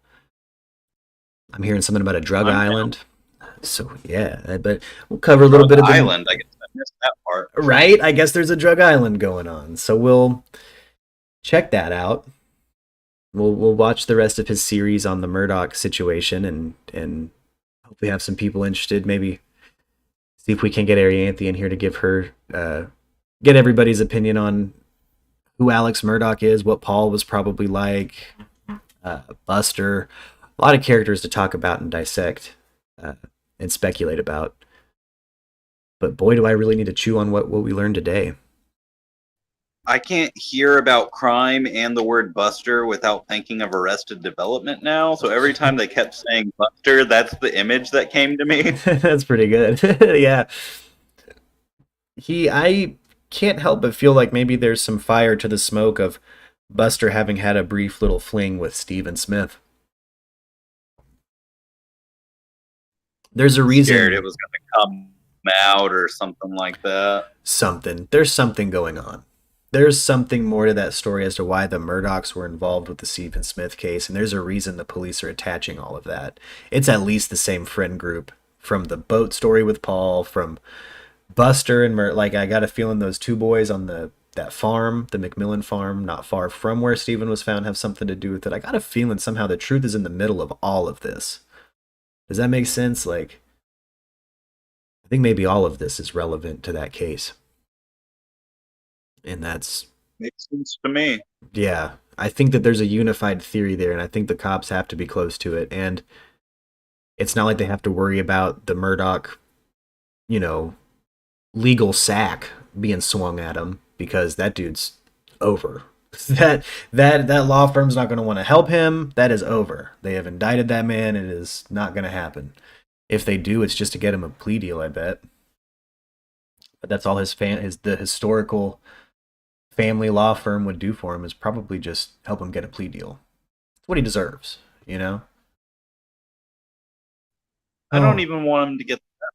I'm hearing something about a drug island. So yeah, but we'll cover a little bit of the island. I guess I missed that part. Right? I guess there's a drug island going on. So we'll check that out. We'll watch the rest of his series on the Murdaugh situation and hopefully have some people interested. Maybe see if we can get Arianthe in here to give her get everybody's opinion on who Alex Murdaugh is, what Paul was probably like, Buster. A lot of characters to talk about and dissect and speculate about. But boy, do I really need to chew on what we learned today. I can't hear about crime and the word Buster without thinking of Arrested Development now. So every time they kept saying Buster, that's the image that came to me. That's pretty good. Yeah. I can't help but feel like maybe there's some fire to the smoke of Buster having had a brief little fling with Stephen Smith. There's a reason. Scared it was going to come out or something like that. There's something going on. There's something more to that story as to why the Murdaughs were involved with the Stephen Smith case, and there's a reason the police are attaching all of that. It's at least the same friend group from the boat story with Paul, from Buster and I got a feeling those 2 boys on that farm, the McMillan farm, not far from where Stephen was found, have something to do with it. I got a feeling somehow the truth is in the middle of all of this. Does that make sense? I think maybe all of this is relevant to that case. And that's... Makes sense to me. Yeah, I think that there's a unified theory there, and I think the cops have to be close to it. And it's not like they have to worry about the Murdaugh, legal sack being swung at him, because that dude's over. That law firm's not going to want to help him. That is over. They have indicted that man. It is not going to happen. If they do, it's just to get him a plea deal, I bet. But that's all the historical family law firm would do for him, is probably just help him get a plea deal. It's what he deserves, I don't even want him to get that.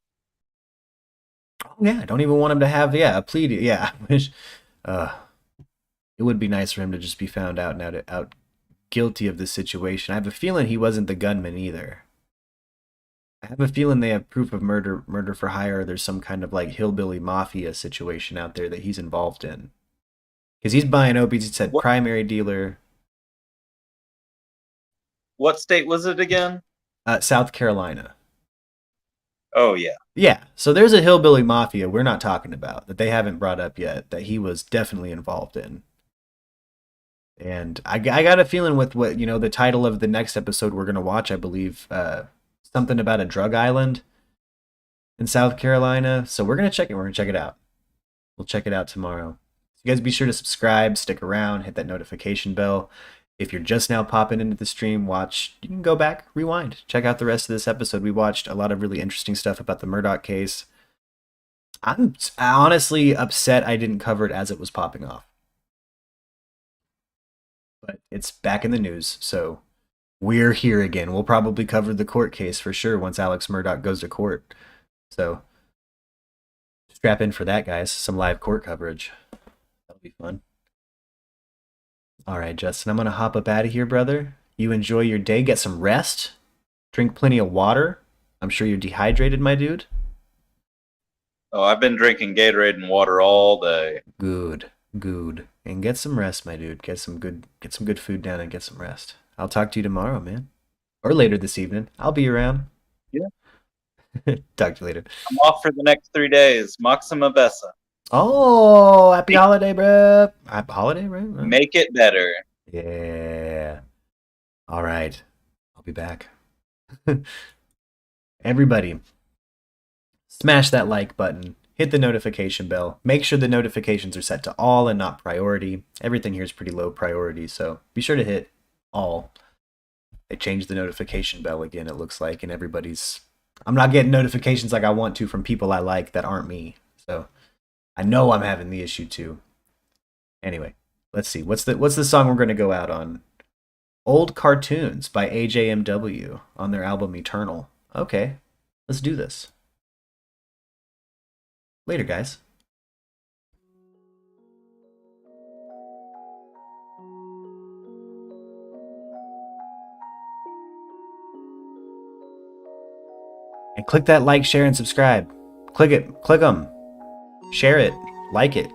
Oh yeah, I don't even want him to have a plea deal. Yeah, I wish it would be nice for him to just be found out and out guilty of this situation. I have a feeling he wasn't the gunman either. I have a feeling they have proof of murder for hire. There's some kind of hillbilly mafia situation out there that he's involved in. Because he's buying opiates. He said primary dealer. What state was it again? South Carolina. Oh, yeah. Yeah, so there's a hillbilly mafia we're not talking about that they haven't brought up yet that he was definitely involved in. And I got a feeling with what, the title of the next episode we're going to watch, I believe, something about a drug island in South Carolina. So we're going to check it. We're going to check it out. We'll check it out tomorrow. So you guys be sure to subscribe, stick around, hit that notification bell. If you're just now popping into the stream, you can go back, rewind, check out the rest of this episode. We watched a lot of really interesting stuff about the Murdaugh case. I'm honestly upset I didn't cover it as it was popping off. But it's back in the news, so we're here again. We'll probably cover the court case for sure once Alex Murdaugh goes to court. So strap in for that, guys. Some live court coverage. That'll be fun. All right, Justin, I'm going to hop up out of here, brother. You enjoy your day. Get some rest. Drink plenty of water. I'm sure you're dehydrated, my dude. Oh, I've been drinking Gatorade and water all day. Good. And get some rest, my dude. Get some good food down and get some rest. I'll talk to you tomorrow, man. Or later this evening. I'll be around. Yeah. Talk to you later. I'm off for the next 3 days. Maxima Bessa. Oh, happy holiday, bro. Happy holiday, bro. Make it better. Yeah. All right. I'll be back. Everybody, smash that like button. Hit the notification bell. Make sure the notifications are set to all and not priority. Everything here is pretty low priority, so be sure to hit all. They changed the notification bell again, it looks like, and I'm not getting notifications like I want to from people I like that aren't me. So I know I'm having the issue too. Anyway, let's see. What's the song we're going to go out on? Old Cartoons by AJMW on their album Eternal. Okay, let's do this. Later, guys. And click that like, share, and subscribe. Click it. Click them. Share it. Like it.